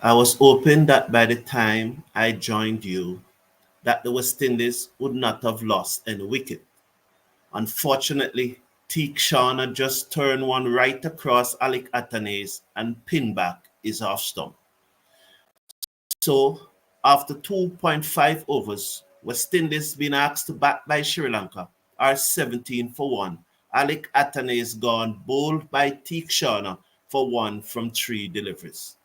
I was hoping that by the time I joined you, that the West Indies would not have lost any wicket. Unfortunately, Teak Shauna just turned one right across Alec Atanase and pinned back his off stump. So, after 2.5 overs, West Indies been asked to bat by Sri Lanka are 17 for 1. Alec Atanase gone bowled by Teak Shauna for 1 from 3 deliveries.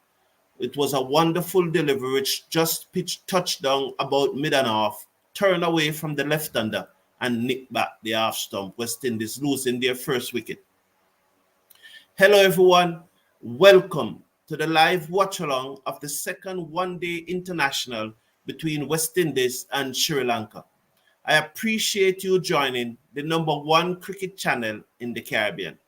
It was a wonderful delivery which just pitched touchdown about mid and off, turned away from the left-hander and nicked back the half stump. West Indies losing their first wicket. Hello everyone, welcome to the live watch-along of the second one-day international between West Indies and Sri Lanka. I appreciate you joining the number one cricket channel in the Caribbean.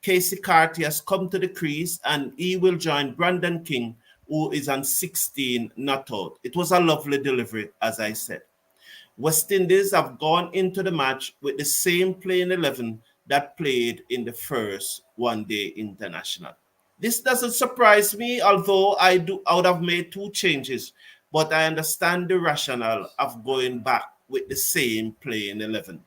Casey Carty has come to the crease and he will join Brandon King, who is on 16 not out. It was a lovely delivery, as I said. West Indies have gone into the match with the same playing 11 that played in the first one-day international. This doesn't surprise me, although I would have made 2 changes, but I understand the rationale of going back with the same playing 11.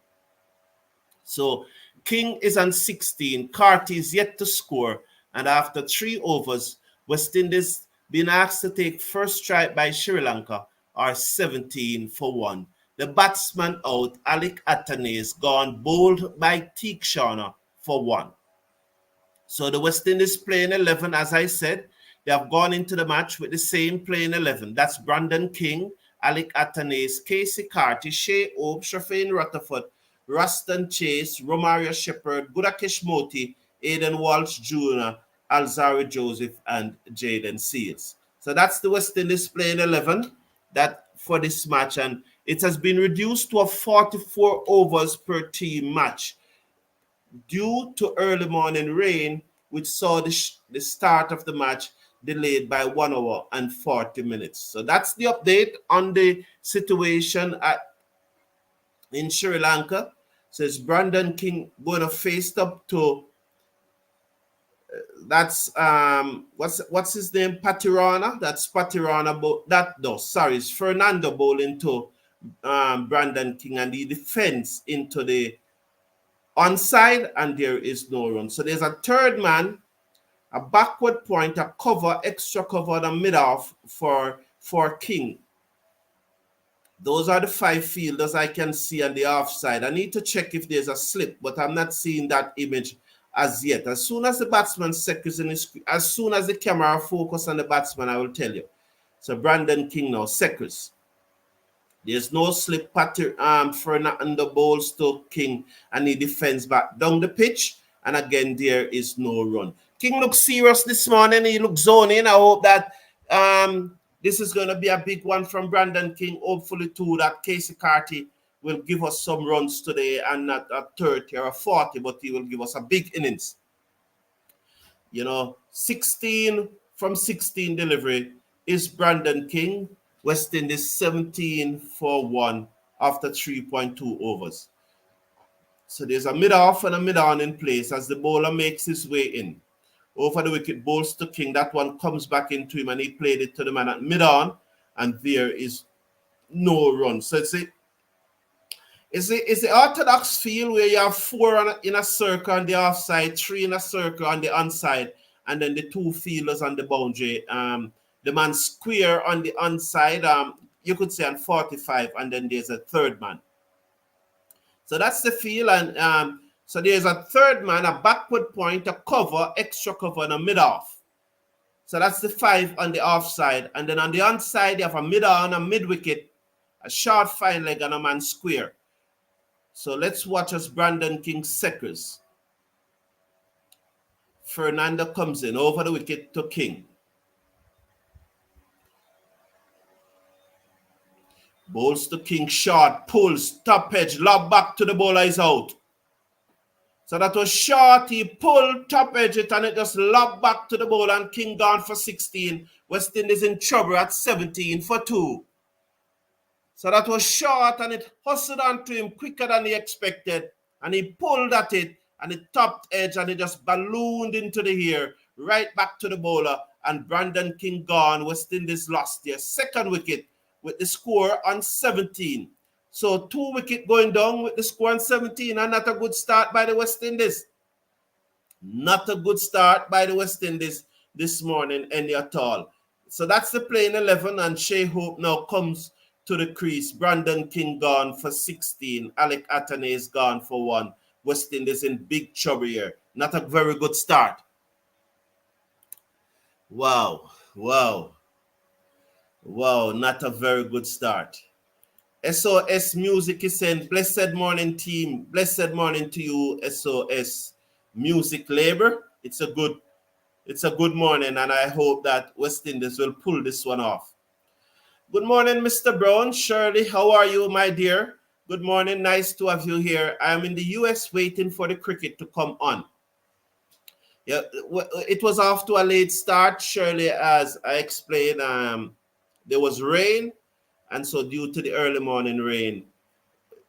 So King is on 16, Carty is yet to score, and after 3 overs, West Indies being asked to take first strike by Sri Lanka are 17 for 1. The batsman out, Alec Atanase, gone bowled by Teak Shauna for 1. So the West Indies playing 11, as I said, they have gone into the match with the same playing 11. That's Brandon King, Alec Atanase, Casey Carty, Shai Hope, Shafin Rutherford, Ruston Chase, Romario Shepherd, Gudakesh Moti, Aidan Walsh Jr., Alzari Joseph, and Jaden Seals. So that's the West Indies playing 11 that for this match, and it has been reduced to a 44 overs per team match due to early morning rain, which saw the start of the match delayed by 1 hour and 40 minutes. So that's the update on the situation in Sri Lanka. Says Brandon King going to face up to that's what's his name, Patirana. That's Patirana. It's Fernando bowling to Brandon King, and the defense into the onside, and there is no run. So there's a third man, a backward point, a cover, extra cover, and a mid-off for King. Those are the 5 fielders I can see on the offside. I need to check if there's a slip, but I'm not seeing that image as yet. As soon as the batsman seconds in his, as soon as the camera focus on the batsman, I will tell you. So Brandon King now, seconds. There's no slip pattern Fernando bowls to King, and he defends back down the pitch. And again, there is no run. King looks serious this morning. He looks zoning. I hope that this is going to be a big one from Brandon King. Hopefully, too, that Casey Carty will give us some runs today, and not a 30 or a 40, but he will give us a big innings. 16 from 16 delivery is Brandon King. West Indies 17 for 1 after 3.2 overs. So there's a mid-off and a mid-on in place as the bowler makes his way in. Over the wicket, bowls to King. That one comes back into him, and he played it to the man at mid-on, and there is no run. So it's the orthodox field where you have 4 in a circle on the offside, 3 in a circle on the onside, and then the 2 fielders on the boundary. The man square on the onside, you could say on 45, and then there's a third man. So that's the field, and so there's a third man, a backward point, a cover, extra cover, and a mid-off. So that's the 5 on the offside, and then on the onside, you have a mid-on, a mid-wicket, a short fine leg, and a man square. So let's watch as Brandon King seconds. Fernando comes in over the wicket to King. Bowls to King short, pulls, top edge, lob back to the bowler, is out. So that was short, he pulled, top edge it, and it just lobbed back to the bowler, and King gone for 16. West Indies in trouble at 17 for 2. So that was short, and it hustled onto him quicker than he expected, and he pulled at it, and it topped edge, and it just ballooned into the air right back to the bowler, and Brandon King gone. West Indies lost their second wicket with the score on 17. So 2 wickets going down with the score on 17, and not a good start by the West Indies. Not a good start by the West Indies this morning, any at all. So that's the playing 11, and Shai Hope now comes to the crease. Brandon King gone for 16. Alec Atane is gone for 1. West Indies in big trouble here. Not a very good start. Wow. Not a very good start. SOS Music is saying, blessed morning team. Blessed morning to you, SOS Music Labor. It's a good morning, and I hope that West Indies will pull this one off. Good morning, Mr. Brown. Shirley, how are you, my dear? Good morning. Nice to have you here. I'm in the US waiting for the cricket to come on. Yeah, it was off to a late start, Shirley, as I explained. There was rain, and so due to the early morning rain,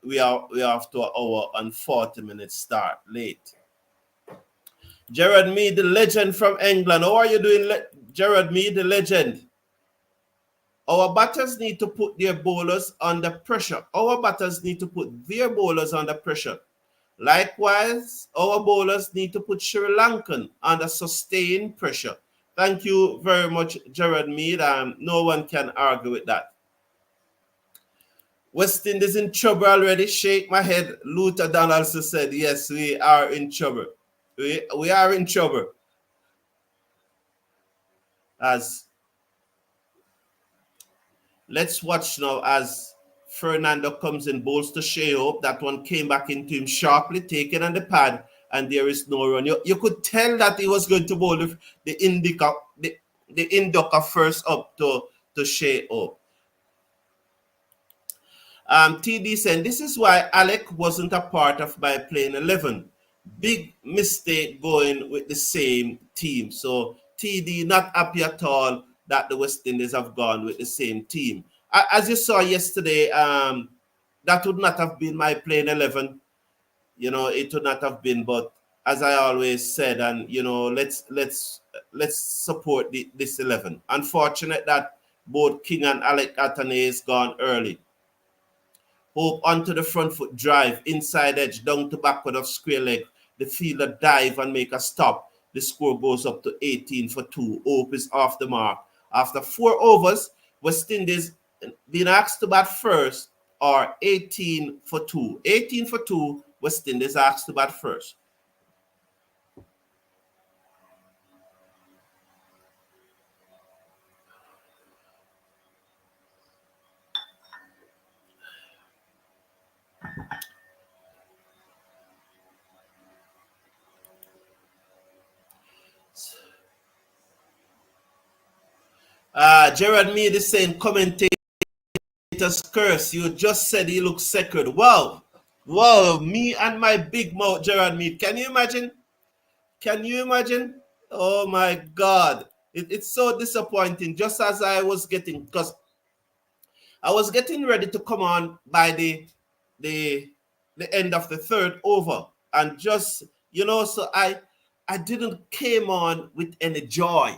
we are off to an hour and 40 minutes start late. Gerard Mead, the legend from England. How are you doing, Gerard Mead, the legend? Our batters need to put their bowlers under pressure. Our batters need to put their bowlers under pressure. Likewise, our bowlers need to put Sri Lankan under sustained pressure. Thank you very much, Gerard Mead. No one can argue with that. West Indies in trouble already. Shake my head. Luther Donaldson said, yes, we are in trouble. We are in trouble. Let's watch now as Fernando comes in, bowls to Shai Hope. That one came back into him sharply, taken on the pad, and there is no run. You could tell that he was going to bowl the Indica first up to Shai Hope. TD said, this is why Alec wasn't a part of my playing 11. Big mistake going with the same team. So TD not happy at all that the West Indies have gone with the same team. As you saw yesterday, that would not have been my playing 11. It would not have been. But as I always said, and let's support this 11. Unfortunate that both King and Alec Atane is gone early. Hope onto the front foot drive, inside edge, down to backward of square leg. The fielder dive and make a stop. The score goes up to 18 for 2. Hope is off the mark. After 4 overs, West Indies being asked to bat first or 18 for 2. 18 for 2, West Indies asked to bat first. Gerard Mead is saying, commentator's curse. You just said he looks sacred. Wow, me and my big mouth, Gerard Mead. Can you imagine? Oh my God. It's so disappointing. Just as I was getting, because I was getting ready to come on by the end of the 3rd over. And just, so I didn't came on with any joy.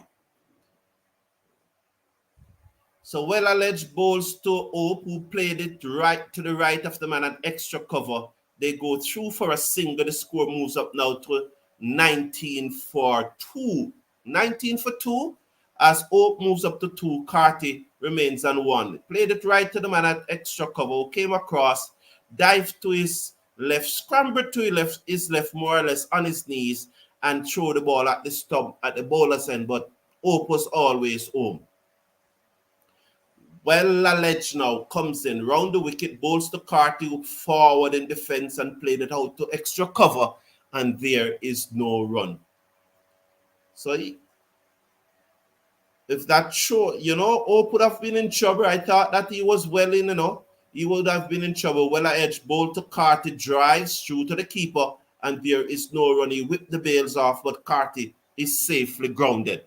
So well-alleged bowls to Hope, who played it right to the right of the man at extra cover. They go through for a single. The score moves up now to 19 for 2. 19 for 2. As Hope moves up to 2, Carty remains on 1. Played it right to the man at extra cover, came across, dived to his left, scrambled to his left more or less on his knees, and throw the ball at the stump at the bowler's end, but Hope was always home. Well-alleged now comes in, round the wicket, bowls to Carty, forward in defense and played it out to extra cover, and there is no run. So if that's true, Hope would have been in trouble. I thought that he was well in, he would have been in trouble. Well-edged bowl to Carty, drives through to the keeper, and there is no run. He whipped the bails off, but Carty is safely grounded.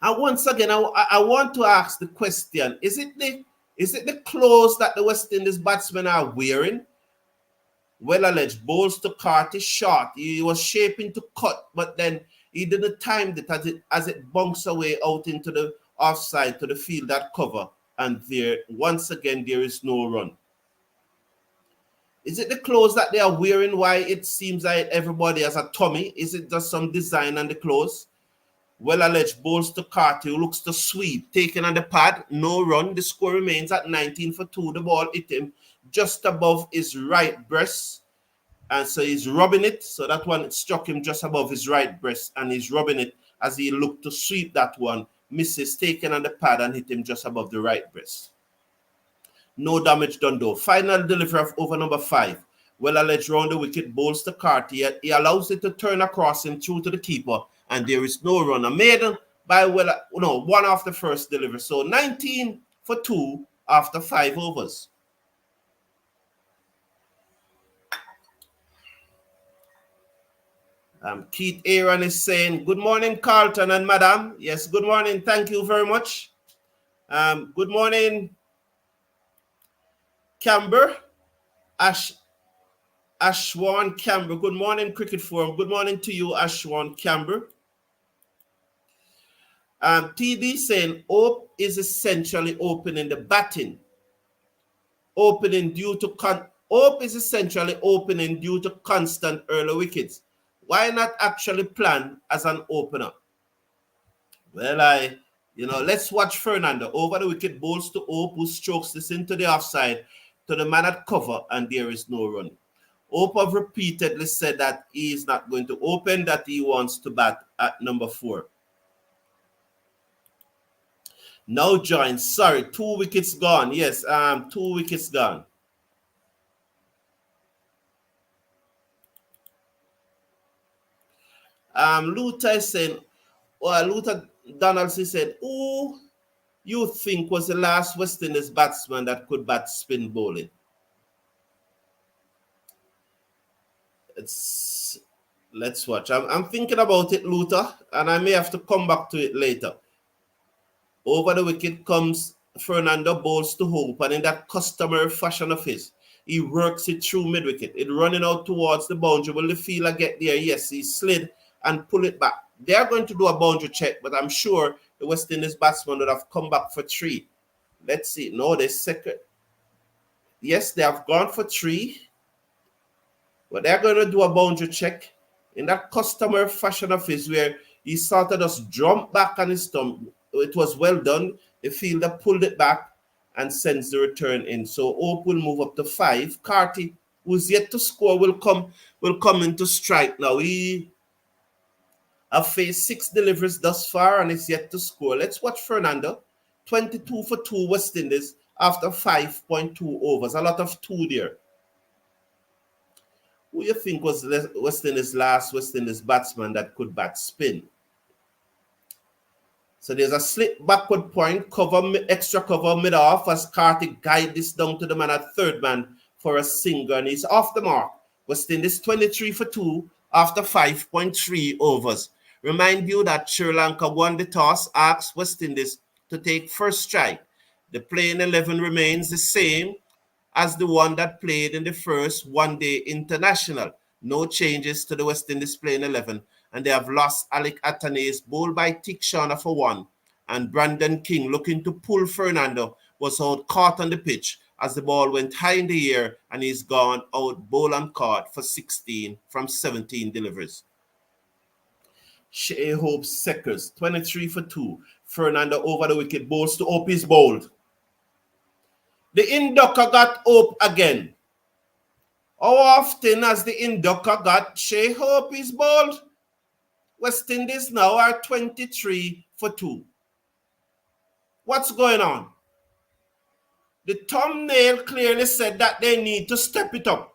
And once again, I want to ask the question: Is it the clothes that the West Indies batsmen are wearing? Well-alleged bowls to Carty, short. He was shaping to cut, but then He didn't time it as it bunks away out into the offside to the field that cover, and there once again there is no run. Is it the clothes that they are wearing? Why it seems like everybody has a tummy? Is it just some design on the clothes? Well alleged bowls to Carty, who looks to sweep, taken on the pad, no run. The score remains at 19 for 2. The ball hit him just above his right breast, and so he's rubbing it. So that one struck him just above his right breast, and he's rubbing it as he looked to sweep that one. Misses, taken on the pad and hit him just above the right breast. No damage done though. Final delivery of over number 5. Well alleged round the wicket, bowls to Carty. He allows it to turn across him through to the keeper, and there is no run. A maiden by one after first delivery. So 19 for 2 after 5 overs. Keith Aaron is saying, good morning, Carlton and Madam. Yes, good morning. Thank you very much. Good morning, Camber. Ashwan Camber. Good morning, Cricket Forum. Good morning to you, Ashwan Camber. TD saying, Hope is essentially opening the batting. Hope is essentially opening due to constant early wickets. Why not actually plan as an opener? Well, let's watch Fernando. Over the wicket, bowls to Hope, who strokes this into the offside to the man at cover, and there is no run. Hope have repeatedly said that he is not going to open, that he wants to bat at number 4. Now joins, 2 wickets gone. Yes, 2 wickets gone. Luther is saying, Luther Donaldson said, who you think was the last West Indies batsman that could bat spin bowling? Let's watch. I'm thinking about it, Luther, and I may have to come back to it later. Over the wicket comes Fernando, bowls to Hope, and in that customary fashion of his, he works it through mid-wicket. It running out towards the boundary. Will the fielder get there? Yes, he slid and pull it back. They are going to do a boundary check, but I'm sure the West Indies batsman would have come back for 3. Let's see. No, they second. Yes, they have gone for 3. But they're going to do a boundary check in that customary fashion of his, where he sort of just jumped back on his thumb. It was well done. The fielder pulled it back and sends the return in. So Hope will move up to 5. Carty, who's yet to score, will come into strike now. He have faced 6 deliveries thus far and is yet to score. Let's watch Fernando. 22 for 2 West Indies after 5.2 overs. A lot of 2 there. Who you think was West Indies' last West Indies batsman that could bat spin? So there's a slip backward point, extra cover mid-off as Carty guide this down to the man at third man for a single, and he's off the mark. West Indies 23 for 2 after 5.3 overs. Remind you that Sri Lanka won the toss, asked West Indies to take first strike. The playing 11 remains the same as the one that played in the first one-day international. No changes to the West Indies playing 11, and they have lost Alec Atanase, bowled by Tikshana for 1, and Brandon King, looking to pull Fernando, was out caught on the pitch as the ball went high in the air, and he's gone out bowl and caught for 16 from 17 deliveries. Shai Hope Seckers, 23 for 2. Fernando over the wicket, bowls to Hope, is bowled. The inducker got Hope again. How often has the inducker got Shai Hope is bowled? West Indies now are 23 for 2. What's going on? The thumbnail clearly said that they need to step it up.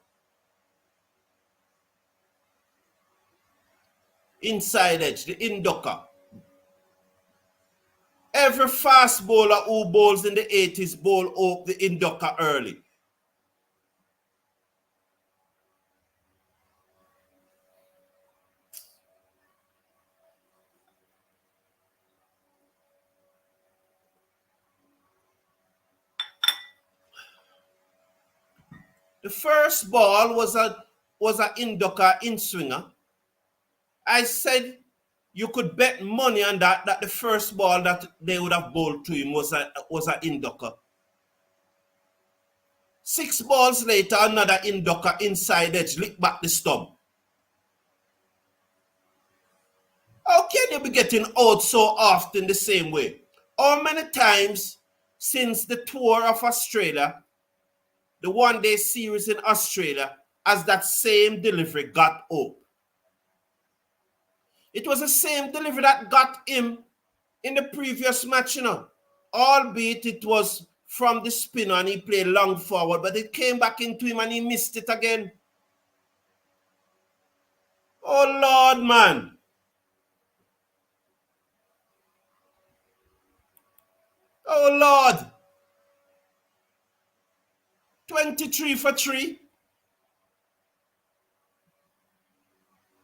Inside edge, the inducker. Every fast bowler who bowls in the 80s bowl up the inducker early. The first ball was a inducker in swinger. I said you could bet money on that the first ball that they would have bowled to him was an in-ducker. 6 balls later, another in-ducker inside edge, lick back the stump. How can you be getting out so often the same way? How many times since the tour of Australia, the one-day series in Australia, has that same delivery got up? It was the same delivery that got him in the previous match, albeit it was from the spinner and he played long forward, but it came back into him and he missed it again. Oh, Lord, man. Oh, Lord. 23 for 3.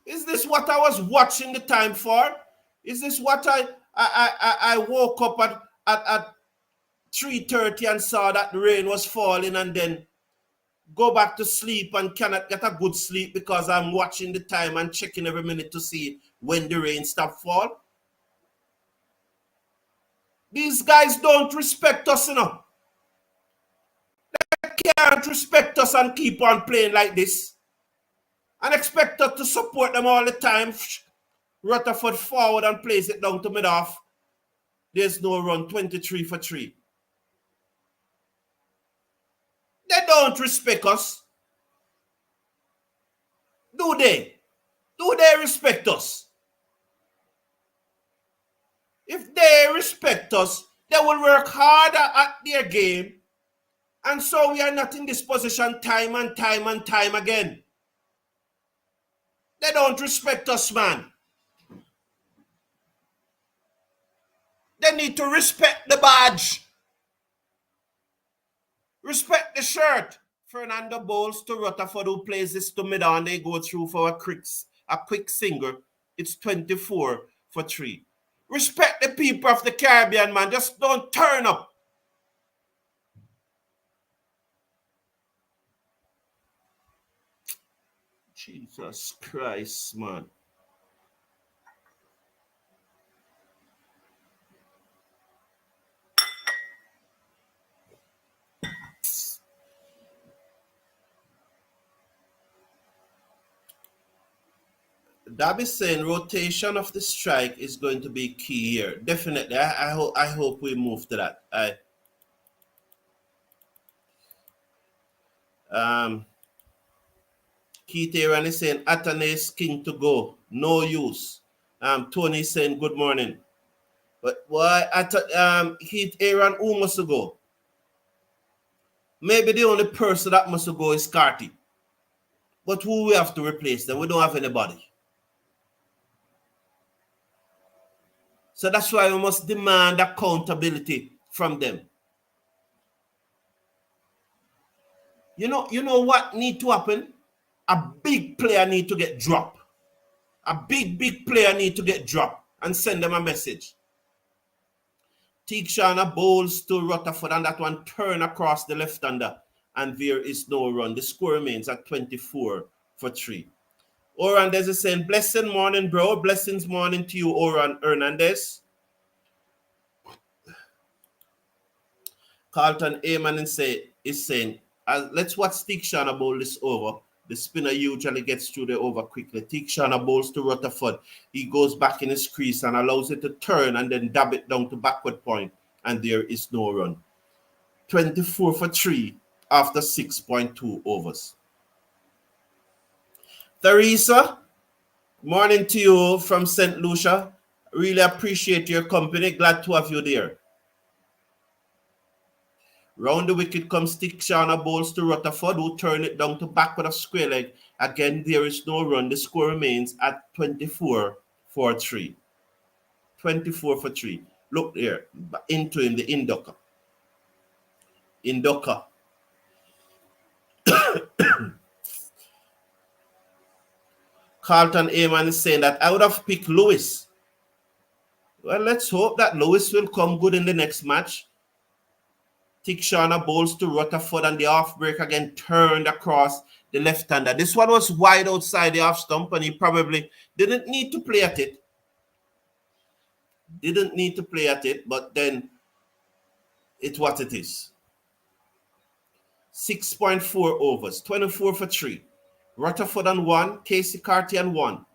Is this what I was watching the time for? Is this what I woke up at 3:30 and saw that the rain was falling and then go back to sleep and cannot get a good sleep because I'm watching the time and checking every minute to see when the rain stop fall? These guys don't respect us, They can't respect us and keep on playing like this and expect us to support them all the time. Rutherford forward and plays it down to mid-off. There's no run, 23 for 3. They don't respect us. Do they? Do they respect us? If they respect us, they will work harder at their game. And so we are not in this position time and time again. They don't respect us, man. They need to respect the badge. Respect the shirt. Fernando bowls to Rutherford, who plays this to mid-on. They go through for a quick single. It's 24 for 3. Respect the people of the Caribbean, man. Just don't turn up. Jesus Christ, man. Darby's saying rotation of the strike is going to be key here. Definitely. I hope we move to that. Keith Aaron is saying Atanase King to go. No use. Tony is saying good morning. But why Keith Aaron, who must go? Maybe the only person that must go is Carty. But who we have to replace them? We don't have anybody. So that's why we must demand accountability from them. You know what need to happen? A big player need to get dropped. A big player need to get dropped and send them a message. Teague bowls to Rutherford and that one turn across the left-hander and there is no run. The score remains at 24 for 3. Orandez is saying, blessing morning, bro. Blessings morning to you, Oran Hernandez. Carlton Ayman is saying, let's watch Teague bowl this over. The spinner usually gets through the over quickly. Teague bowls to Rutherford. He goes back in his crease and allows it to turn and then dab it down to backward point. And there is no run. 24 for 3 after 6.2 overs. Theresa, morning to you from St. Lucia. Really appreciate your company. Glad to have you there. Round the wicket comes Teague bowls to Rutherford, who turn it down to backward of square leg. Again, there is no run. The score remains at 24 for 3. 24 for 3. Look there. Into him, the in-ducker. In-ducker. Carlton Ayman is saying that I would have picked Lewis. Well, let's hope that Lewis will come good in the next match. Teague bowls to Rutherford and the off break again turned across the left-hander. This one was wide outside the off stump and he probably didn't need to play at it. Didn't need to play at it, but then it's what it is. 6.4 overs, 24 for 3. Rutherford on 1, Casey Carty on 1.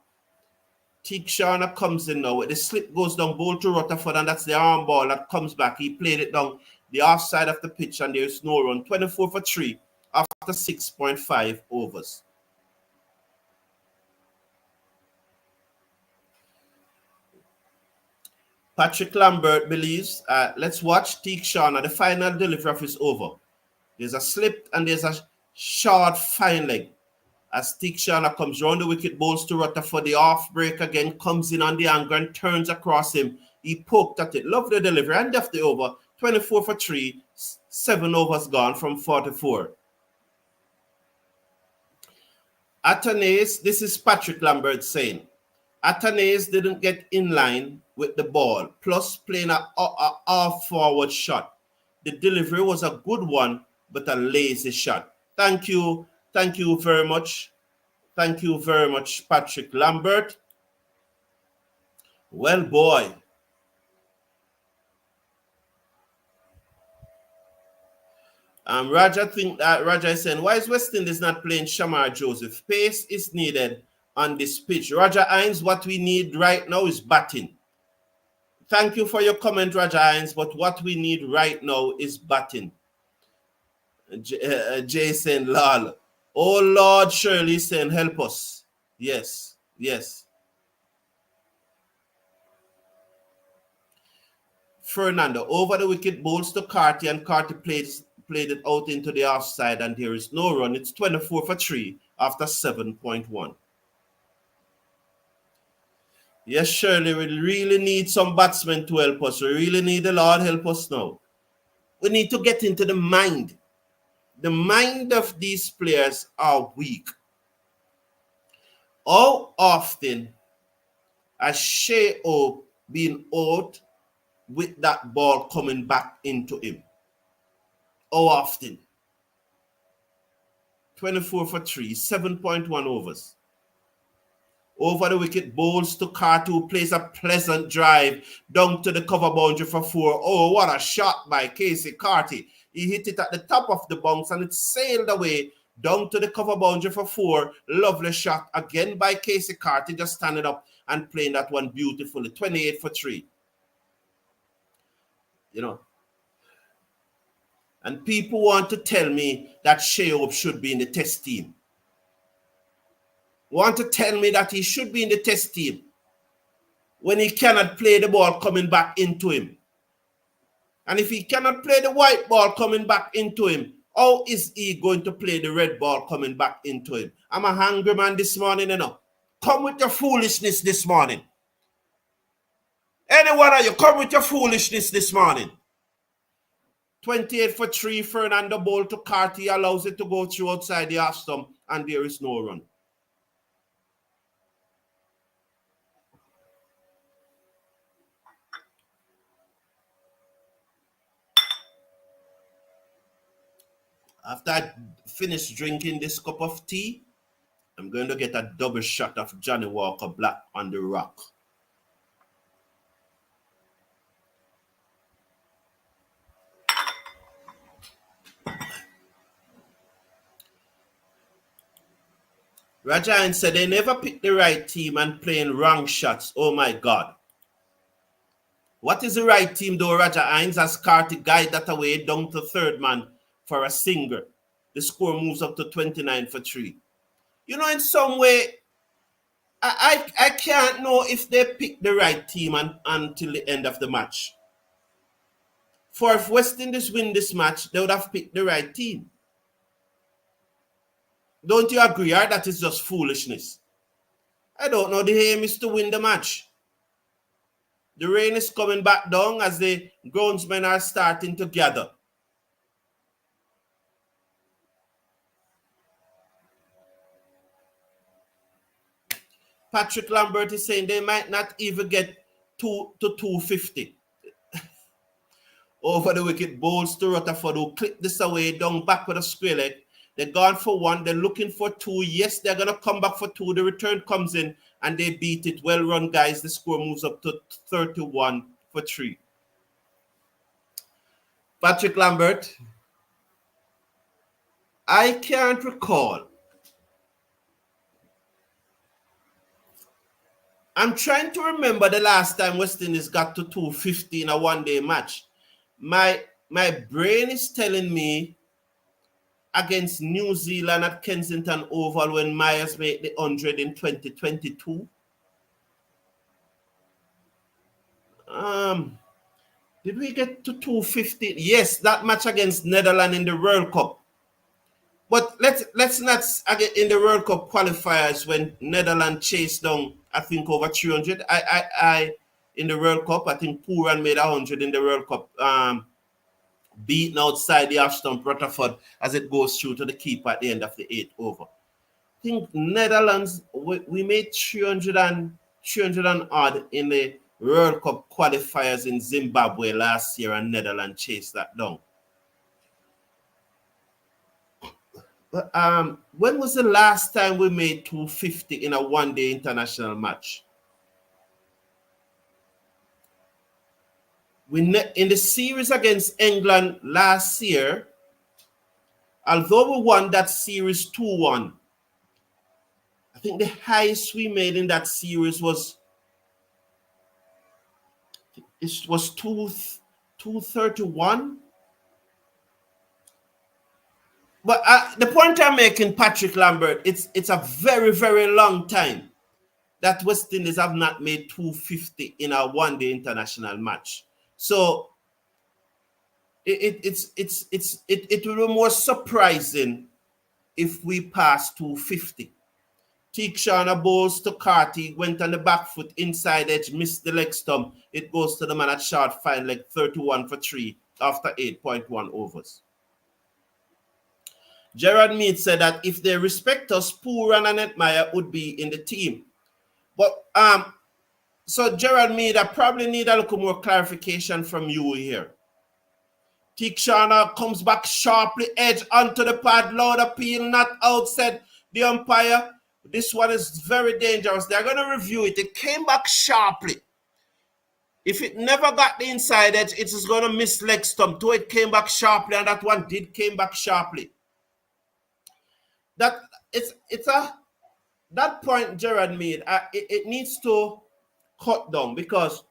Teague Sharner comes in now. The slip goes down, ball to Rutherford, and that's the arm ball that comes back. He played it down the offside of the pitch, and there's no run. 24 for 3 after 6.5 overs. Patrick Lambert believes, let's watch Teague Sharner. The final delivery of his over. There's a slip and there's a short fine leg. As Teague Sharner comes round the wicket, bowls to Rutherford. The off break again comes in on the angle and turns across him. He poked at it. Lovely delivery and left the over. 24 for 3. 7 overs gone from 44. Athanaze, this is Patrick Lambert saying, Athanaze didn't get in line with the ball, plus playing a off-forward shot. The delivery was a good one, but a lazy shot. Thank you. Thank you very much. Thank you very much, Patrick Lambert. Well, boy. Raja is saying, why is West Indies not playing Shamar Joseph? Pace is needed on this pitch. Roger Hines, what we need right now is batting. Thank you for your comment, Roger Hines, but what we need right now is batting. Jason Lal. Oh, Lord Shirley saying, help us. Yes, yes. Fernando, over the wicket, bowls to Carty, and Carty played it out into the offside, and there is no run. It's 24 for 3 after 7.1. Yes, Shirley, we really need some batsmen to help us. We really need the Lord help us now. We need to get into the mind. The mind of these players are weak. How often has Shai Hope been out with that ball coming back into him? How often? 24 for 3, 7.1 overs. Over the wicket, bowls to Carty, who plays a pleasant drive down to the cover boundary for 4. Oh, what a shot by Casey Carty. He hit it at the top of the bounce and it sailed away down to the cover boundary for 4. Lovely shot again by Casey Carty, just standing up and playing that one beautifully. 28 for 3. You know. And people want to tell me that Shai Hope should be in the test team. Want to tell me that he should be in the test team when he cannot play the ball coming back into him. And if he cannot play the white ball coming back into him, how is he going to play the red ball coming back into him? I'm a hungry man this morning, you know. Come with your foolishness this morning. Any one of you, come with your foolishness this morning. 28 for 3, Fernando ball to Carty, allows it to go through outside the half stump, and there is no run. After I finish drinking this cup of tea, I'm going to get a double shot of Johnny Walker Black on the rock. Rajan said they never picked the right team and playing wrong shots. Oh my God. What is the right team though, Raja Hines, as Carty guide that away down to third man for a single? The score moves up to 29 for 3. You know, in some way, I can't know if they picked the right team until the end of the match. For if West Indies win this match, they would have picked the right team. Don't you agree, or that is just foolishness? I don't know. The aim is to win the match. The rain is coming back down as the groundsmen are starting to gather. Patrick Lambert is saying they might not even get 2 to 250. Over the wicket, bowls to Rutherford, who clipped this away down back with a square leg. They're gone for 1. They're looking for 2. Yes, they're going to come back for 2. The return comes in and they beat it. Well run, guys. The score moves up to 31 for 3. Patrick Lambert, I can't recall. I'm trying to remember the last time West Indies got to 250 in a one-day match. My brain is telling me against New Zealand at Kensington Oval when Myers made the 100 in 2022. Did we get to 250? Yes, that match against Netherlands in the World Cup. But let's not again in the World Cup qualifiers when Netherlands chased down, I think, over 300. I in the World Cup, I think Pooran made 100 in the World Cup, beaten outside the half stump Rutherford as it goes through to the keeper at the end of the 8th over. I think Netherlands, we made 300 and odd in the World Cup qualifiers in Zimbabwe last year, and Netherlands chased that down. But when was the last time we made 250 in a one-day international match? In the series against England last year, although we won that series 2-1, I think the highest we made in that series was 231. But the point I'm making, Patrick Lambert, it's a very, very long time that West Indies have not made 250 in a one-day international match. So it will be more surprising if we pass 250. Teakshauna bowls to Carty, went on the back foot, inside edge, missed the leg stump. It goes to the man at short fine leg, 31 for 3 after 8.1 overs. Gerard Mead said that if they respect us, Pooran and Edmire would be in the team. But so Gerard Mead, I probably need a little more clarification from you here. Teakshauna comes back sharply, edge onto the pad, loud appeal, not out, said the umpire. This one is very dangerous. They're going to review it. It came back sharply. If it never got the inside edge, it is going to miss leg stump. So it came back sharply, and that one came back sharply. That point Gerard made, it needs to cut down because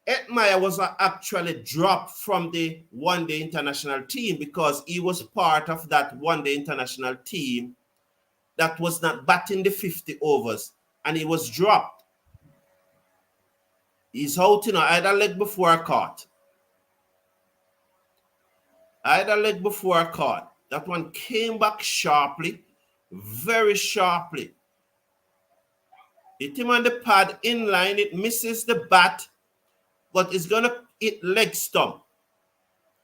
Edmire was actually dropped from the one-day international team because he was part of that one-day international team that was not batting the 50 overs, and he was dropped. He's out, either leg before a caught. That one came back sharply, very sharply. Hit him on the pad inline. It misses the bat, but it's going to hit leg stump.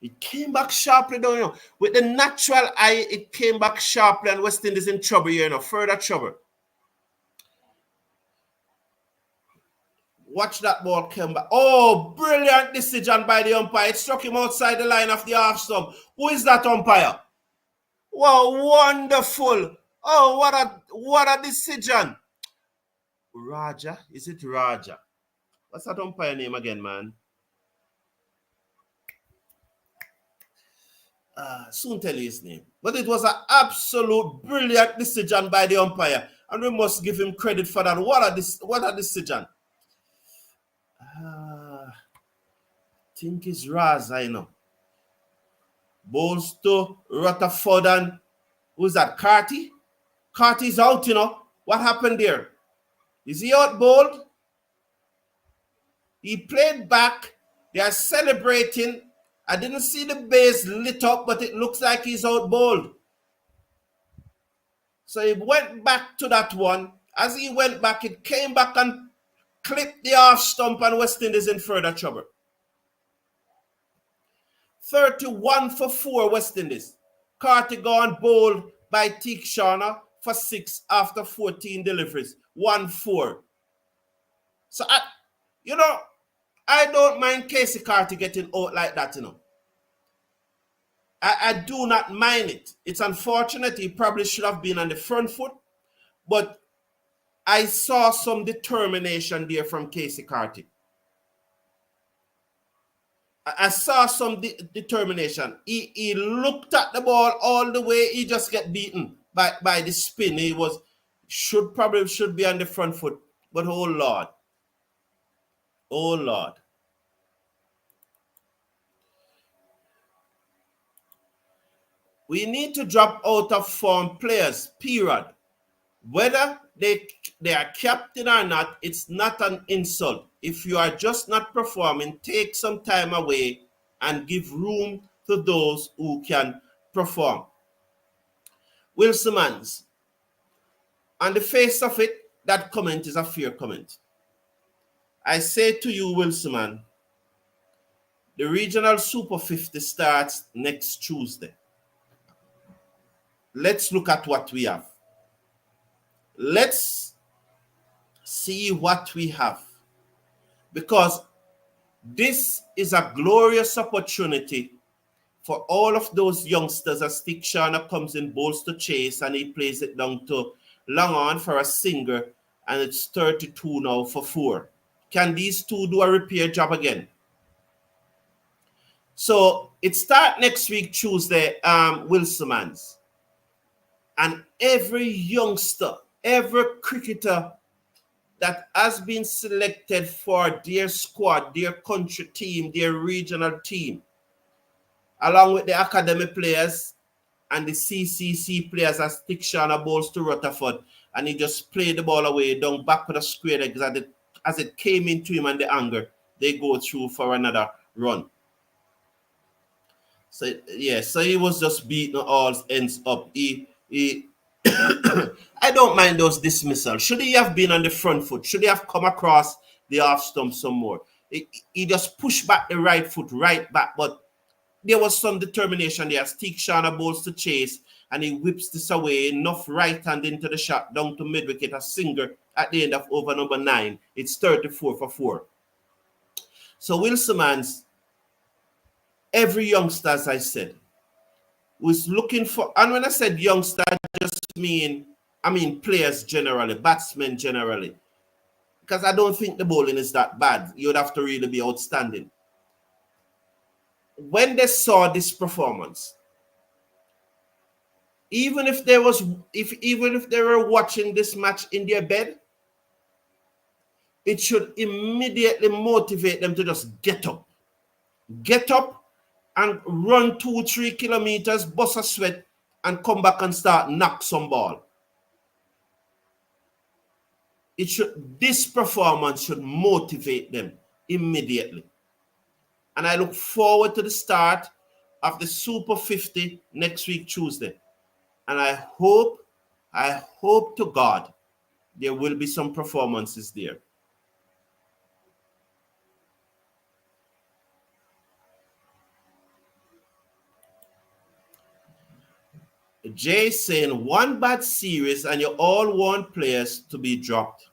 It came back sharply down, With the natural eye, it came back sharply, and West Indies in trouble here, further trouble. Watch that ball come back. Oh, brilliant decision by the umpire. It struck him outside the line of the half stump. Who is that umpire? Wow, wonderful. Oh, what a decision. Raja. Is it Raja? What's that umpire name again, man? Soon tell you his name. But it was an absolute brilliant decision by the umpire. And we must give him credit for that. What a decision. I think it's Raza, Bowls to Rutherford and who's that? Carty? Carty's out, What happened there? Is he out bowled? He played back. They are celebrating. I didn't see the base lit up, but it looks like he's out bowled. So he went back to that one. As he went back, it came back and clipped the half stump, and West Indies in further trouble. 31 for 4 West Indies. Carty gone bowled by Teakshauna for 6 after 14 deliveries. 1-4. So, I don't mind Casey Carty getting out like that, I do not mind it. It's unfortunate. He probably should have been on the front foot, but I saw some determination there from Casey Carty. I saw some determination. He looked at the ball all the way. He just get beaten by the spin. He should be on the front foot. But oh Lord. Oh Lord. We need to drop out of form players, period. Whether they are captain or not, it's not an insult. If you are just not performing, take some time away and give room to those who can perform. Will Simmons, on the face of it, that comment is a fair comment. I say to you, Will Simmons, the regional Super 50 starts next Tuesday. Let's look at what we have. Let's see what we have. Because this is a glorious opportunity for all of those youngsters as Stick Shauna comes in, bowls to chase, and he plays it down to long on for a singer, and it's 32 now for 4. Can these two do a repair job again? So it starts next week, Tuesday, Will Simmons. And every youngster, every cricketer that has been selected for their squad, their country team, their regional team, along with the academy players and the CCC players as Stick Shauna bowls to Rutherford, and he just played the ball away down back with a square leg as it came into him and the anger, they go through for another run. So yeah, so he was just beating all ends up. He I don't mind those dismissals. Should he have been on the front foot? Should he have come across the off stump some more? He just pushed back the right foot right back, but there was some determination there. Stick Shauna bowls to chase, and he whips this away, enough right hand into the shot, down to mid-wicket, a singer at the end of over number 9. It's 34 for 4. So Will Simmons, every youngster, as I said, was looking for, and when I said youngster, I just mean players generally, batsmen generally, because I don't think the bowling is that bad. You'd have to really be outstanding. When they saw this performance, even if they were watching this match in their bed, it should immediately motivate them to just get up and run 2-3 kilometers, bust a sweat, and come back and start knock some ball. This performance should motivate them immediately. And I look forward to the start of the Super 50 next week, Tuesday. And I hope to God there will be some performances there. Jay saying, one bad series and you all want players to be dropped.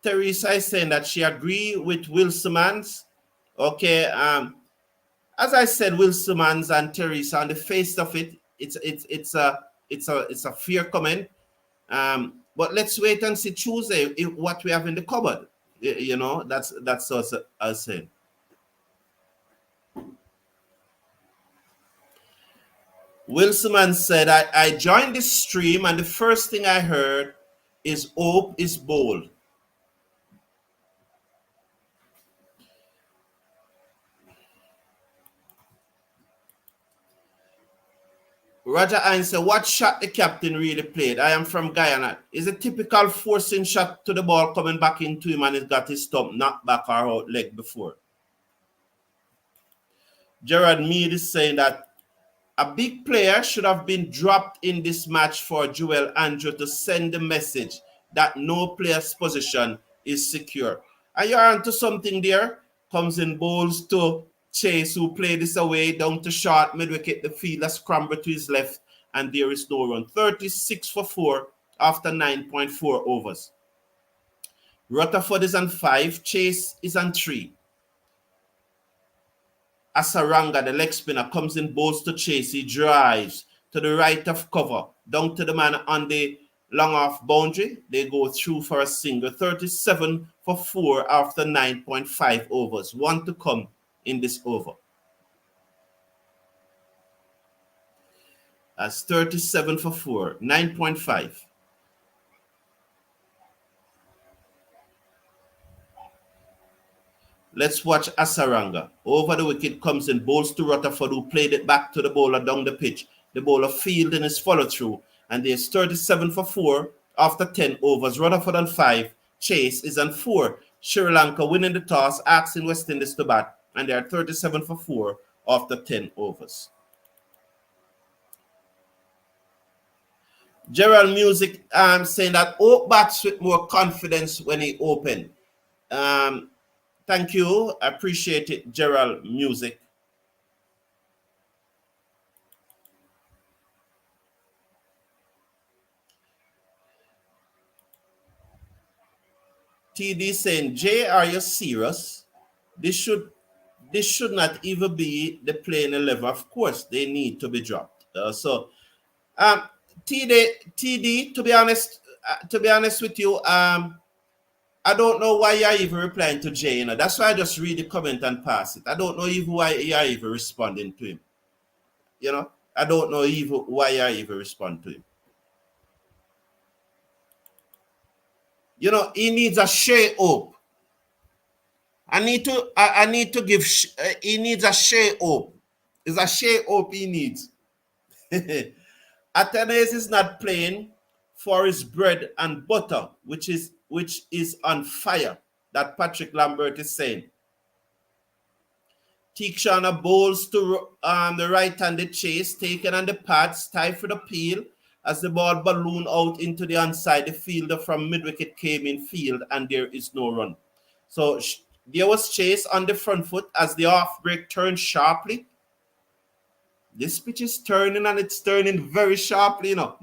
Teresa is saying that she agree with Will Simmons. Okay, as I said, Will Simmons and Teresa, on the face of it, it's a fair comment. But let's wait and see Tuesday what we have in the cupboard. You know, that's also us saying. Will Simmons said, I joined this stream and the first thing I heard is Hope is bold. Roger answered, what shot the captain really played? I am from Guyana. Is a typical forcing shot to the ball coming back into him and he's got his stump knocked back or out leg before. Gerard Mead is saying that a big player should have been dropped in this match for Joel Andrew to send the message that no player's position is secure. And you're onto something there. Comes in bowls to Chase, who played this away down to short mid-wicket. The fielder scrambled to his left, and there is no run. 36 for 4 after 9.4 overs. Rutherford is on 5. Chase is on 3. Asaranga, the leg spinner, comes in, bowls to Chase. He drives to the right of cover, down to the man on the long off boundary. They go through for a single. 37 for 4 after 9.5 overs. 1 to come in this over. That's 37 for 4, 9.5. Let's watch Asaranga. Over the wicket comes in, bowls to Rutherford, who played it back to the bowler down the pitch. The bowler fielding his follow through, and there's 37 for 4 after 10 overs. Rutherford on 5. Chase is on 4. Sri Lanka winning the toss, asking West Indies to bat, and they are 37 for 4 after 10 overs. Gerald Music saying that Hope bats with more confidence when he opened. Thank you. I appreciate it, Gerald Music. TD saying, Jay, are you serious? This should not even be the playing 11. Of course, they need to be dropped. TD, to be honest with you, I don't know why you're even replying to Jay. You know, that's why I just read the comment and pass it. I don't know even why you're even responding to him. You know, I don't know even why you're even responding to him. You know, he needs a Shai Hope. I need to give. He needs a Shai Hope. It's a Shai Hope he needs. Atenes is not playing for his bread and butter, which is on fire. That Patrick Lambert is saying. Tikshana bowls to the right-handed Chase, taken on the pads, tied for the peel as the ball ballooned out into the onside. The fielder from mid-wicket came in field, and there is no run. So there was Chase on the front foot as the off-break turned sharply. This pitch is turning, and it's turning very sharply, you know.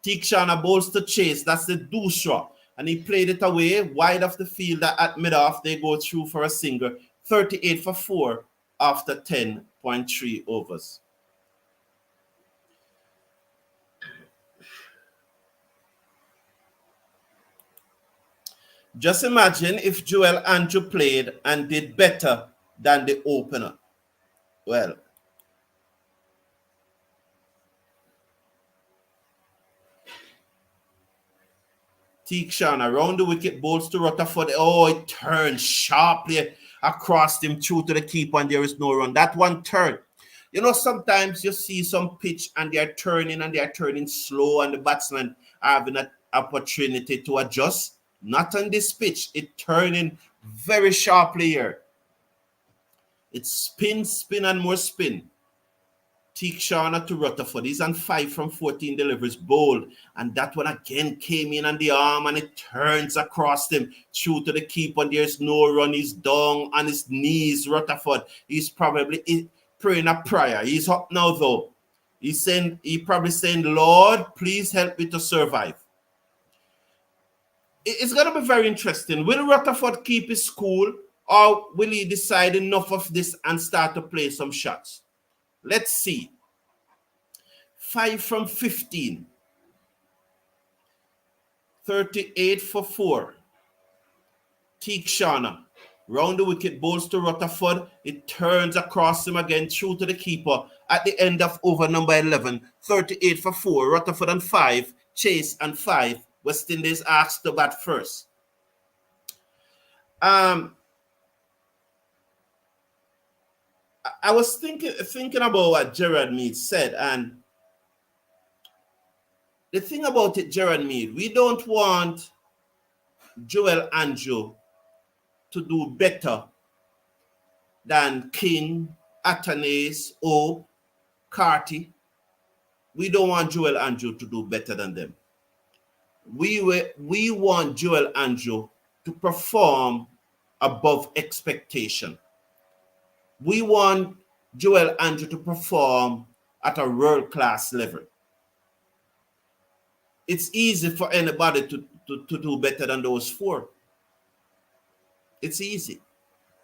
Tikshana bowls to Chase. That's the Dusra. And he played it away wide of the fielder at mid-off. They go through for a single. 38 for 4 after 10.3 overs. Just imagine if Joel Andrew played and did better than the opener. Well, Teakshan around the wicket, bowls to Rutherford. Oh, it turned sharply across him through to the keeper, and there is no run. That one turned. You know, sometimes you see some pitch and they are turning slow, and the batsman are having an opportunity to adjust. Not on this pitch. It turning very sharply here. It's spin, and more spin. Tikshana to Rutherford. He's on 5 from 14 deliveries, bowled. And that one again came in on the arm, and it turns across him through to the keeper. And there's no run. He's down on his knees, Rutherford. He's probably praying a prayer. He's up now, though. He probably saying, Lord, please help me to survive. It's going to be very interesting. Will Rutherford keep his cool, or will he decide enough of this and start to play some shots? Let's see. 5 from 15. 38 for 4. Tikshana. Round the wicket, bowls to Rutherford. It turns across him again, through to the keeper at the end of over number 11. 38 for 4. Rutherford on 5. Chase on 5. West Indies asked to bat first. I was thinking about what Gerard Mead said, and the thing about it, Gerard Mead, we don't want Joel Andrew to do better than King, Atanase, O, Carty. We don't want Joel Andrew to do better than them. We want Joel Andrew to perform above expectation. We want Joel Andrew to perform at a world-class level. it's easy for anybody to do better than those four. It's easy.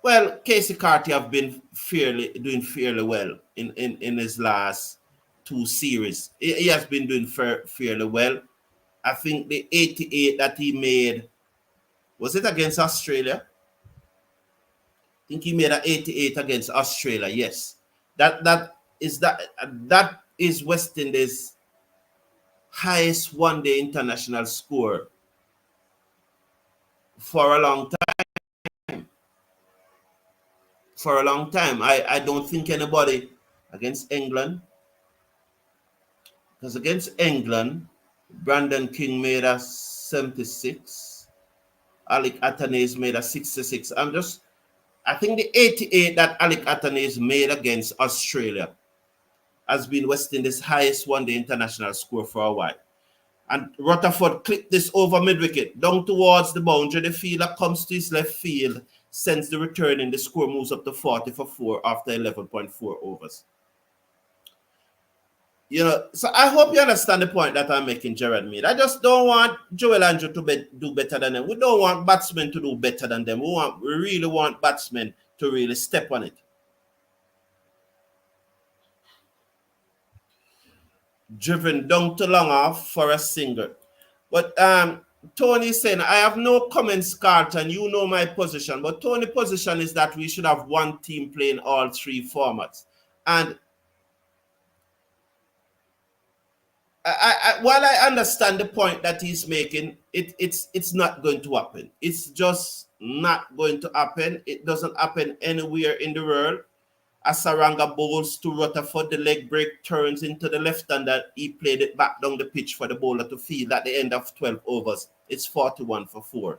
Well, Casey Carty have been doing fairly well in his last two series. He has been doing fairly well. I think the 88 that he made, was it against Australia? I think he made an 88 against Australia. Yes, that is West Indies' highest one-day international score for a long time. For a long time, I don't think anybody against England, because against England, Brandon King made a 76. Alec Atanase made a 66. I think the 88 that Alec Atanase made against Australia has been West Indies' highest one-day international score for a while. And Rutherford clipped this over mid-wicket, down towards the boundary. The fielder comes to his left field, sends the return, and the score moves up to 40 for 4 after 11.4 overs. So I hope you understand the point that I'm making, Gerard Mead. I just don't want Joel Andrew to do better than them. We don't want batsmen to do better than them. We really want batsmen to really step on it. Driven down to long off for a single. But Tony saying, I have no comments, Carlton. You know my position. But Tony's position is that we should have one team playing all three formats. And while I understand the point that he's making, it's not going to happen. It's just not going to happen. It doesn't happen anywhere in the world. Asaranga bowls to Rutherford, the leg break turns into the left-hander. He played it back down the pitch for the bowler to field at the end of 12 overs. It's 41 for 4.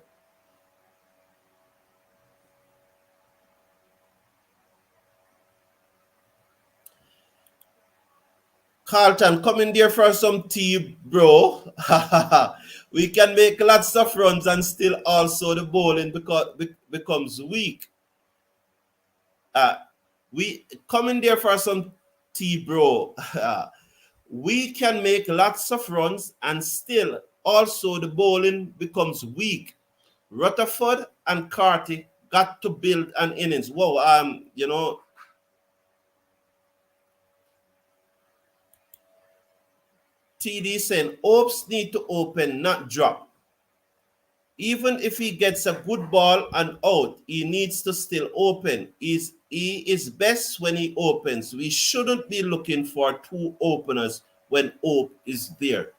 Carlton, come in there for some tea, bro. We can make lots of runs and still also the bowling becomes weak. We come in there for some tea, bro. We can make lots of runs and still also the bowling becomes weak. Rutherford and Carty got to build an innings. Whoa, TD saying, Hopes need to open, not drop. Even if he gets a good ball and out, he needs to still open. He is best when he opens. We shouldn't be looking for two openers when Hope is there.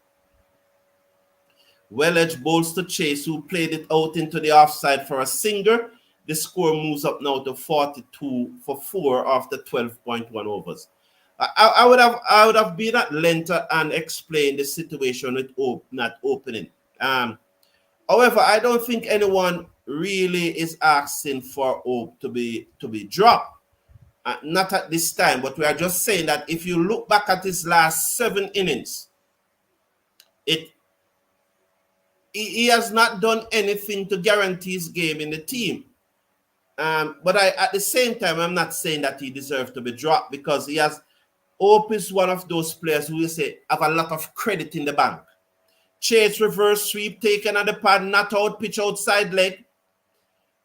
Well-edged bowls to Chase, who played it out into the offside for a single. The score moves up now to 42 for 4 after 12.1 overs. I would have been at length and explained the situation with Hope not opening. However, I don't think anyone really is asking for Hope to be dropped. Not at this time, but we are just saying that if you look back at his last 7 innings, he has not done anything to guarantee his game in the team. But at the same time, I'm not saying that he deserves to be dropped, because Hope is one of those players who have a lot of credit in the bank. Chase reverse sweep taken at the pad, not out, pitch outside leg.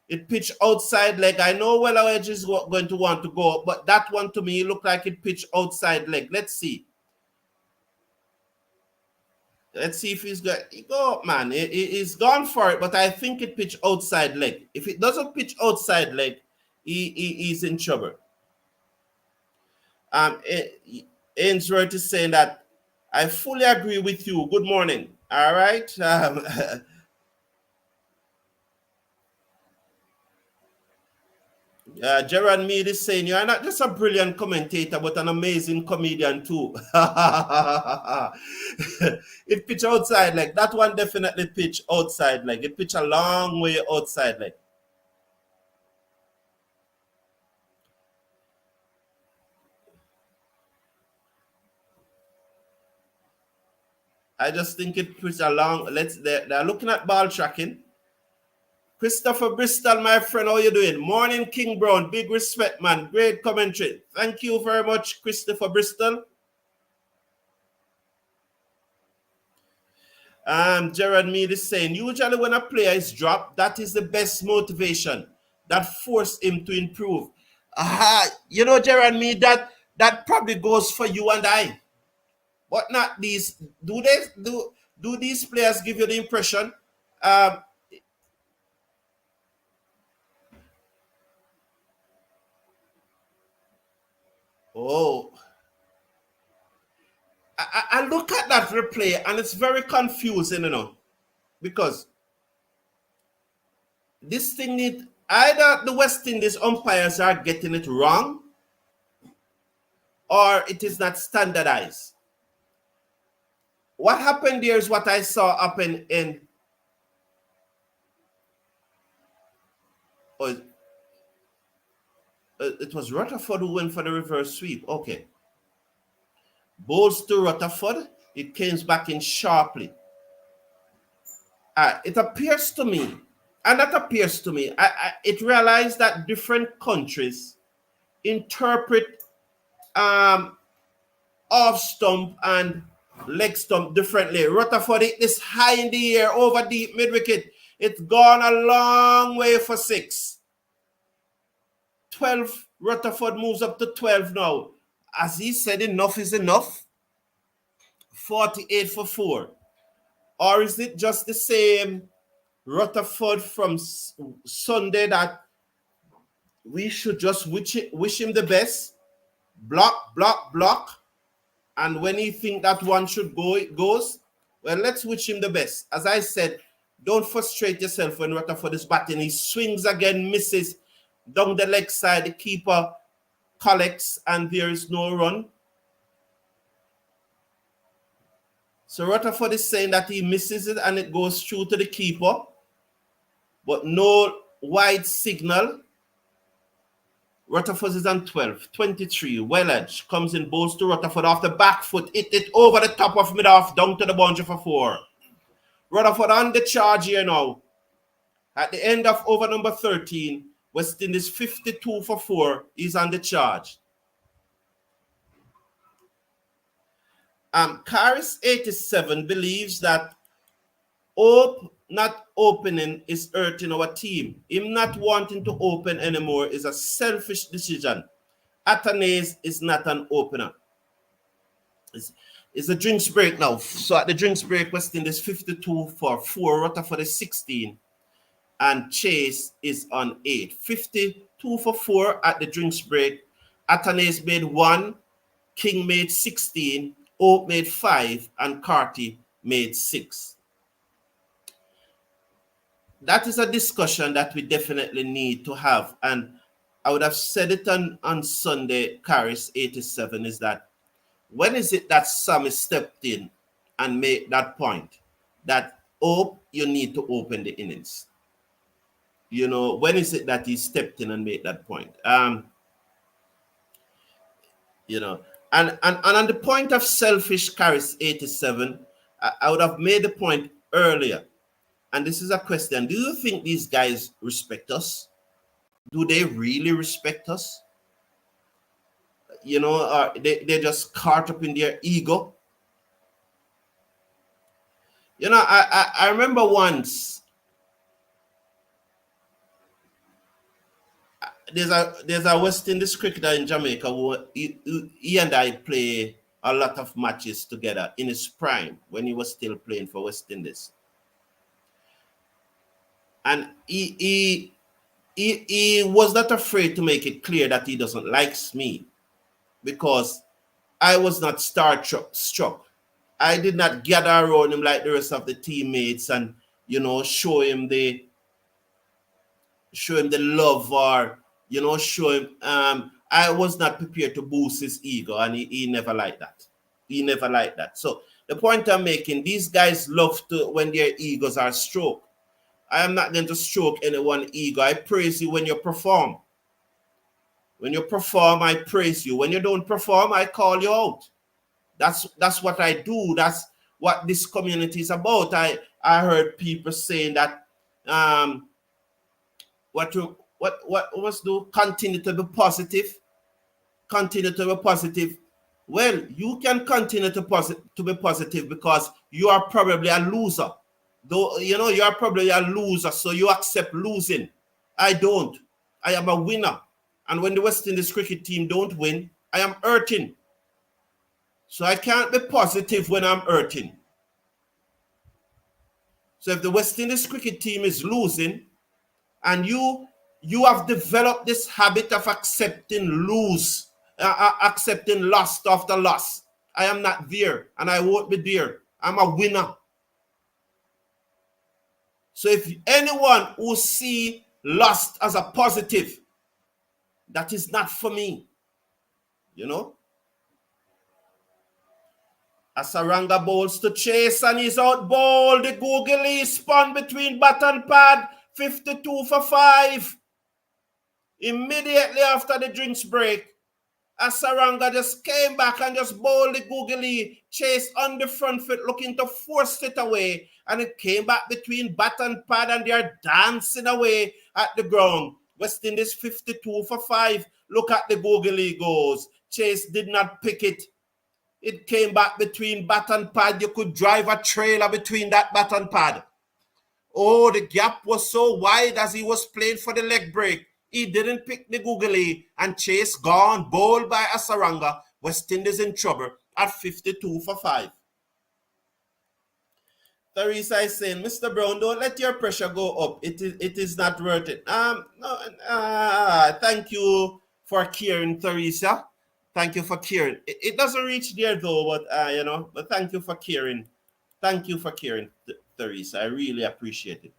It pitched outside leg. I know Weller Edge is going to want to go, but that one to me looked like it pitched outside leg. Let's see. Let's see if he's got. Go, man. He's gone for it, but I think it pitched outside leg. If it doesn't pitch outside leg, he's in trouble. Ainsworth is saying that I fully agree with you. Good morning. All right. Gerard Mead is saying you are not just a brilliant commentator, but an amazing comedian too. It pitched outside leg. That one definitely pitched outside leg. It pitched a long way outside leg. I just think it puts along. They're looking at ball tracking. Christopher Bristol, my friend, how you doing? Morning, King Brown. Big respect, man. Great commentary. Thank you very much, Christopher Bristol. Gerard Mead is saying, usually when a player is dropped, that is the best motivation that force him to improve. You know, Gerard Mead, that probably goes for you and I, but not these. Do these players give you the impression? Um, oh, I look at that replay and it's very confusing, because this thing need either the West Indies umpires are getting it wrong or it is not standardized. What happened there is what I saw happen in oh, it was Rutherford who went for the reverse sweep. Okay. Bowls to Rutherford. It came back in sharply. It appears to me, and that appears to me, it realized that different countries interpret off stump and leg stump differently. Rutherford hit this high in the air over deep mid wicket. It's gone a long way for 6. 12, Rutherford moves up to 12 now. As he said, enough is enough. 48 for 4. Or is it just the same Rutherford from Sunday that we should just wish him the best, block, block, block, and when he think that one should go, it goes? Well, let's wish him the best. As I said, don't frustrate yourself when Rutherford is batting. He swings again, misses down the leg side. The keeper collects, and there is no run. So Rutherford is saying that he misses it and it goes through to the keeper, but no wide signal. Rutherford is on 12. 23. Wellage comes in, bowls to Rutherford off the back foot. Hit it over the top of mid-off, down to the boundary for 4. Rutherford on the charge here now. At the end of over number 13, West Indies 52 for 4 is on the charge. Caris 87 believes that Hope not opening is hurting our team. Him not wanting to open anymore is a selfish decision. Atanase is not an opener. It's a drinks break now. So at the drinks break, West Indies 52 for 4, Rutherford is 16, and Chase is on 8. 52 for 4 at the drinks break. Atanase made 1, King made 16, Hope made 5, and Carty made 6. That is a discussion that we definitely need to have. And I would have said it on Sunday, Caris 87, is that when is it that Sammy stepped in and made that point that, you need to open the innings? When is it that he stepped in and made that point? And on the point of selfish Caris 87, I would have made the point earlier. And this is a question. Do you think these guys respect us? Do they really respect us? They're just caught up in their ego. I remember once, there's a West Indies cricketer in Jamaica who he and I play a lot of matches together in his prime when he was still playing for West Indies. And he was not afraid to make it clear that he doesn't like me because I was not struck. I did not gather around him like the rest of the teammates and show him the love, or show him. I was not prepared to boost his ego, and he never liked that. He never liked that. So the point I'm making, these guys love to when their egos are stroked. I am not going to stroke anyone's ego. I praise you when you perform. When you perform, I praise you. When you don't perform, I call you out. That's what I do. That's what this community is about. I heard people saying that what must do, continue to be positive. Continue to be positive. Well, you can continue to be positive because you are probably a loser. Though, you are probably a loser, so you accept losing. I don't. I am a winner. And when the West Indies cricket team don't win, I am hurting. So I can't be positive when I'm hurting. So if the West Indies cricket team is losing and you have developed this habit of accepting accepting loss after loss. I am not there and I won't be there. I'm a winner. So if anyone who see loss as a positive, that is not for me. Asaranga bowls to Chase and he's out ball. The googly spun between bat and pad. 52 for 5. Immediately after the drinks break, Asaranga just came back and just bowled the googly. Chase on the front foot looking to force it away. And it came back between bat and pad and they are dancing away at the ground. West Indies 52 for 5. Look at the googly goes. Chase did not pick it. It came back between bat and pad. You could drive a trailer between that bat and pad. Oh, the gap was so wide as he was playing for the leg break. He didn't pick the googly and Chase gone, bowled by Asaranga. West Indies in trouble at 52 for 5. Teresa is saying, Mr. Brown, don't let your pressure go up. It is not worth it. Thank you for caring, Teresa. Thank you for caring. It doesn't reach there though, but but thank you for caring. Thank you for caring, Teresa. I really appreciate it.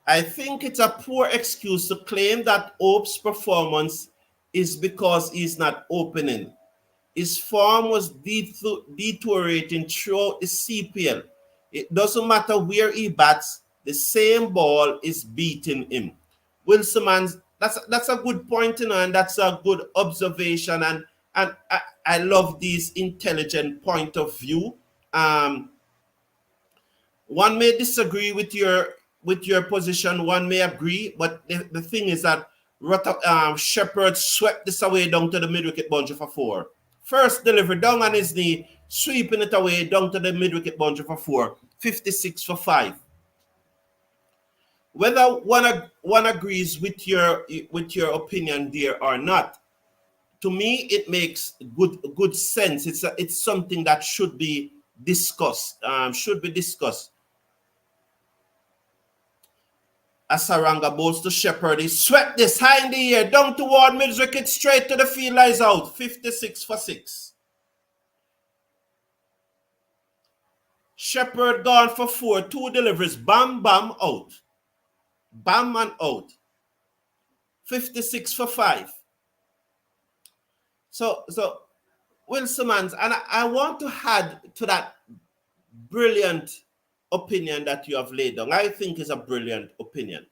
I think it's a poor excuse to claim that Hope's performance is because he's not opening. His form was deteriorating throughout the CPL. It doesn't matter where he bats, the same ball is beating him. Wilson's, that's a good point, and that's a good observation, and I love this intelligent point of view. One may disagree with your position, one may agree, but the thing is that Shepherd swept this away down to the mid-wicket boundary for 4. First delivery down on his knee, sweeping it away down to the mid-wicket boundary for 4. 56 for 5. Whether one agrees with your opinion there or not, to me it makes good sense. It's something that should be discussed. Asaranga bowls to Shepherd. He swept this high in the air, down toward mid-wicket, straight to the field, lies out. 56 for 6. Shepherd gone for 4. 2 deliveries. Bam, bam, out. Bam and out. 56 for 5. So Wilson's, and I want to add to that brilliant opinion that you have laid down. I think is a brilliant opinion.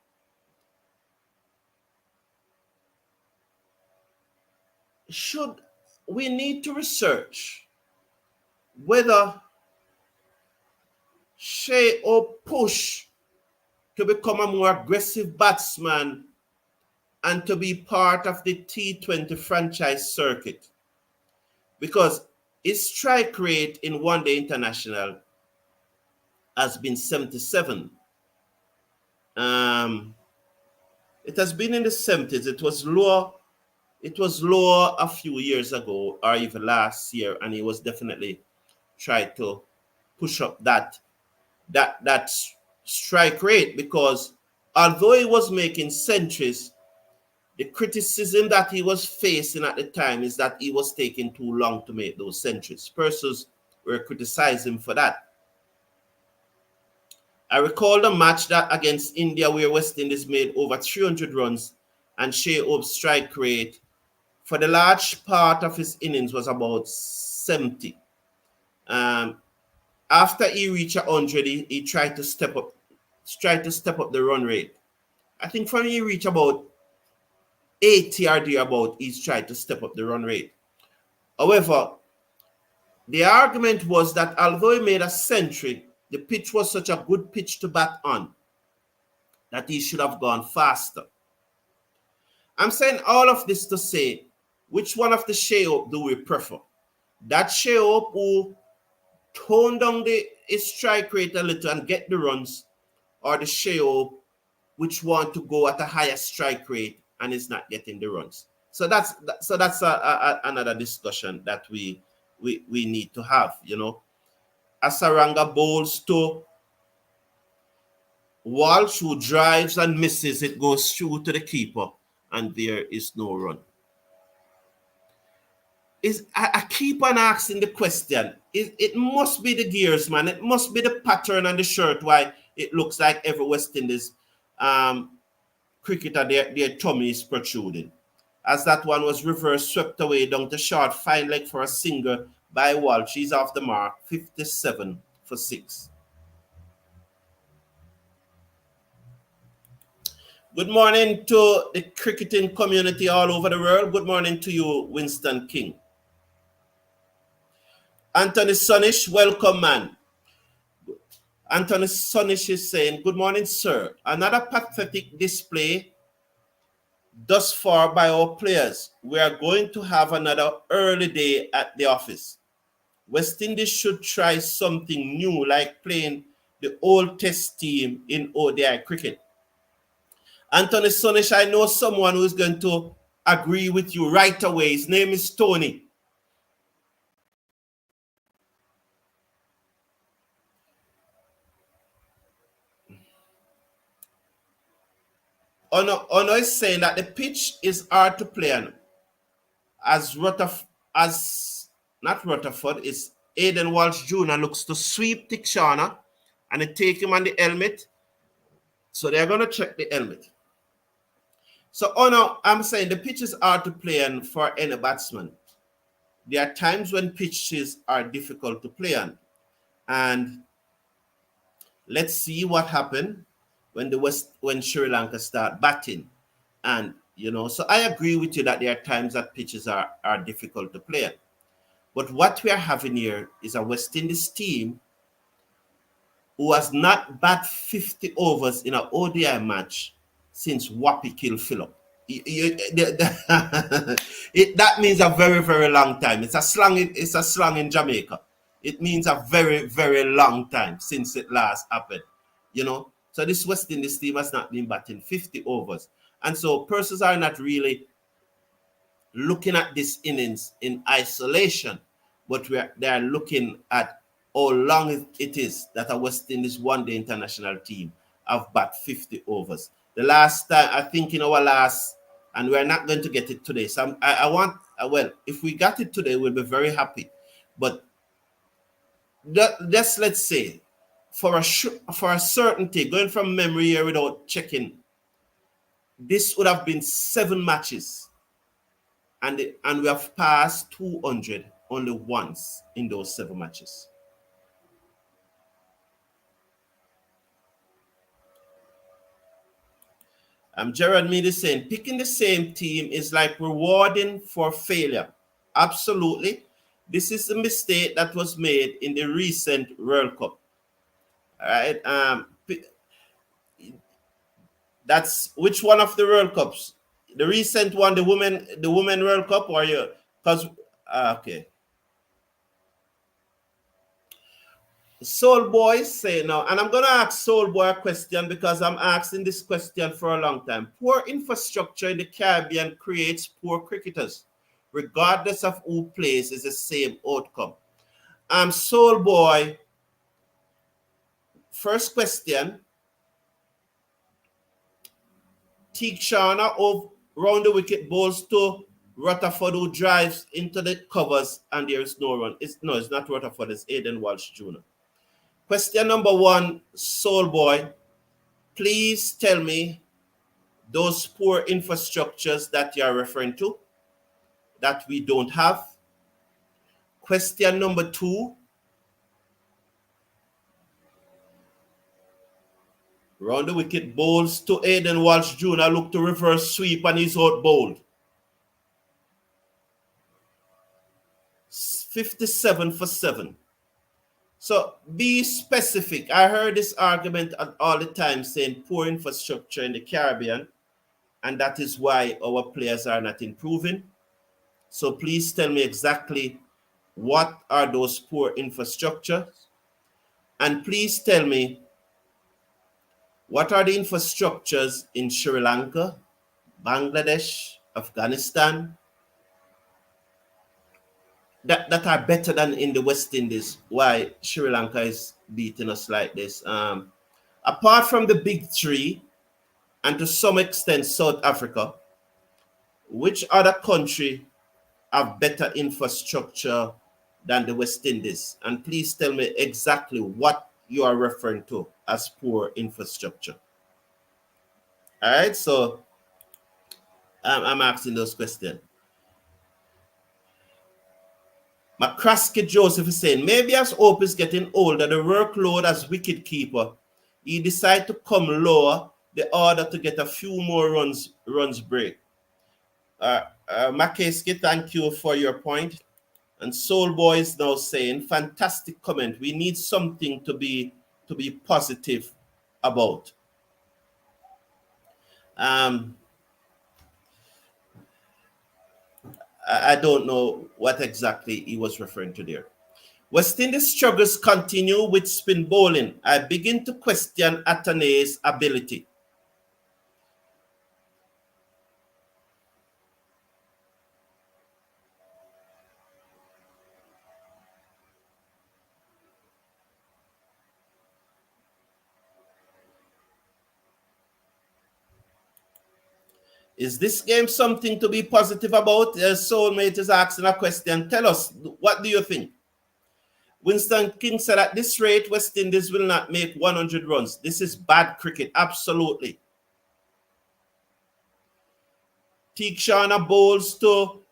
We need to research whether Shai Hope push to become a more aggressive batsman and to be part of the T20 franchise circuit, because his strike rate in one-day international has been 77. It has been in the 70s. It was lower a few years ago or even last year, and he was definitely trying to push up that strike rate, because although he was making centuries, the criticism that he was facing at the time is that he was taking too long to make those centuries. Persons were criticizing him for that. I recall the match that against India where West Indies made over 300 runs and Shai Hope's strike rate for the large part of his innings was about 70. After he reached 100, he tried to step up the run rate. I think when he reached about 80 or thereabout, he's tried to step up the run rate. However, the argument was that although he made a century, the pitch was such a good pitch to bat on that he should have gone faster. I'm saying all of this to say, which one of the Shai Hope do we prefer? That Shai Hope who tone down his strike rate a little and get the runs, or the Shai Hope which want to go at a higher strike rate and is not getting the runs? So that's another discussion that we need to have. You know, Asaranga bowls to Walsh, who drives and misses. It goes through to the keeper, and there is no run. I keep on asking the question. It must be the gears, man. It must be the pattern on the shirt why it looks like every West Indies cricketer, their tummy is protruding. As that one was reverse swept away down to short, fine leg for a single by Walsh. He's off the mark, 57 for 6. Good morning to the cricketing community all over the world. Good morning to you, Winston King. Anthony Sonish, welcome, man. Anthony Sonish is saying, good morning, sir. Another pathetic display thus far by our players. We are going to have another early day at the office. West Indies should try something new, like playing the old test team in ODI cricket. Anthony Sonish, I know someone who's going to agree with you right away. His name is Tony. Ono is saying that the pitch is hard to play on. Not Rutherford, it's Aiden Walsh Jr. looks to sweep Tikshana and they take him on the helmet. So they're going to check the helmet. So I'm saying the pitch is hard to play on for any batsman. There are times when pitches are difficult to play on. And let's see what happened when Sri Lanka start batting. And, you know, so I agree with you that there are times that pitches are difficult to play on. But what we are having here is a West Indies team who has not batted 50 overs in an ODI match since Wapi killed Phillip. That means a very, very long time. It's a slang in Jamaica. It means a very, very long time since it last happened. You know? So this West Indies team has not been batting 50 overs. And so persons are not really looking at this innings in isolation, but they are looking at how long it is that a West Indies one-day international team have bat 50 overs. The last time, I think in our last, and we're not going to get it today. So if we got it today, we'll be very happy. But let's say, for a certainty, going from memory here without checking, this would have been 7 matches. And we have passed 200 only once in those 7 matches. Gerard Mead is saying, picking the same team is like rewarding for failure. Absolutely. This is a mistake that was made in the recent World Cup. All right. That's which one of the World Cups? The recent one, the women World Cup, or you? Because okay. Soul Boy say now, and I'm gonna ask Soul Boy a question because I'm asking this question for a long time. Poor infrastructure in the Caribbean creates poor cricketers. Regardless of who plays, is the same outcome. Soul Boy. First question. Tikshana of round the wicket bowls to Rutherford, who drives into the covers, and there is no run. It's not Rutherford, it's Aiden Walsh Jr. Question number 1, Soul Boy. Please tell me those poor infrastructures that you are referring to that we don't have. Question number 2. Round the wicket bowls to Aiden Walsh Jr. Look to reverse sweep and he's out bowled. 57 for 7. So be specific. I heard this argument all the time saying poor infrastructure in the Caribbean, and that is why our players are not improving. So please tell me exactly what are those poor infrastructures, and please tell me what are the infrastructures in Sri Lanka, Bangladesh, Afghanistan, that are better than in the West Indies. Why Sri Lanka is beating us like this? Apart from the big three, and to some extent South Africa, which other country have better infrastructure than the West Indies? And please tell me exactly what you are referring to as poor infrastructure. All right, so I'm asking those questions. McCraskey Joseph is saying, maybe as Hope is getting older, the workload as wicketkeeper, he decided to come lower the order to get a few more runs break. Makeski, thank you for your point. And Soul Boy is now saying, fantastic comment. We need something to be positive about. I don't know what exactly he was referring to there. West Indies struggles continue with spin bowling. I begin to question Atene's ability. Is this game something to be positive about? Soulmate is asking a question. Tell us, what do you think? Winston King said, at this rate, West Indies will not make 100 runs. This is bad cricket. Absolutely. Tikshana bowls to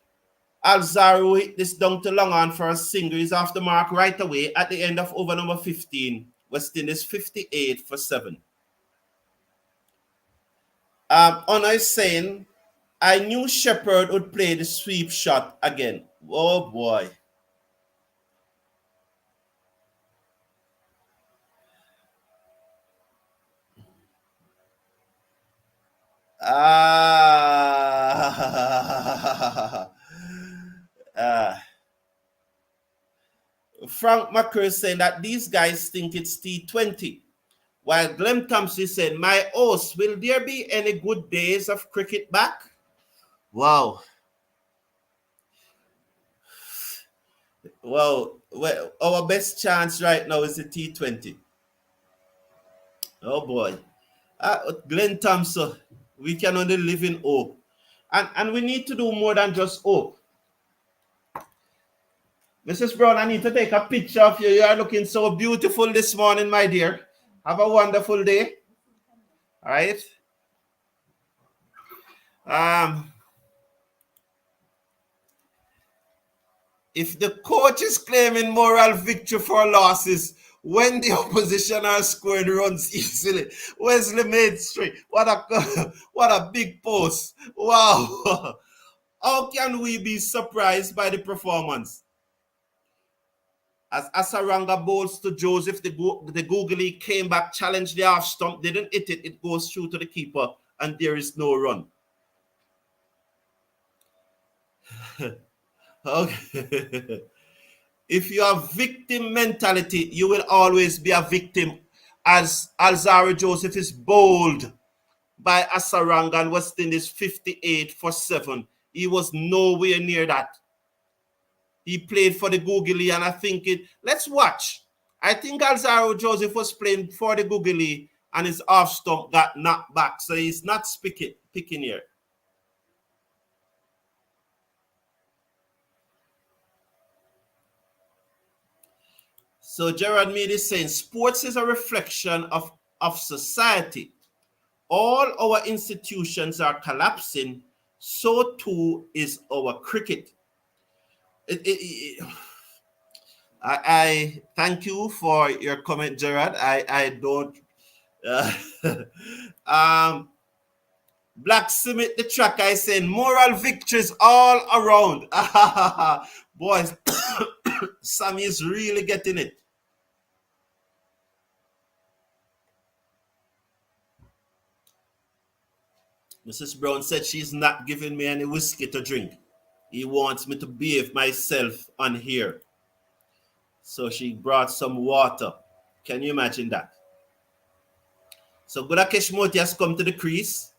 Alzaro, hit this down to long on for a single. He's off the mark right away at the end of over number 15. West Indies 58 for 7. Honor is saying, I knew Shepherd would play the sweep shot again. Oh boy. Frank Macker is saying that these guys think it's T20. While Glenn Thompson said, my host, will there be any good days of cricket back? Wow. Well, our best chance right now is the T20. Oh boy. Glenn Thompson, we can only live in hope. And we need to do more than just hope. Mrs. Brown, I need to take a picture of you. You are looking so beautiful this morning, my dear. Have a wonderful day. All right. If the coach is claiming moral victory for losses when the opposition are scoring runs easily, Wesley made straight. What a big post. Wow. How can we be surprised by the performance? As Asaranga bowls to Joseph, the googly came back, challenged the half stump, didn't hit it, it goes through to the keeper, and there is no run. Okay. If you have victim mentality, you will always be a victim. As Alzaro Joseph is bowled by Asaranga and West Indies 58 for 7. He was nowhere near that. He played for the Googly, and I think let's watch. I think Alzaro Joseph was playing for the Googly, and his off stump got knocked back. So he's not picking here. So Gerard Mead is saying, sports is a reflection of society. All our institutions are collapsing. So too is our cricket. I thank you for your comment, Gerard. I don't. Black Summit the track, I saying moral victories all around. Boys, Sammy is really getting it. Mrs. Brown said she's not giving me any whiskey to drink. He wants me to behave myself on here. So she brought some water. Can you imagine that? So Gudakesh Moti has come to the crease.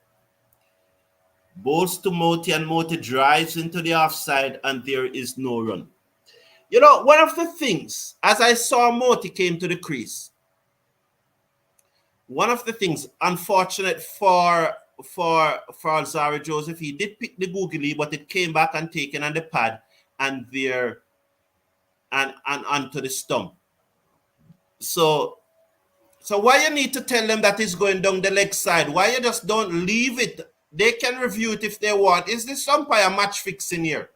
Bowls to Moti and Moti drives into the offside and there is no run. You know, one of the things, as I saw Moti came to the crease, one of the things, unfortunate for Alzari Joseph, he did pick the googly, but it came back and taken on the pad and there and onto the stump. So why you need to tell them that it's going down the leg side? Why you just don't leave it? They can review it if they want. Is this umpire match fixing here?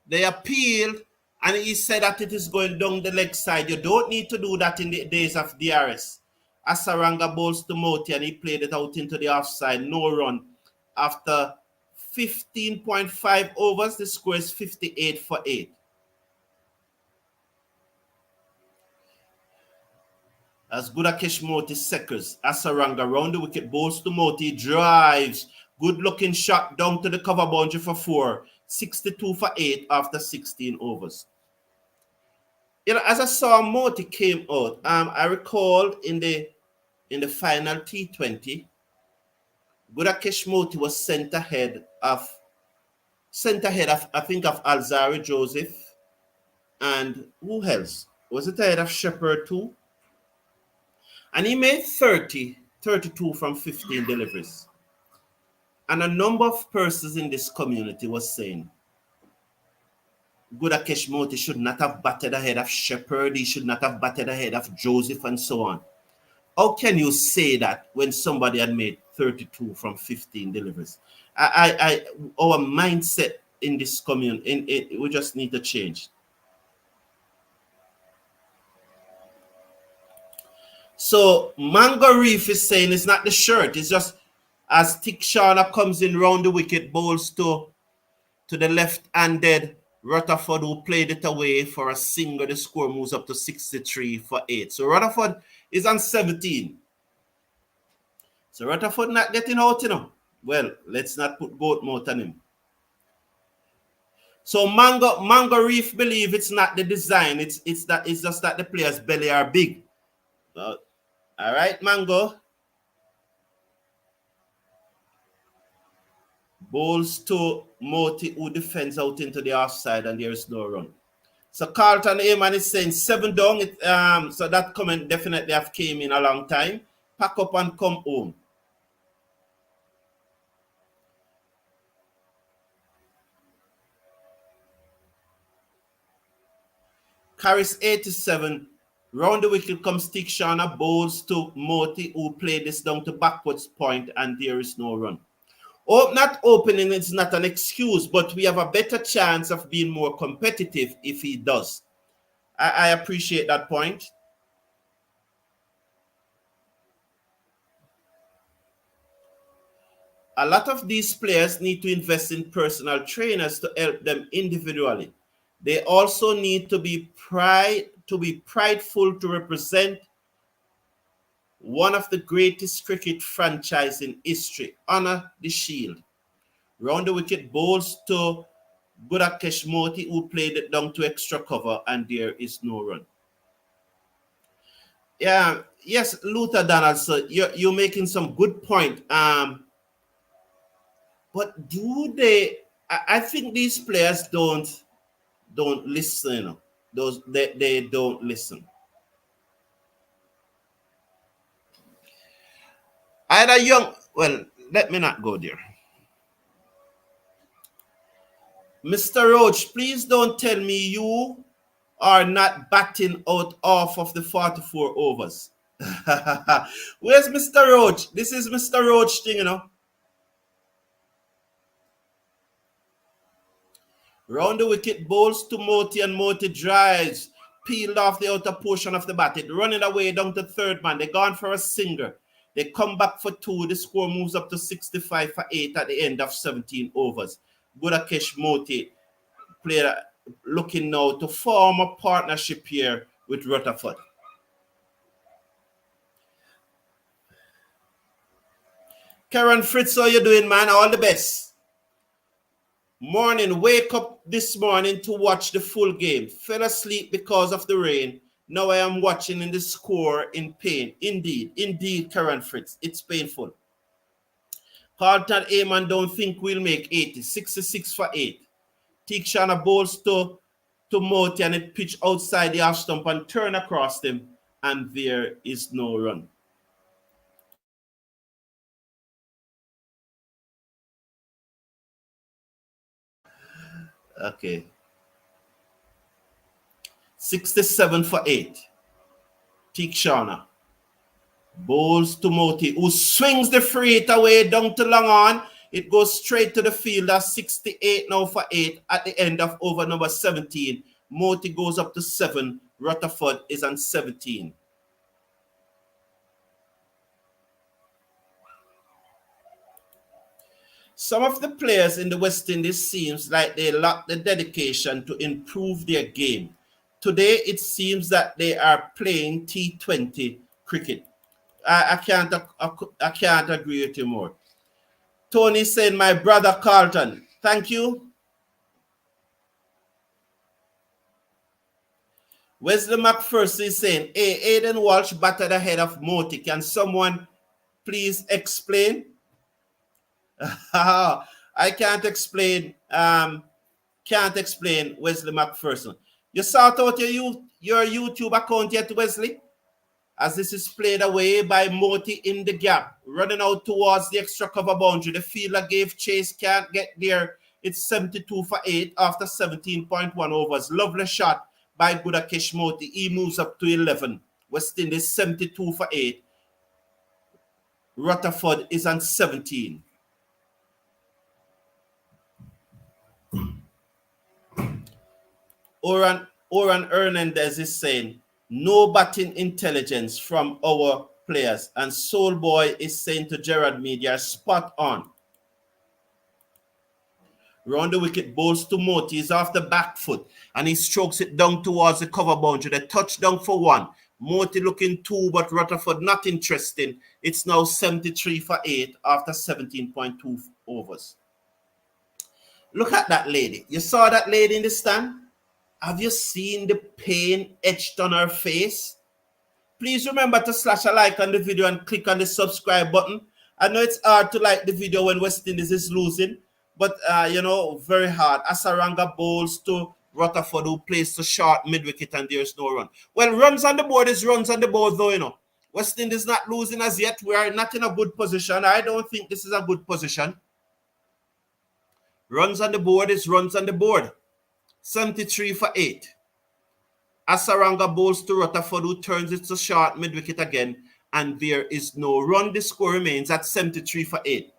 They appealed and he said that it is going down the leg side. You don't need to do that in the days of DRS. Asaranga bowls to Moti and he played it out into the offside. No run. After 15.5 overs, the score is 58 for 8. As Gudakesh Moti secors, Asaranga round the wicket, bowls to Moti, drives. Good looking shot down to the cover boundary for 4. 62 for 8 after 16 overs. You know, as I saw Moti came out, I recall in the final T20, Gudakesh Moti was sent ahead of I think of Alzari Joseph and who else? Was it ahead of Shepherd too? And he made 32 from 15 deliveries. And a number of persons in this community was saying, Gudakesh Moti should not have batted ahead of Shepherd, he should not have batted ahead of Joseph and so on. How can you say that when somebody had made 32 from 15 deliveries? Our mindset in this community, we just need to change. So Mango Reef is saying it's not the shirt, it's just as Tikshana comes in round the wicket, bowls to the left-handed Rutherford, who played it away for a single. The score moves up to 63 for 8. So Rutherford is on 17. So Rutherford not getting out, you know. Well, let's not put goat mouth on him. So Mango Reef believe it's not the design. It's just that the players' belly are big. All right, Mango. Bowls to Moti, who defends out into the offside, and there is no run. So Carlton Ayman is saying 7 down. So that comment definitely have came in a long time. Pack up and come home. Carries 87. Round the wicket comes Tikshana, bowls to Moti, who played this down to backwards point, and there is no run. Oh, not opening is not an excuse, but we have a better chance of being more competitive if he does. I appreciate that point. A lot of these players need to invest in personal trainers to help them individually. They also need to be prideful to represent one of the greatest cricket franchise in history. Honor the shield. Round the wicket, bowls to Gudakesh Moti, who played it down to extra cover, and there is no run. Yeah, yes, Luther Donaldson, you're making some good point. But do they? I think these players don't listen. They don't listen. Either young. Well, let me not go there. Mr. Roach, please don't tell me you are not batting out off of the 44 overs. Where's Mr. Roach? This is Mr. Roach thing, you know. Round the wicket, bowls to Moti, and Moti drives, peeled off the outer portion of the bat. It running away down to third man. They gone for a single. They come back for 2. The score moves up to 65 for 8 at the end of 17 overs. Gudakesh Moti player looking now to form a partnership here with Rutherford. Karen Fritz, how you doing, man? All the best. Morning, wake up this morning to watch the full game. Fell asleep because of the rain. Now I am watching in the score in pain. Indeed, Karen Fritz, it's painful. Carlton Ayman don't think we'll make 80. 66 for 8. Tikshana bowls to Moti and it pitch outside the half stump and turn across them, and there is no run. Okay. 67 for 8. Tikshana bowls to Moti, who swings the free hit away down to long on. It goes straight to the fielder. 68 now for 8 at the end of over number 17. Moti goes up to 7. Rutherford is on 17. Some of the players in the West Indies seems like they lack the dedication to improve their game. Today, it seems that they are playing T20 cricket. I can't agree with you more. Tony said, my brother Carlton. Thank you. Wesley McPherson is saying, hey, Aiden Walsh batted ahead of Moti. Can someone please explain? I can't explain. Can't explain Wesley McPherson. You sort out your YouTube account yet, Wesley? As this is played away by Moti in the gap, running out towards the extra cover boundary. The fielder gave chase, can't get there. It's 72 for 8 after 17.1 overs. Lovely shot by Gudakesh Moti. He moves up to 11. West Indies 72 for 8. Rutherford is on 17. Oran Hernandez is saying, no batting intelligence from our players. And Soul Boy is saying to Gerard Media, spot on. Round the wicket, bowls to Moti. He's off the back foot and he strokes it down towards the cover boundary. The touchdown for 1. Moti looking 2, but Rutherford not interesting. It's now 73 for 8 after 17.2 overs. Look at that lady. You saw that lady in the stand? Have you seen the pain etched on her face? Please remember to slash a like on the video and click on the subscribe button. I know it's hard to like the video when West Indies is losing, but, very hard. Asaranga bowls to Rutherford, who plays to short mid-wicket, and there's no run. Well, runs on the board is runs on the board, though, West Indies not losing as yet. We are not in a good position. I don't think this is a good position. Runs on the board is runs on the board. 73 for 8. Asaranga bowls to Rutherford, who turns it to short mid-wicket again, and there is no run. The score remains at 73 for 8.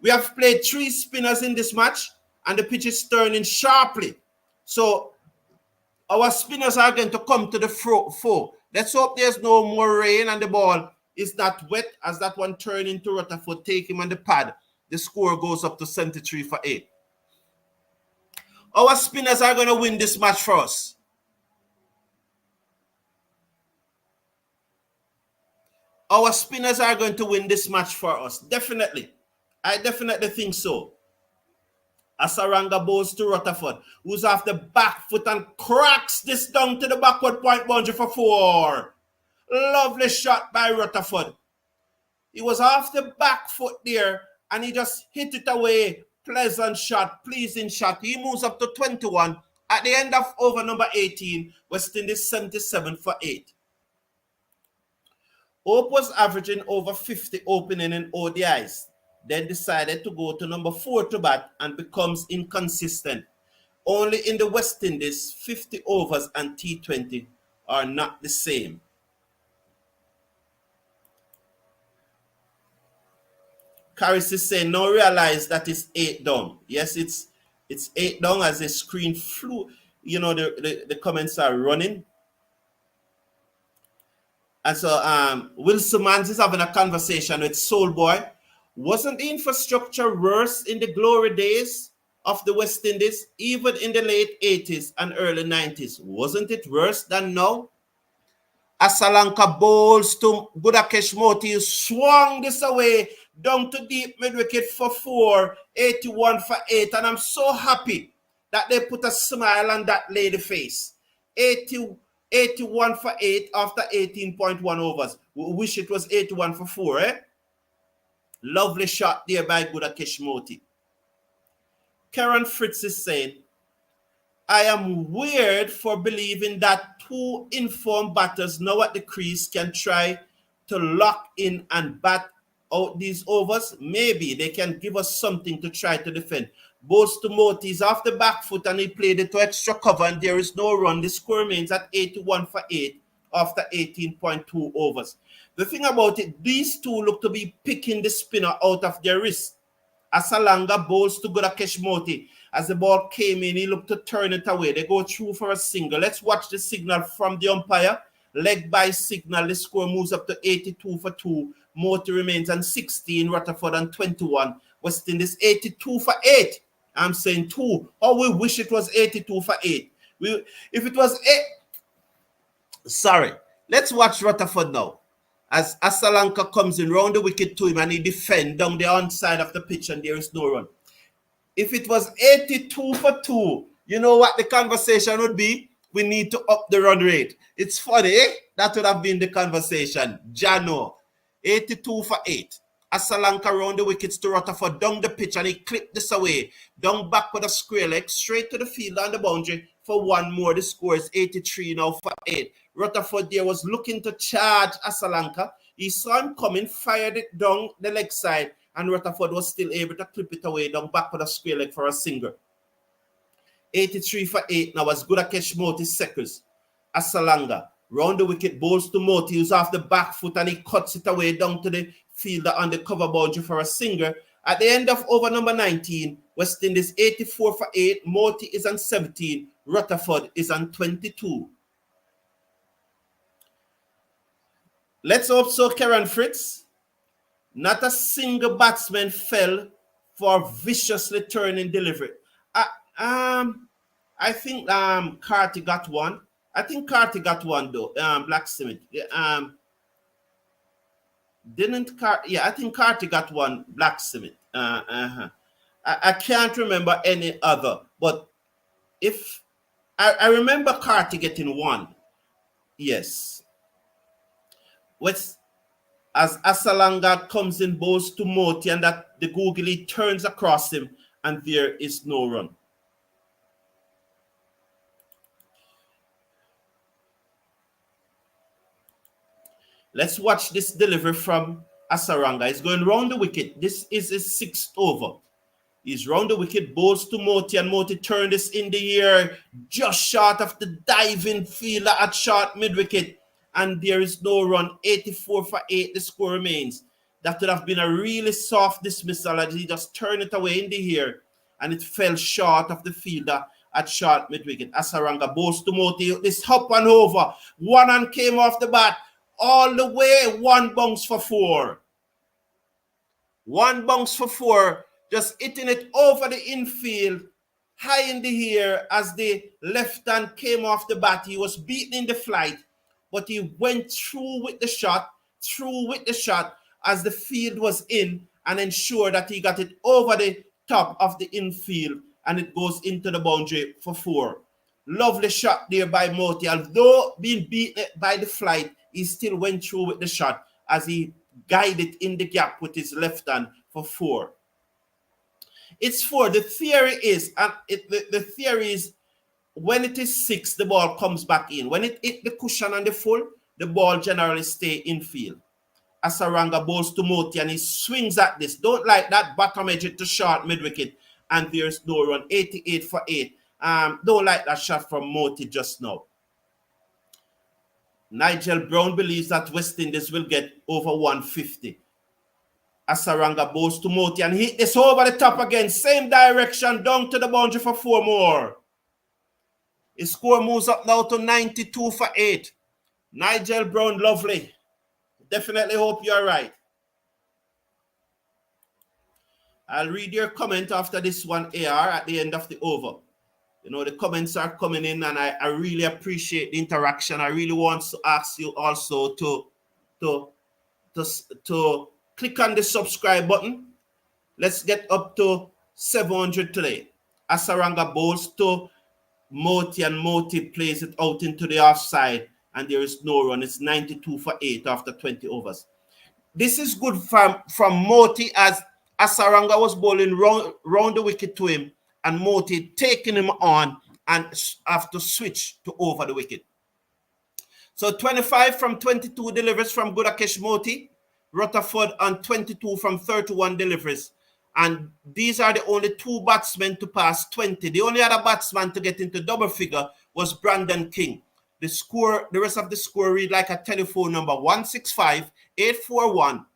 We have played 3 spinners in this match, and the pitch is turning sharply. So our spinners are going to come to the fore. Let's hope there's no more rain and the ball is not wet as that one turned into Rutherford. Take him on the pad. The score goes up to 73 for 8. Our spinners are going to win this match for us. Our spinners are going to win this match for us. Definitely. I definitely think so. Asaranga bowls to Rutherford, who's off the back foot and cracks this down to the backward point boundary for 4. Lovely shot by Rutherford. He was off the back foot there and he just hit it away. Pleasant shot, pleasing shot. He moves up to 21. At the end of over number 18, West Indies 77 for 8. Hope was averaging over 50 opening in ODIs, then decided to go to number 4 to bat and becomes inconsistent. Only in the West Indies, 50 overs and T20 are not the same. Karis is saying, now realize that it's 8 down. Yes, it's 8 down as the screen flew. The comments are running. And so Wilson Mans is having a conversation with Soul Boy. Wasn't the infrastructure worse in the glory days of the West Indies, even in the late 80s and early 90s? Wasn't it worse than now? Asaranga bowls to Gudakesh Moti, swung this away down to deep mid-wicket for 4, 81 for 8. And I'm so happy that they put a smile on that lady face. 81 for 8 after 18.1 overs. We wish it was 81 for 4, eh? Lovely shot there by Gudakesh Moti. Karen Fritz is saying, I am weird for believing that 2 informed batters now at the crease can try to lock in and bat out these overs. Maybe they can give us something to try to defend. Bowls to Moti is off the back foot and he played it to extra cover and there is no run. The score remains at 81 for 8 after 18.2 overs. The thing about it, these two look to be picking the spinner out of their wrist. Asalanga bowls to Gudakesh Moti. As the ball came in, he looked to turn it away. They go through for a single. Let's watch the signal from the umpire. Leg by signal, the score moves up to 82 for 2. Moti remains on 16, Rutherford on 21. West Indies 82 for 8. I'm saying 2. Oh, we wish it was 82 for 8. If it was 8... Sorry. Let's watch Rutherford now. As Asalanka comes in round the wicket to him and he defends down the onside of the pitch and there is no run. If it was 82 for 2, you know what the conversation would be? We need to up the run rate. It's funny, eh? That would have been the conversation. Jano, 82 for 8. Asalanka round the wickets to Rutherford down the pitch and he clipped this away. Down back with a square leg, straight to the field on the boundary for one more. The score is 83 now for 8. Rutherford there was looking to charge Asalanka. He saw him coming, fired it down the leg side, and Rutherford was still able to clip it away down back with a square leg for a single. 83 for 8 now as Gudakesh Moti seconds. Asalanga round the wicket, bowls to Moti, who's off the back foot and he cuts it away down to the fielder on the cover boundary for a single. At the end of over number 19, West Indies 84 for 8. Moti is on 17. Rutherford is on 22. Let's hope so, Karen Fritz. Not a single batsman fell for viciously turning delivery. I think Carty got one. I think Carty got one though. Black Cement. Didn't Carty? Yeah, I think Carty got one. Black Cement. I can't remember any other, but if I remember Carty getting one. Yes. As Asalanga comes in, bowls to Moti, and that the googly turns across him, and there is no run. Let's watch this delivery from Asaranga. He's going round the wicket. This is his 6th over. He's round the wicket, bowls to Moti, and Moti turned this in the air, just short of the diving fielder at short mid-wicket. And there is no run. 84 for 8, the score remains. That would have been a really soft dismissal as he just turned it away in the air and it fell short of the fielder at short mid-wicket. Asaranga bowls to Moti. This hop and over. One and came off the bat. All the way, one bounce for 4. One bounce for 4. Just hitting it over the infield. High in the air as the left hand came off the bat. He was beaten in the flight. But he went through with the shot as the field was in and ensured that he got it over the top of the infield and it goes into the boundary for 4. Lovely shot there by Moti. Although being beaten by the flight, he still went through with the shot as he guided in the gap with his left hand for 4. It's 4. The theory is, the theory is, when it is 6, the ball comes back in. When it hit the cushion and the full, the ball generally stay infield. Asaranga bowls to Moti and he swings at this. Don't like that bottom edge to short mid-wicket. And there's no run. 88 for 8. Don't like that shot from Moti just now. Nigel Brown believes that West Indies will get over 150. Asaranga bowls to Moti and hit this over the top again. Same direction, down to the boundary for 4 more. His score moves up now to 92 for 8. Nigel Brown, lovely. Definitely hope you're right. I'll read your comment after this one, AR, at the end of the over. You know, the comments are coming in and I really appreciate the interaction. I really want to ask you also to Click on the subscribe button. Let's get up to 700 today. Asaranga bowls to Moti, and Moti plays it out into the offside, and there is no run. It's 92 for 8 after 20 overs. This is good from Moti, as Asaranga was bowling round the wicket to him, and Moti taking him on and have to switch to over the wicket. So 25 from 22 deliveries from Gudakesh Moti. Rutherford on 22 from 31 deliveries. And these are the only two batsmen to pass 20. The only other batsman to get into double figure was Brandon King. The rest of the score read like a telephone number: 165-841-1.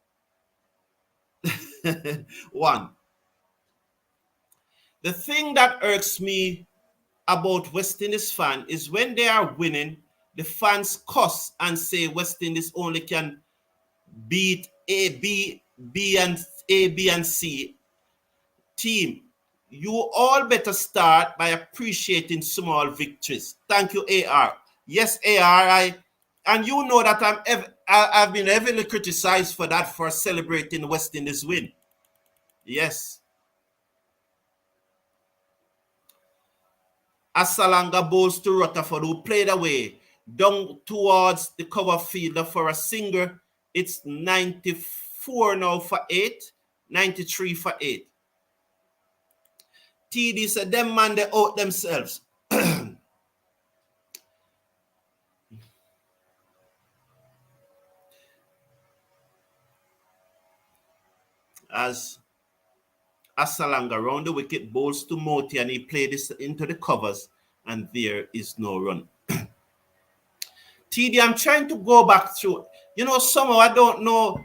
The thing that irks me about West Indies fan is when they are winning, the fans cuss and say West Indies only can beat A, B, and C team. You all better start by appreciating small victories. Thank you, AR. Yes, AR, and you know that I've been heavily criticized for that, for celebrating West Indies win. Yes. Asalanga bowls to Rutherford, who played away down towards the cover fielder for a single. It's 94 now for 8, 93 for 8. TD said, them man, they out themselves. As Asalanga round the wicket bowls to Moti, and he played this into the covers, and there is no run. TD, I'm trying to go back through. You know, somehow I don't know.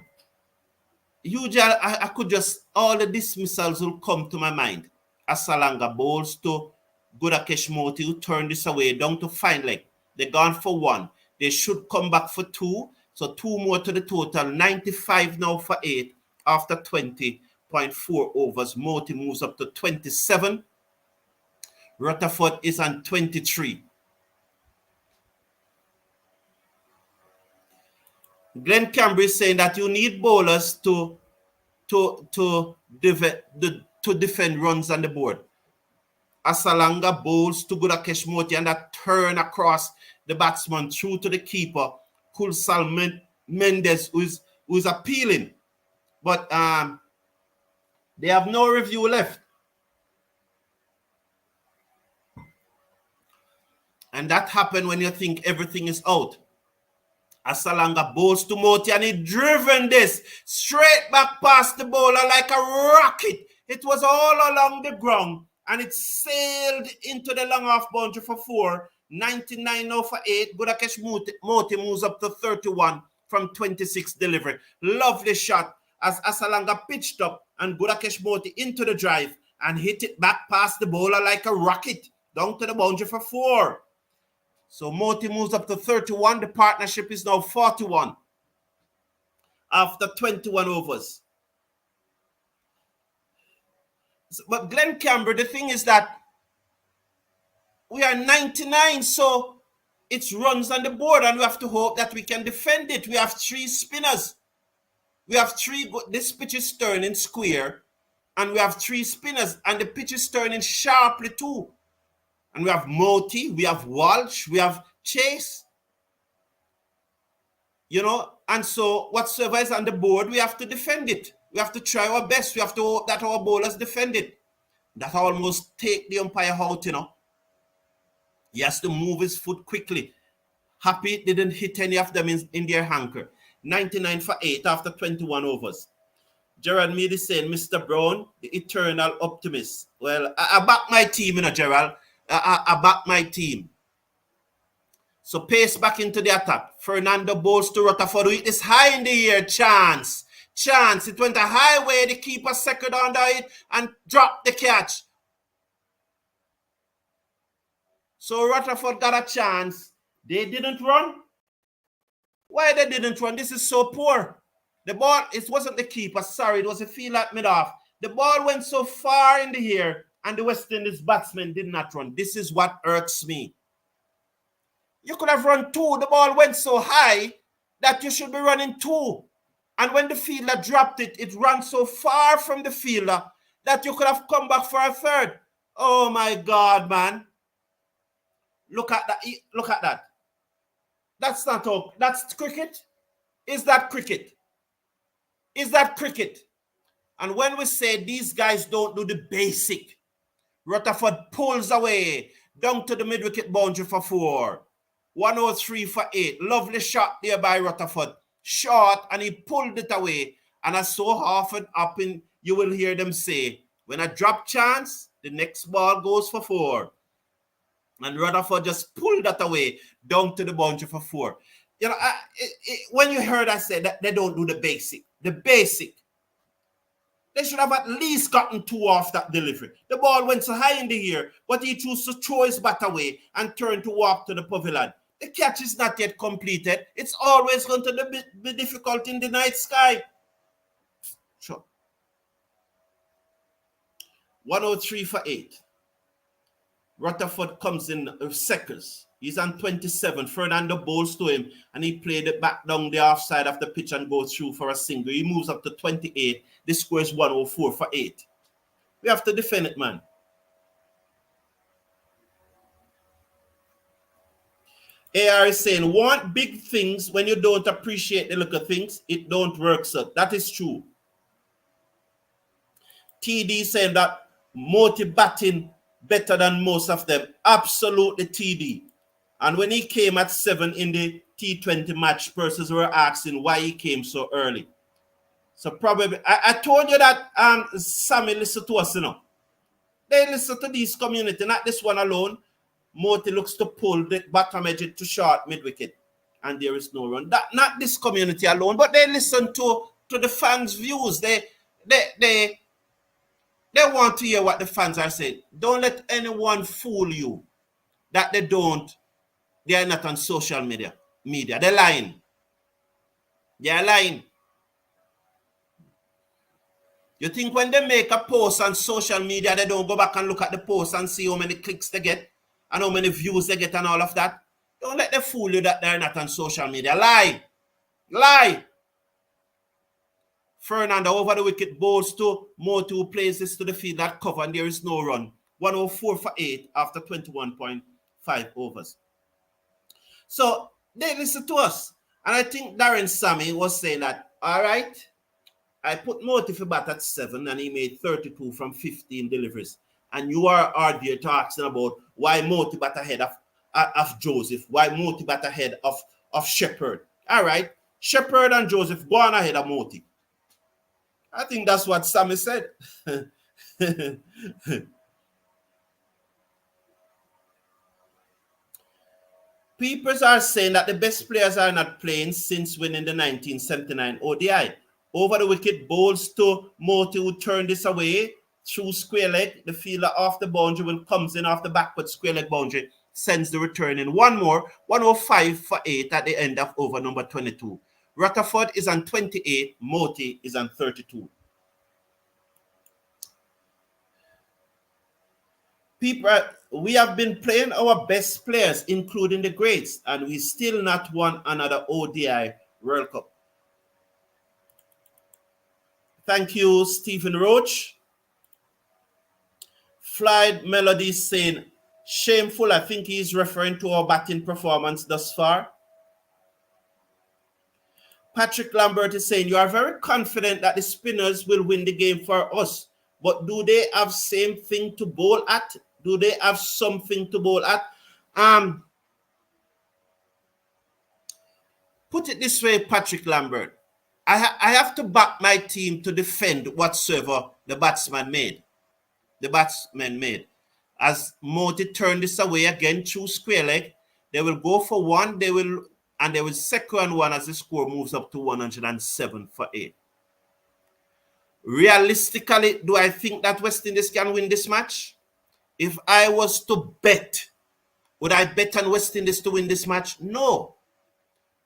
Usually I could just, all the dismissals will come to my mind. Asalanga bowls to Gudakesh Moti, who turned this away down to fine leg. They're gone for 1. They should come back for 2. So 2 more to the total. 95 now for 8 after 20.4 overs. Moti moves up to 27. Rutherford is on 23. Glenn Campbell is saying that you need bowlers to defend runs on the board. Asalanga bowls to Gudakesh Moti, and that turn across the batsman through to the keeper, Kulsal Mendes, who's appealing. But they have no review left. And that happened when you think everything is out. Asalanga bowls to Moti, and he driven this straight back past the bowler like a rocket. It was all along the ground, and it sailed into the long off boundary for 4. 99 now for 8. Gudakesh Moti moves up to 31 from 26 delivery. Lovely shot as Asalanga pitched up, and Gudakesh Moti into the drive and hit it back past the bowler like a rocket down to the boundary for 4. So Moti moves up to 31. The partnership is now 41 after 21 overs. But Glenn Campbell, the thing is that we are 99, so it's runs on the board, and we have to hope that we can defend it. We have 3 spinners. We have 3. This pitch is turning square, and we have 3 spinners, and the pitch is turning sharply too. And we have Moti, we have Walsh, we have Chase. You know, and so whatsoever is on the board, we have to defend it. We have to try our best. We have to hope that our bowlers defend it. That almost take the umpire out, you know. He has to move his foot quickly. Happy it didn't hit any of them in their hanker. 99 for 8 after 21 overs. Gerald Mead is saying, Mr. Brown, the eternal optimist. Well, I back my team, you know, Gerald. I back my team. So pace back into the attack. Fernando bowls to Rutherford. It is high in the air. Chance. It went a high way. The keeper second under it and dropped the catch. So Rutherford got a chance. They didn't run. Why they didn't run? This is so poor. The ball, it wasn't the keeper. Sorry, it was a field at mid-off. The ball went so far in the air, and the West Indies batsman did not run. This is what irks me. You could have run 2. The ball went so high that you should be running 2. And when the fielder dropped it, it ran so far from the fielder that you could have come back for a third. Oh my God, man. Look at that. Look at that. That's not all. That's cricket. Is that cricket? Is that cricket? And when we say these guys don't do the basic, Rutherford pulls away down to the mid-wicket boundary for 4. 103 for 8. Lovely shot there by Rutherford. Short, and he pulled it away. And as so often happen, you will hear them say, when a drop chance, the next ball goes for 4. And Rutherford just pulled that away down to the boundary for 4. You know, when you heard I say that they don't do the basic, they should have at least gotten 2 off that delivery. The ball went so high in the air, but he chose to throw his bat away and turn to walk to the pavilion. The catch is not yet completed. It's always going to be difficult in the night sky. Sure. 103 for 8. Rutherford comes in seconds. He's on 27. Fernando bowls to him, and he played it back down the offside of the pitch and goes through for a single. He moves up to 28. The score is 104 for 8. We have to defend it, man. AR is saying, want big things when you don't appreciate the little things, it don't work, sir. That is true. TD saying that Moti batting better than most of them. Absolutely, TD. And when he came at 7 in the T20 match, persons were asking why he came so early. So probably, I told you that Sammy listened to us, you know. They listen to this community, not this one alone. Moti looks to pull the bottom edge to short mid-wicket, and there is no run. Not this community alone, but they listen to the fans' views. They want to hear what the fans are saying. Don't let anyone fool you that they are not on social media. They're lying. They're lying. You think when they make a post on social media, they don't go back and look at the post and see how many clicks they get and how many views they get and all of that? Don't let them fool you that they're not on social media. Lie. Lie. Fernando over the wicket, bowls to Moti, who plays this to the field that cover, and there is no run. 104 for 8 after 21.5 overs. So they listen to us. And I think Darren Sammy was saying that, all right, I put Moti for bat at 7 and he made 32 from 15 deliveries. And you are arguing, talking about why Moti bat ahead of Joseph, why Moti bat ahead of Shepherd. All right, Shepherd and Joseph go on ahead of Moti. I think that's what Sammy said. People are saying that the best players are not playing since winning the 1979 ODI. Over the wicket, bowls to Moti, who turned this away through square leg. The fielder off the boundary comes in off the backward square leg boundary, sends the return in. One more, 105 for 8 at the end of over number 22. Rutherford is on 28, Moti is on 32. We have been playing our best players, including the greats, and we still not won another ODI World Cup. Thank you, Stephen Roach. Flight Melody saying, shameful. I think he's referring to our batting performance thus far. Patrick Lambert is saying, you are very confident that the spinners will win the game for us, but do they have same thing to bowl at? Do they have something to bowl at? Put it this way, Patrick Lambert. I have to back my team to defend whatsoever the batsman made. As Moti turned this away again through square leg, they will go for one, they will second one as the score moves up to 107 for 8. Realistically, do I think that West Indies can win this match? If I was to bet, would I bet on West Indies to win this match? No.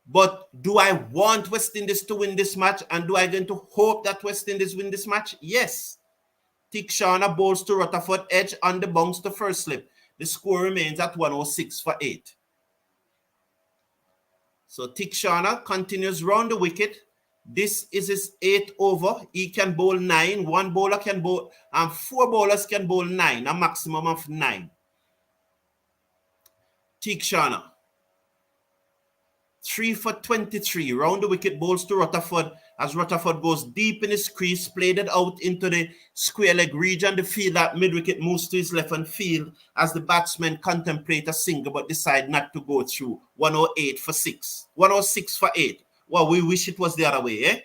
But do I want West Indies to win this match? And do I going to hope that West Indies win this match? Yes. Tikshana bowls to Rutherford, edge on the bounce to first slip. The score remains at 106 for 8. So Tikshana continues round the wicket. This is his 8th over. He can bowl 9. One bowler can bowl, and 4 bowlers can bowl 9, a maximum of 9. Theekshana, 3 for 23. Round the wicket, bowls to Rutherford as Rutherford goes deep in his crease, played it out into the square leg region. The field at mid-wicket moves to his left and field as the batsmen contemplate a single but decide not to go through. 108 for 6. 106 for 8. Well, we wish it was the other way, eh?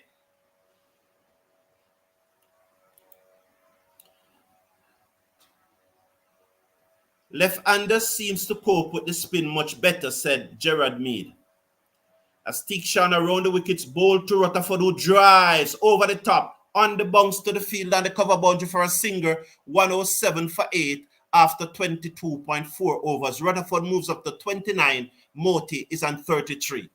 Left-hander seems to cope with the spin much better, said Gerard Mead. As Theekshana around the wickets, bowled to Rutherford, who drives over the top on the bounce to the field and the cover boundary for a single. 107 for 8 after 22.4 overs. Rutherford moves up to 29. Moti is on 33.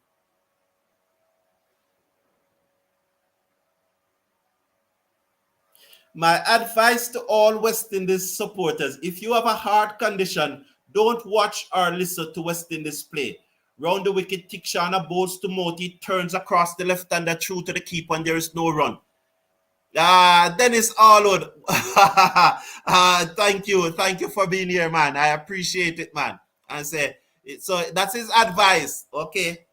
My advice to all West Indies supporters: if you have a heart condition, don't watch or listen to West Indies play. Round the wicket, Theekshana bowls to Moti, turns across the left-hander through to the keeper, and there is no run. Dennis Allwood. Thank you for being here, man. I appreciate it, man. And say, so that's his advice, okay?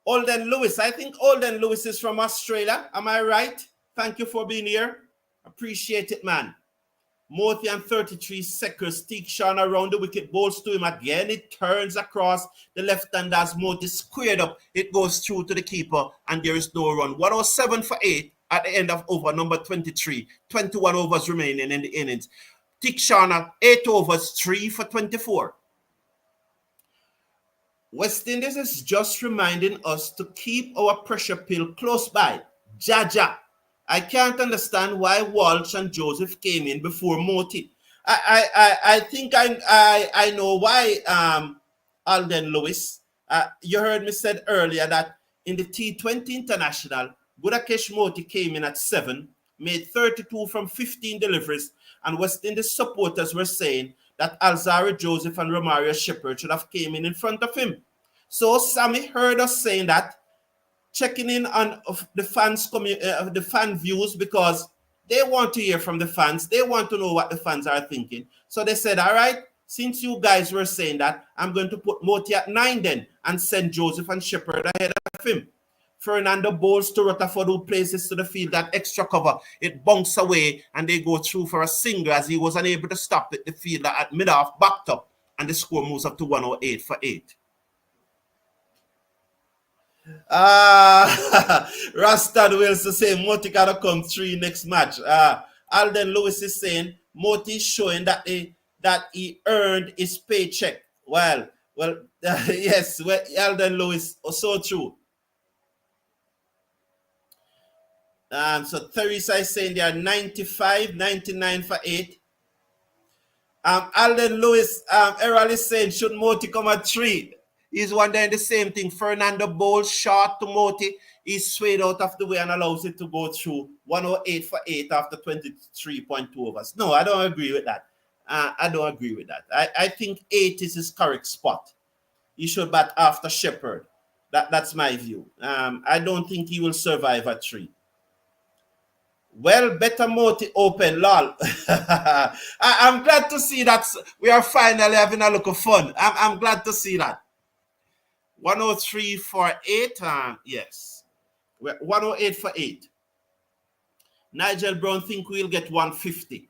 Alden Lewis, I think Alden Lewis is from Australia. Am I right? Thank you for being here. Appreciate it, man. Moti and 33 seconds. Theekshana around the wicket, bowls to him again. It turns across the left hand as Moti squared up. It goes through to the keeper, and there is no run. 107 for 8 at the end of over number 23. 21 overs remaining in the innings. Theekshana, 8 overs, 3 for 24. West Indies is just reminding us to keep our pressure pill close by. Jaja. I can't understand why Walsh and Joseph came in before Moti. I think I know why, Alden Lewis. You heard me said earlier that in the T20 International, Gudakesh Moti came in at 7, made 32 from 15 deliveries, and West Indies supporters were saying that Alzarri Joseph and Romario Shepherd should have came in front of him. So Sammy heard us saying that, checking in on the fans, the fan views, because they want to hear from the fans. They want to know what the fans are thinking. So they said, all right, since you guys were saying that, I'm going to put Moti at 9 then and send Joseph and Shepherd ahead of him. Fernando bowls to Rutherford, who places to the field that extra cover. It bunks away and they go through for a single as he was unable to stop it. The fielder at mid-off backed up and the score moves up to 108 for 8. Rastan Wilson saying Moti gotta come 3 next match. Alden Lewis is saying Moti is showing that he earned his paycheck. Well, yes, Alden Lewis, so true. So Teresa is saying they are 95, 99 for 8. Alden Lewis, Errol is saying, should Moti come at 3? He's wondering the same thing. Fernando bowls short to Moti. He's swayed out of the way and allows it to go through. 108 for 8 after 23.2 overs. No, I don't agree with that. I don't agree with that. I think 8 is his correct spot. He should bat after Shepherd. That's my view. I don't think he will survive at 3. Well, better Moti open, lol. I'm glad to see that we are finally having a look of fun. I'm glad to see that. 103 for 8. Yes. 108 for 8. Nigel Brown think we'll get 150.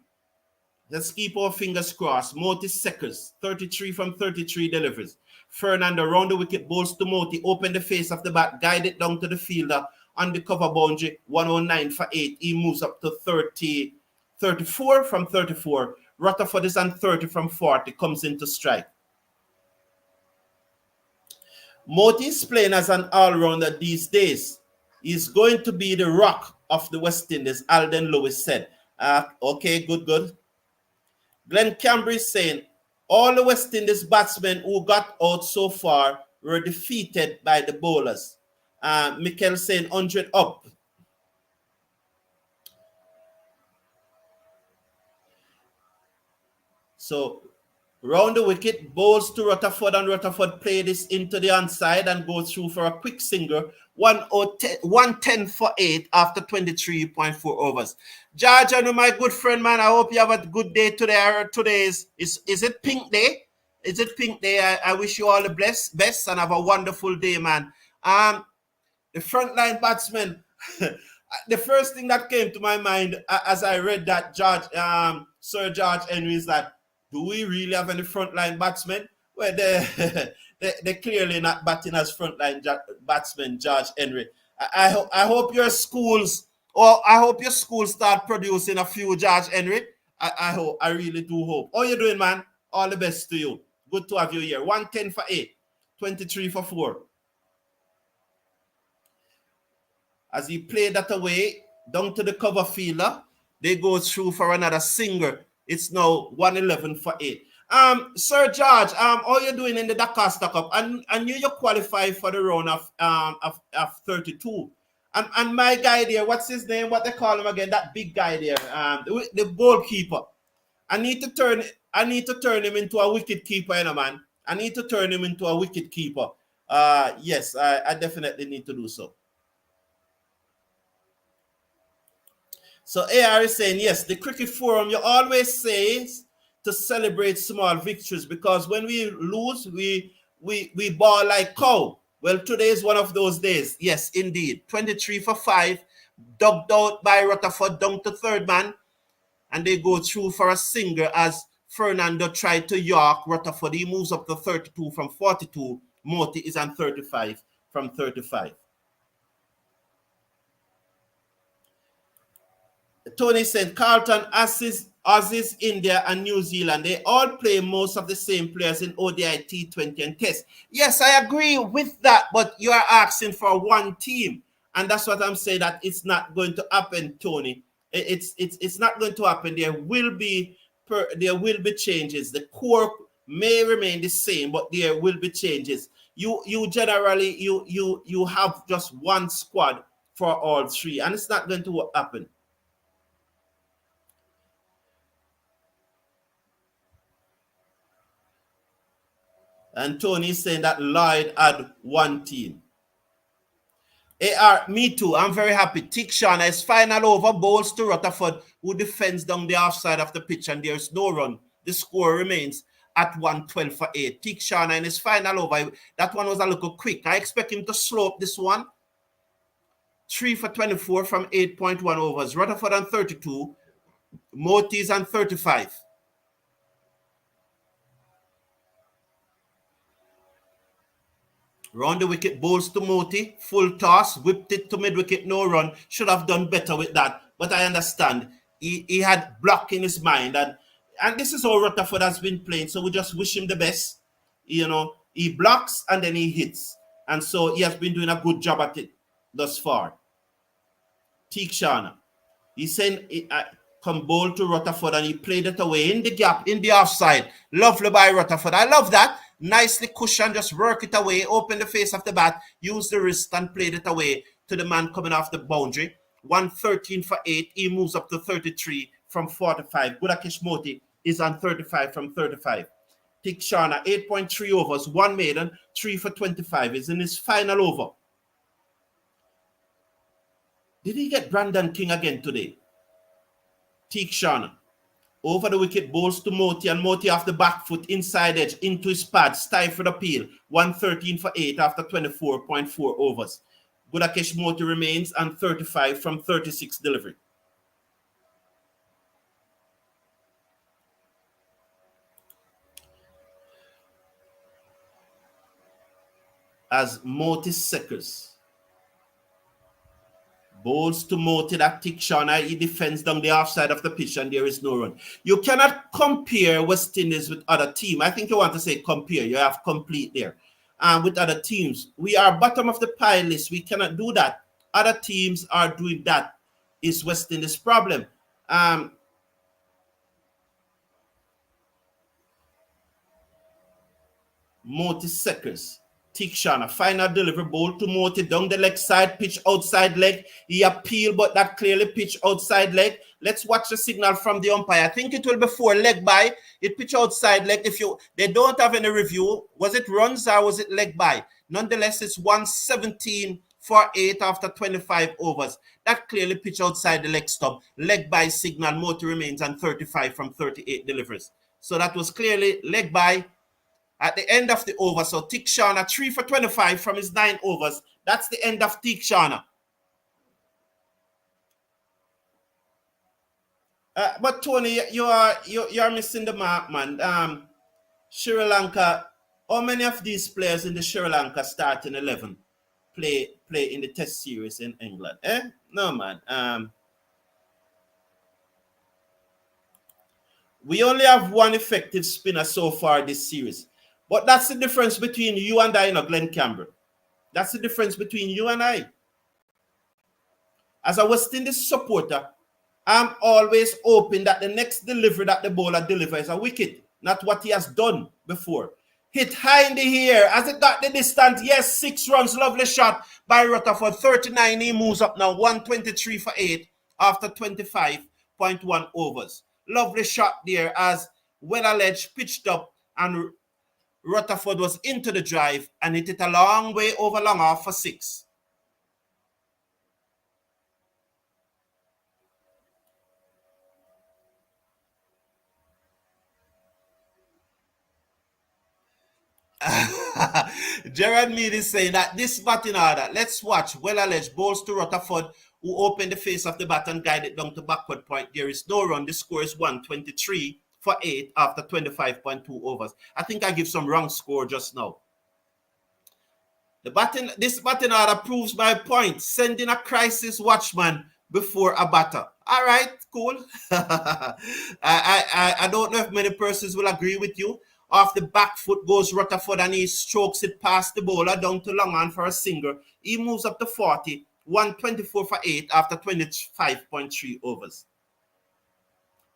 Let's keep our fingers crossed. Moti seconds. 33 from 33 deliveries. Fernando round the wicket, bowls to Moti, open the face of the bat, guide it down to the fielder on the cover boundary. 109 for 8. He moves up to 34 from 34. Rutherford is on 30 from 40. Comes into strike. Moti is playing as an all-rounder these days. He's going to be the rock of the West Indies, Alden Lewis said. Okay, good. Glenn Cambry is saying, all the West Indies batsmen who got out so far were defeated by the bowlers. Mikel saying 100 up. So Round the wicket, bowls to Rutherford, and Rutherford play this into the onside and go through for a quick single. 110 for 8 after 23.4 overs. George, and my good friend, man, I hope you have a good day today. Today is it pink day? Is it pink day? I wish you all the best and have a wonderful day, man. The frontline batsmen. The first thing that came to my mind as I read that Sir George Henry is that, do we really have any frontline batsmen? Well, they're clearly not batting as frontline batsmen, George Henry. I hope your schools, or I hope your schools start producing a few George Henry. I really do hope. How you doing, man? All the best to you. Good to have you here. 110 for 8, 23 for 4. As he played that away, down to the cover fielder, they go through for another single. It's now 111 for 8. Sir George, how you doing in the Dakar Stock Up? I knew you qualified for the round of 32. And my guy there, what's his name? What they call him again? That big guy there, the goalkeeper. I need to turn him into a wicket keeper, you know, man. I need to turn him into a wicket keeper. Yes, I definitely need to do so. So AR is saying, yes, the cricket forum, you always say to celebrate small victories, because when we lose, we ball like cow. Well, today is one of those days. Yes, indeed. 23 for 5, dubbed out by Rutherford down to third man, and they go through for a single as Fernando tried to york Rutherford. He moves up to 32 from 42. Moti is on 35 from 35. Tony said Carlton, Aussies, India, and New Zealand, they all play most of the same players in ODI, T20, and Test. Yes, I agree with that, but you are asking for one team. And that's what I'm saying, that it's not going to happen, Tony. It's not going to happen. There will be changes. The core may remain the same, but there will be changes. You generally you have just one squad for all three, and it's not going to happen. And Tony is saying that Lloyd had one team. Me too. I'm very happy. Tikshana is final over, bowls to Rutherford, who defends down the offside of the pitch, and there's no run. The score remains at 112 for 8. Tikshana in his final over. That one was a little quick. I expect him to slow up this one. 3 for 24 from 8.1 overs. Rutherford on 32. Motis on 35. Round the wicket, bowls to Moti, full toss, whipped it to mid-wicket, no run. Should have done better with that, but I understand. He had block in his mind, and this is how Rutherford has been playing, so we just wish him the best. You know, he blocks and then he hits, and so he has been doing a good job at it thus far. Teak Shana, he sent come bowl to Rutherford, and he played it away in the gap, in the offside. Lovely by Rutherford. I love that. Nicely cushioned, just work it away, open the face of the bat, use the wrist and played it away to the man coming off the boundary. 113 for 8. He moves up to 33 from 45. Gudakesh Moti is on 35 from 35. Tik Sharna, 8.3 overs, 1 maiden, 3 for 25. Is in his final over. Did he get Brandon King again today? Tik Sharna. Over the wicket, bowls to Moti, and Moti off the back foot, inside edge, into his pad, stifled appeal. 113 for 8 after 24.4 overs. Gudakesh Moti remains on 35 from 36 delivery. As Moti seconds. Bowls to Moti, that Tikshana, he defends down the offside of the pitch, and there is no run. You cannot compare West Indies with other teams. I think you want to say compare. You have complete there. With other teams. We are bottom of the pile list. We cannot do that. Other teams are doing that. Is West Indies' problem. Moti seconds. Tikshana, final delivery, ball to Moti, down the leg side, pitch outside leg. He appealed, but that clearly pitch outside leg. Let's watch the signal from the umpire. I think it will be 4 leg by. It pitch outside leg. They don't have any review. Was it runs or was it leg by? Nonetheless, it's 117 for 8 after 25 overs. That clearly pitch outside the leg stop. Leg by signal. Moti remains on 35 from 38 deliveries. So that was clearly leg by at the end of the over. So Tikshana 3 for 25 from his 9 overs. That's the end of Tikshana. But Tony, you're missing the mark, man. Sri Lanka. How many of these players in the Sri Lanka starting 11 play in the Test series in England? No, man. We only have one effective spinner so far this series. But that's the difference between you and I, Glenn Campbell. That's the difference between you and I. As a West Indies supporter, I'm always hoping that the next delivery that the bowler delivers is a wicket, not what he has done before. Hit high in the air. As it got the distance, yes, 6 runs, lovely shot by Rutherford. 39, he moves up now, 123 for 8 after 25.1 overs. Lovely shot there as well-alleged pitched up and Rutherford was into the drive and hit it a long way over long off for 6. Gerard Mead is saying that this batting order, let's watch well-alleged balls to Rutherford, who opened the face of the bat and guided down to backward point. There is no run. The score is 123 for 8 after 25.2 overs. I think I give some wrong score just now. This batting order proves my point. Sending a crisis watchman before a batter. All right, cool. I don't know if many persons will agree with you. Off the back foot goes Rutherford and he strokes it past the bowler down to long on for a single. He moves up to 40, 124 for 8 after 25.3 overs.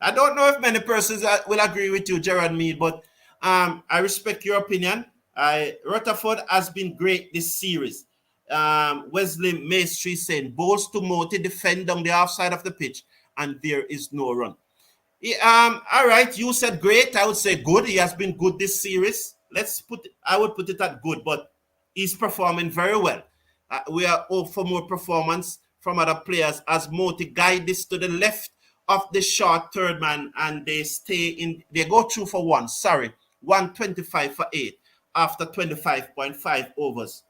I don't know if many persons will agree with you, Gerard Mead, but I respect your opinion. Rutherford has been great this series. Wesley Maestri saying, balls to Moti, defend on the offside of the pitch, and there is no run. All right, you said great. I would say good. He has been good this series. I would put it at good, but he's performing very well. We are all for more performance from other players as Moti guide this to the left of the short third man, and they go through for 125 for 8 after 25.5 overs.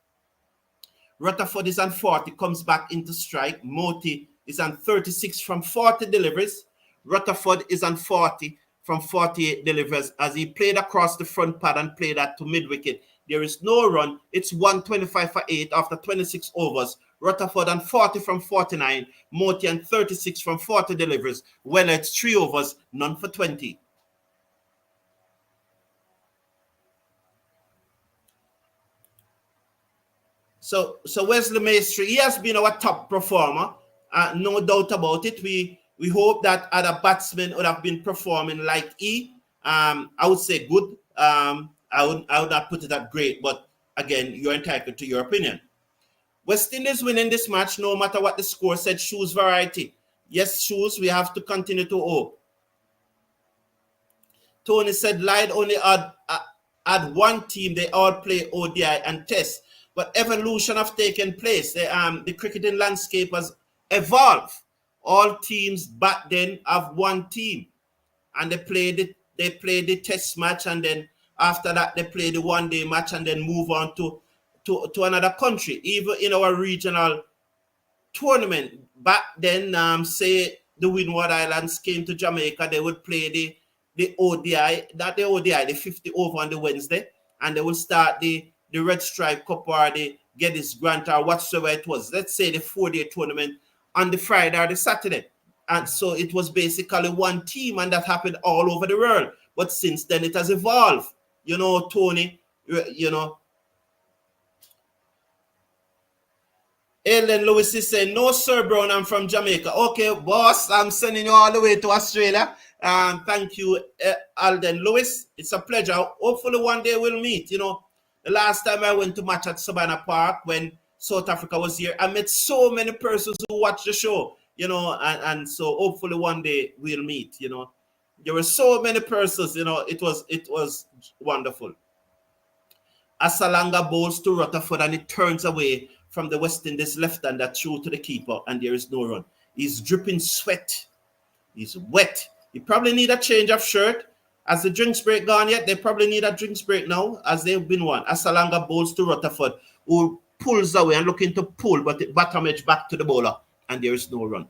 Rutherford is on 40, comes back into strike. Moti is on 36 from 40 deliveries. Rutherford is on 40 from 48 deliveries as he played across the front pad and played that to mid-wicket. There is no run. It's 125 for 8 after 26 overs. Rutherford on 40 from 49. Moti on 36 from 40 deliveries. Well, it's 3 overs, none for 20. So Wesley Maestri, he has been our top performer. No doubt about it. We hope that other batsmen would have been performing like he. I would say good. I would not put it at great, but again, you're entitled to your opinion. West Indies winning this match, no matter what the score said. Shoes variety. Yes, shoes, we have to continue to hope. Tony said Lyde only had one team. They all play ODI and Test. But evolution have taken place. The cricketing landscape has evolved. All teams back then have one team, and they play the Test match, and then after that they play the one-day match, and then move on to another country. Even in our regional tournament back then, say the Windward Islands came to Jamaica, they would play the ODI, the 50 over on the Wednesday, and they will start the Red Stripe Cup or the Geddes Grant or whatsoever it was. Let's say the 4-day tournament on the Friday or the Saturday. And so it was basically one team, and that happened all over the world. But since then, it has evolved. You know, Tony, Ellen Lewis is saying, no, Sir Brown, I'm from Jamaica. Okay, boss, I'm sending you all the way to Australia. Thank you, Alden Lewis. It's a pleasure. Hopefully one day we'll meet. The last time I went to match at Savannah Park when South Africa was here, I met so many persons who watched the show, and so hopefully one day we'll meet, There were so many persons, it was wonderful. Asalanga bowls to Rutherford and it turns away from the West Indies left-hander through to the keeper and there is no run. He's dripping sweat. He's wet. He probably need a change of shirt. Has the drinks break gone yet? They probably need a drinks break now as they've been one. Asalanga bowls to Rutherford who pulls away and looking to pull but it bottom edge back to the bowler and there is no run.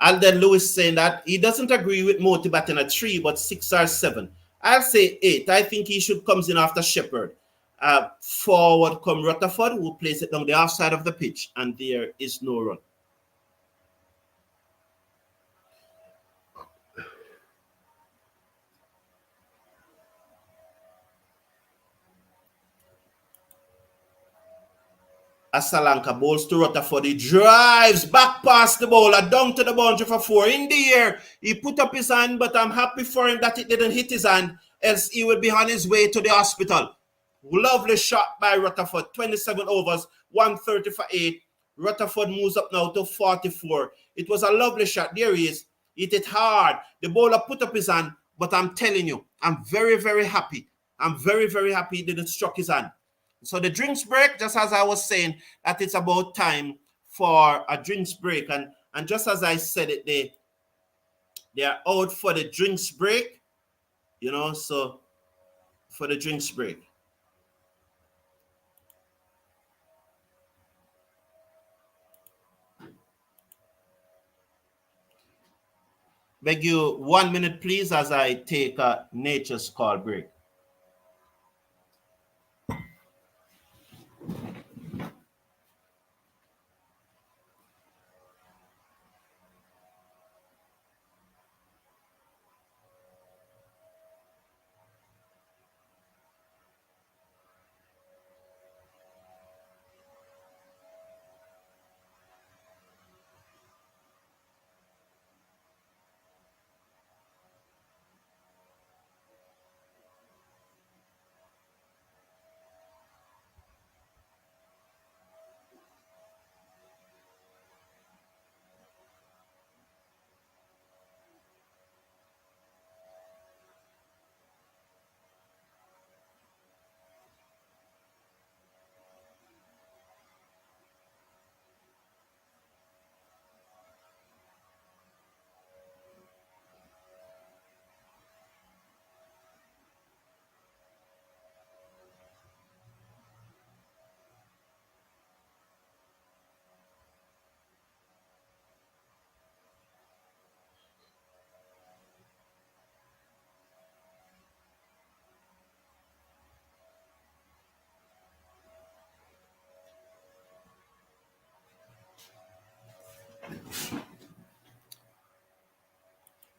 Alden Lewis saying that he doesn't agree with Moti batting at 3, but 6 or 7. I'll say 8. I think he should comes in after Shepherd. Forward come Rutherford, who plays it down the offside of the pitch, and there is no run. Asalanka bowls to Rutherford. He drives back past the bowler, down to the boundary for 4. In the air, he put up his hand, but I'm happy for him that it didn't hit his hand, else he would be on his way to the hospital. Lovely shot by Rutherford. 27 overs, 130 for 8. Rutherford moves up now to 44. It was a lovely shot. There he is. Hit it hard. The bowler put up his hand, but I'm telling you, I'm very, very happy. I'm very, very happy he didn't struck his hand. So the drinks break, just as I was saying, that it's about time for a drinks break. And just as I said it, they are out for the drinks break, so for the drinks break. Beg you 1 minute, please, as I take a nature's call break.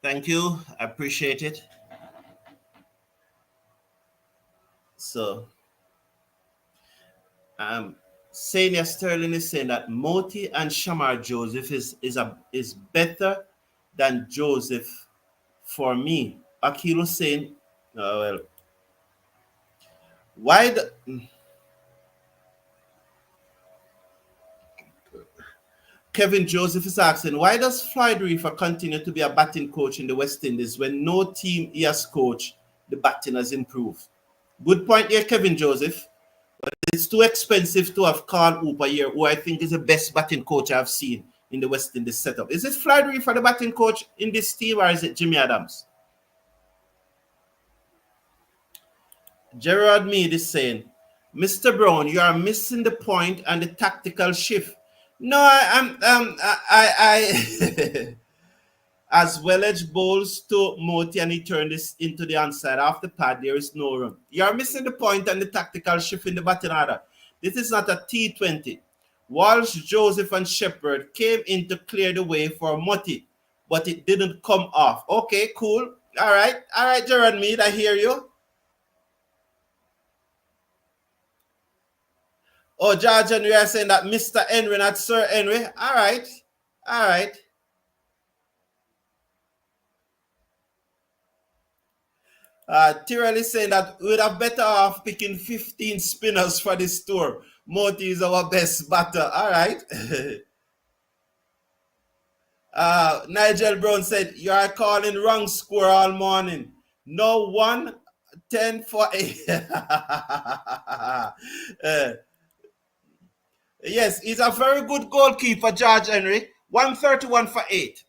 Thank you. I appreciate it. So, Senior Sterling is saying that Moti and Shamar Joseph is better than Joseph for me. Akilo saying, well, why the, Kevin Joseph is asking, why does Floyd Reefer continue to be a batting coach in the West Indies when no team he has coached, the batting has improved? Good point here, Kevin Joseph. But it's too expensive to have Carl Hooper here, who I think is the best batting coach I've seen in the West Indies setup. Is it Floyd Reefer, the batting coach in this team, or is it Jimmy Adams? Gerard Mead is saying, Mr. Brown, you are missing the point and the tactical shift. No, I as Welledge bowls to Moti and he turned this into the onside. After pad, there is no run. You are missing the point and the tactical shift in the batting order. This is not a T20. Walsh, Joseph, and Shepherd came in to clear the way for Moti, but it didn't come off. Okay, cool. All right, Gerard Mead, I hear you. Oh, George Henry are saying that Mr. Henry, not Sir Henry. All right. Tyrell is saying that we'd have better off picking 15 spinners for this tour. Moti is our best batter. All right. Nigel Brown said, you are calling wrong score all morning. No 1-10 for 8. Yes, he's a very good goalkeeper, George Henry. 131 for 8.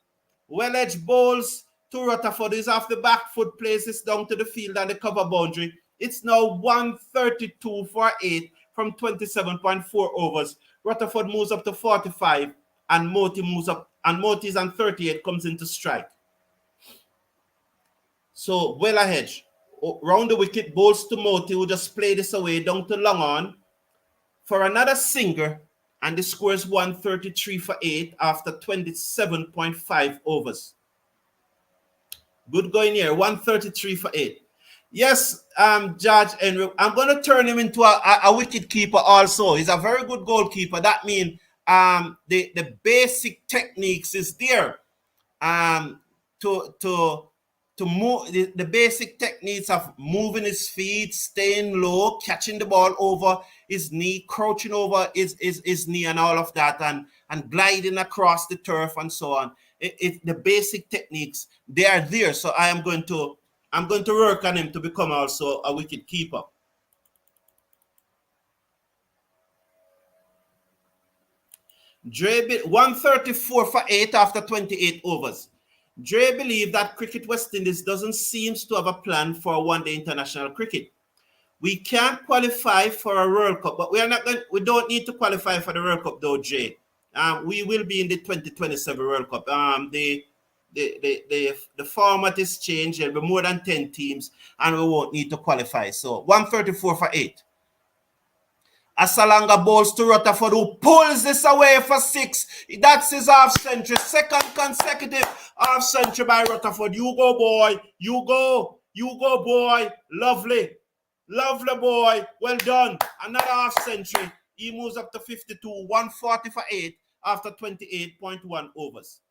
Well-edged bowls to Rutherford is off the back foot, places down to the field and the cover boundary. It's now 132 for 8 from 27.4 overs. Rutherford moves up to 45 and Moti moves up, and Moti's on 38 comes into strike. So well ahead. Round the wicket, bowls to Moti, who just play this away down to long on for another single, and the score is 133 for 8 after 27.5 overs. Good going here, 133 for 8. Yes, George Henry, I'm going to turn him into a wicket keeper also. He's a very good goalkeeper. That means the basic techniques is there. To move the basic techniques of moving his feet, staying low, catching the ball over his knee, crouching over his knee and all of that, and gliding across the turf and so on. The basic techniques, they are there. So I'm going to work on him to become also a wicket keeper. Dre 134 for 8 after 28 overs. Dre believed that Cricket West Indies doesn't seem to have a plan for one-day international cricket. We can't qualify for a World Cup, but we don't need to qualify for the World Cup though, Dre. We will be in the 2027 World Cup. The format is changed. There'll be more than 10 teams, and we won't need to qualify. So 134 for 8. Asalanga bowls to Rutherford, who pulls this away for 6. That's his half century. Second consecutive half century by Rutherford. You go, boy. You go. You go, boy. Lovely. Lovely, boy. Well done. Another half century. He moves up to 52. 140 for 8 after 28.1 overs.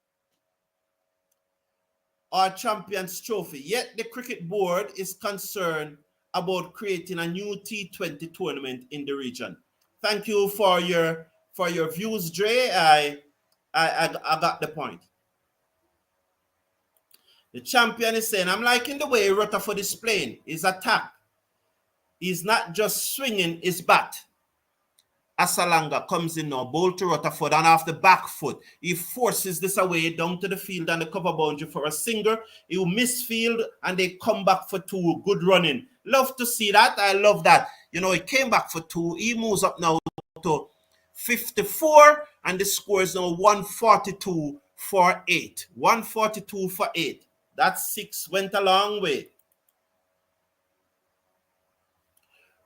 Our Champions Trophy. Yet the cricket board is concerned about creating a new T20 tournament in the region. Thank you for your views, Dre. I got the point. The champion is saying, I'm liking the way Rutherford is playing. His attack. He's not just swinging his bat. Asalanga comes in now, bowl to Rutherford, and off the back foot, he forces this away down to the field and the cover boundary for a single. He will miss field, and they come back for 2. Good running. Love to see that. I love that. You know, he came back for 2. He moves up now to 54, and the score is now 142 for 8. 142 for 8. That 6 went a long way.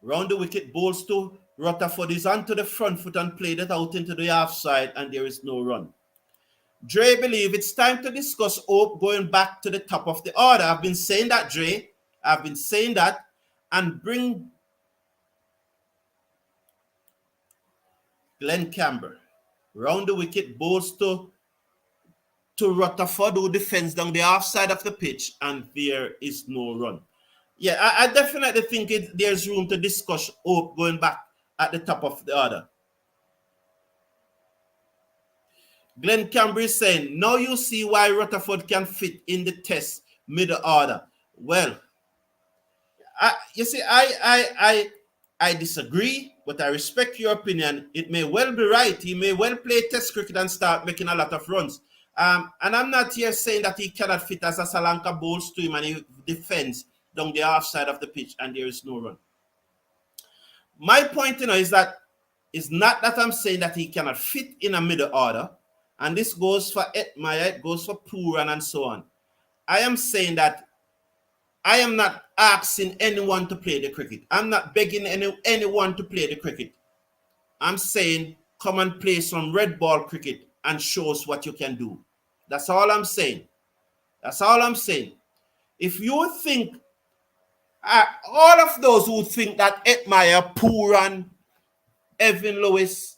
Round the wicket, bowls to Rutherford is onto the front foot and played it out into the half side, and there is no run. Dre believe it's time to discuss Hope going back to the top of the order. I've been saying that, Dre. I've been saying that. And bring Glenn Campbell. Round the wicket, bowls to Rutherford, who defends down the half side of the pitch, and there is no run. Yeah, I definitely think there's room to discuss Hope going back at the top of the order. Glenn Campbell is saying, now you see why Rutherford can fit in the test middle order. Well, you see, I disagree, but I respect your opinion. It may well be right. He may well play test cricket and start making a lot of runs. And I'm not here saying that he cannot fit as a Sri Lanka bowls to him and he defends down the half side of the pitch and there is no run. My point, is that it's not that I'm saying that he cannot fit in a middle order, and this goes for Edmire, it goes for Puran and so on. I am saying that I am not asking anyone to play the cricket. I'm not begging anyone to play the cricket. I'm saying come and play some red ball cricket and show us what you can do. That's all I'm saying. That's all I'm saying. If you think all of those who think that Edmire, Puran, Evan Lewis,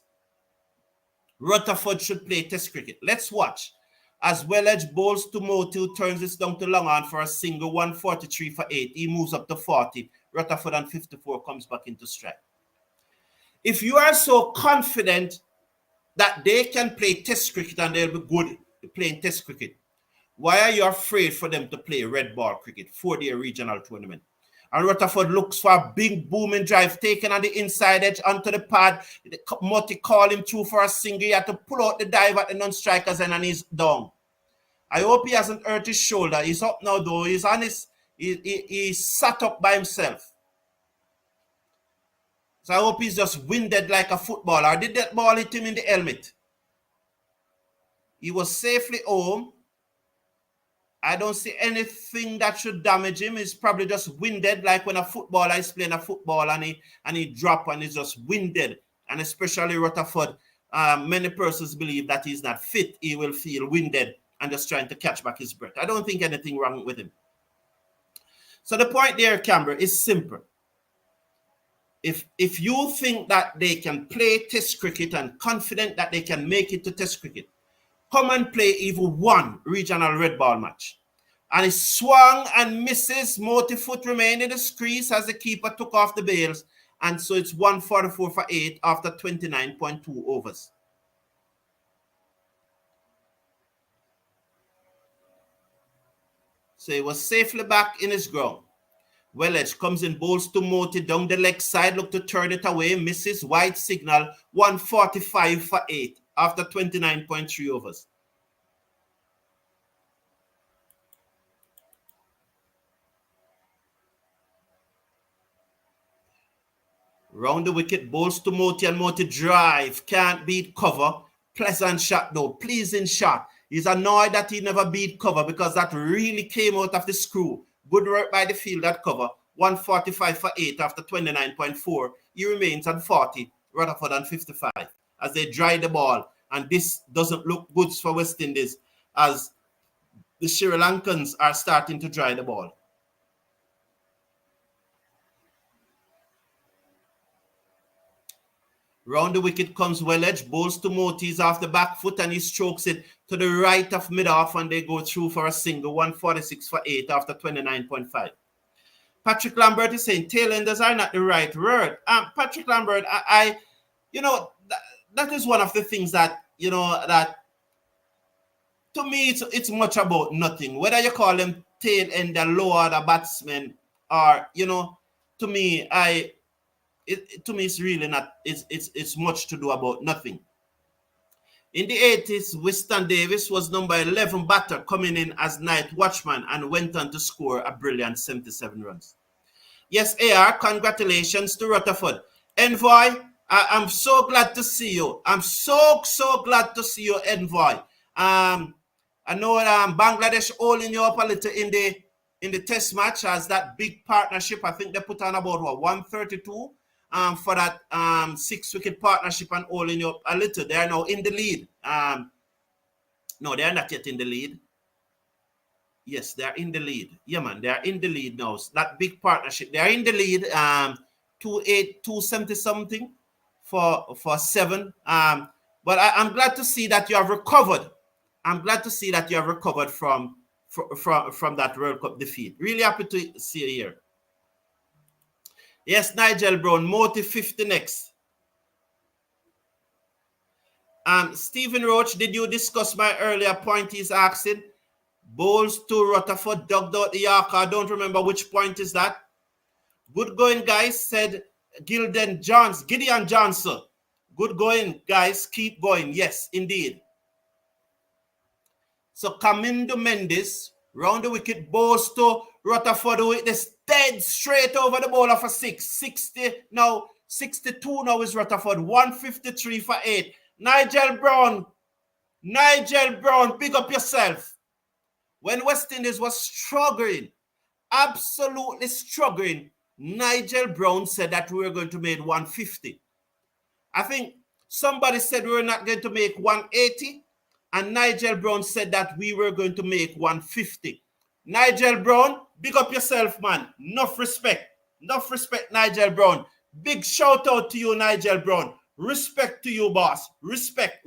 Rutherford should play test cricket, let's watch. As Welledge bowls to Moti, who turns this down to long on for a single, 143 for 8. He moves up to 40. Rutherford on 54 comes back into strike. If you are so confident that they can play test cricket and they'll be good playing test cricket, why are you afraid for them to play red ball cricket, 4-day regional tournament? And Rutherford looks for a big booming drive taken on the inside edge onto the pad. Moti call him through for a single. He had to pull out the dive at the non-strikers and he's down. I hope he hasn't hurt his shoulder. He's up now though. He's on his, he's sat up by himself. So I hope he's just winded like a footballer. Did that ball hit him in the helmet? He was safely home. I don't see anything that should damage him. He's probably just winded, like when a footballer is playing a football and he drop and he's just winded. And especially Rutherford, many persons believe that he's not fit. He will feel winded and just trying to catch back his breath. I don't think anything wrong with him. So the point there, Canberra, is simple. If you think that they can play test cricket and confident that they can make it to test cricket, come and play even one regional red ball match. And he swung and misses. Moti foot remained in the crease as the keeper took off the bails. And so it's 144 for 8 after 29.2 overs. So he was safely back in his ground. Welledge comes in, bowls to Moti down the leg side, look to turn it away, misses, wide signal, 145 for 8 after 29.3 overs. Round the wicket, bowls to Moti and Moti drive, can't beat cover. Pleasant shot though, pleasing shot. He's annoyed that he never beat cover because that really came out of the screw. Good work by the field at cover. 145 for 8 after 29.4. He remains on 40. Rutherford on 55 as they dry the ball. And this doesn't look good for West Indies as the Sri Lankans are starting to dry the ball. Round the wicket comes Welledge, bowls to Motis off the back foot and he strokes it to the right of mid-off and they go through for a single, 146 for 8 after 29.5. Patrick Lambert is saying tailenders are not the right word. Patrick Lambert, that is one of the things that, that to me it's much about nothing. Whether you call them tail ender, lower order batsmen, or, to me, it's really not, it's much to do about nothing. In the 80s, Winston Davis was number 11 batter coming in as night watchman and went on to score a brilliant 77 runs. Yes, AR, congratulations to Rutherford. Envoy, I'm so glad to see you. I'm so glad to see you, Envoy. I know Bangladesh holding you up a little in the test match as that big partnership. I think they put on about 132 for that 6-wicket partnership and holding you up a little. They are now in the lead. No, they are not yet in the lead. Yes, they are in the lead. Yeah, man, they are in the lead now. So that big partnership, they are in the lead. 270 something for 7. But I'm glad to see that you have recovered. I'm glad to see that you have recovered from that World Cup defeat. Really happy to see you here. Yes, Nigel Brown, Moti 50 next. Stephen Roach, did you discuss my earlier point he's asking? Bowls to Rutherford, dug out the Yorker. I don't remember which point is that. Good going, guys, said Gideon Johnson. Good going, guys. Keep going. Yes, indeed. So Kamindo Mendes, round the wicket, bowls to Rutherford with this dead straight over the bowler for 6. 60 now, 62 now is Rutherford. 153 for 8. Nigel Brown, big up yourself. When West Indies was struggling, absolutely struggling, Nigel Brown said that we were going to make 150. I think somebody said we were not going to make 180, and Nigel Brown said that we were going to make 150. Nigel Brown, big up yourself, man. Enough respect, Nigel Brown. Big shout out to you, Nigel Brown. Respect to you, boss. Respect.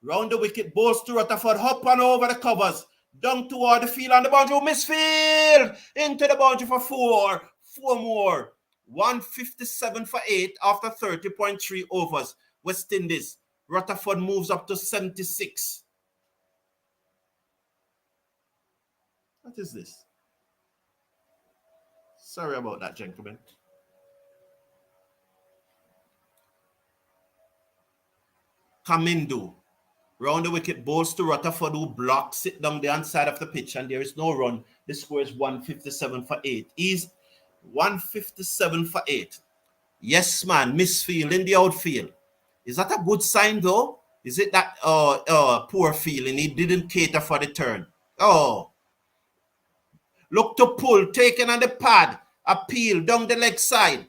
Round the wicket, balls to Rutherford, hop on over the covers, down toward the field on the boundary, misfield, into the boundary for four more. 157 for 8 after 30.3 overs. West Indies. Rutherford moves up to 76. What is this? Sorry about that, gentlemen. Kamindo. Round the wicket, balls to Rutherford, who blocks it down the inside of the pitch, and there is no run. The score is 157 for 8. He's 157 for 8. Yes, man, misfield in the outfield. Is that a good sign, though? Is it that poor feeling? He didn't cater for the turn. Oh. Look to pull, taken on the pad, appeal down the leg side.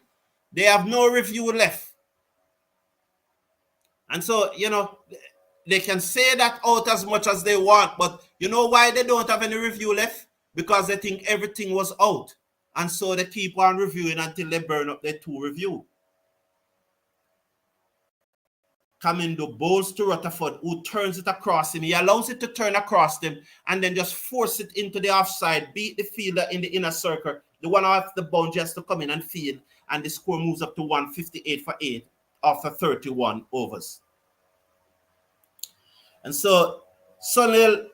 They have no review left. And so, they can say that out as much as they want, but you know why they don't have any review left? Because they think everything was out. And so they keep on reviewing until they burn up their 2 review. Kamindo bowls to Rutherford, who turns it across him. He allows it to turn across him and then just force it into the offside, beat the fielder in the inner circle. The one off the boundary has to come in and field, and the score moves up to 158 for 8 after 31 overs. And so Sunil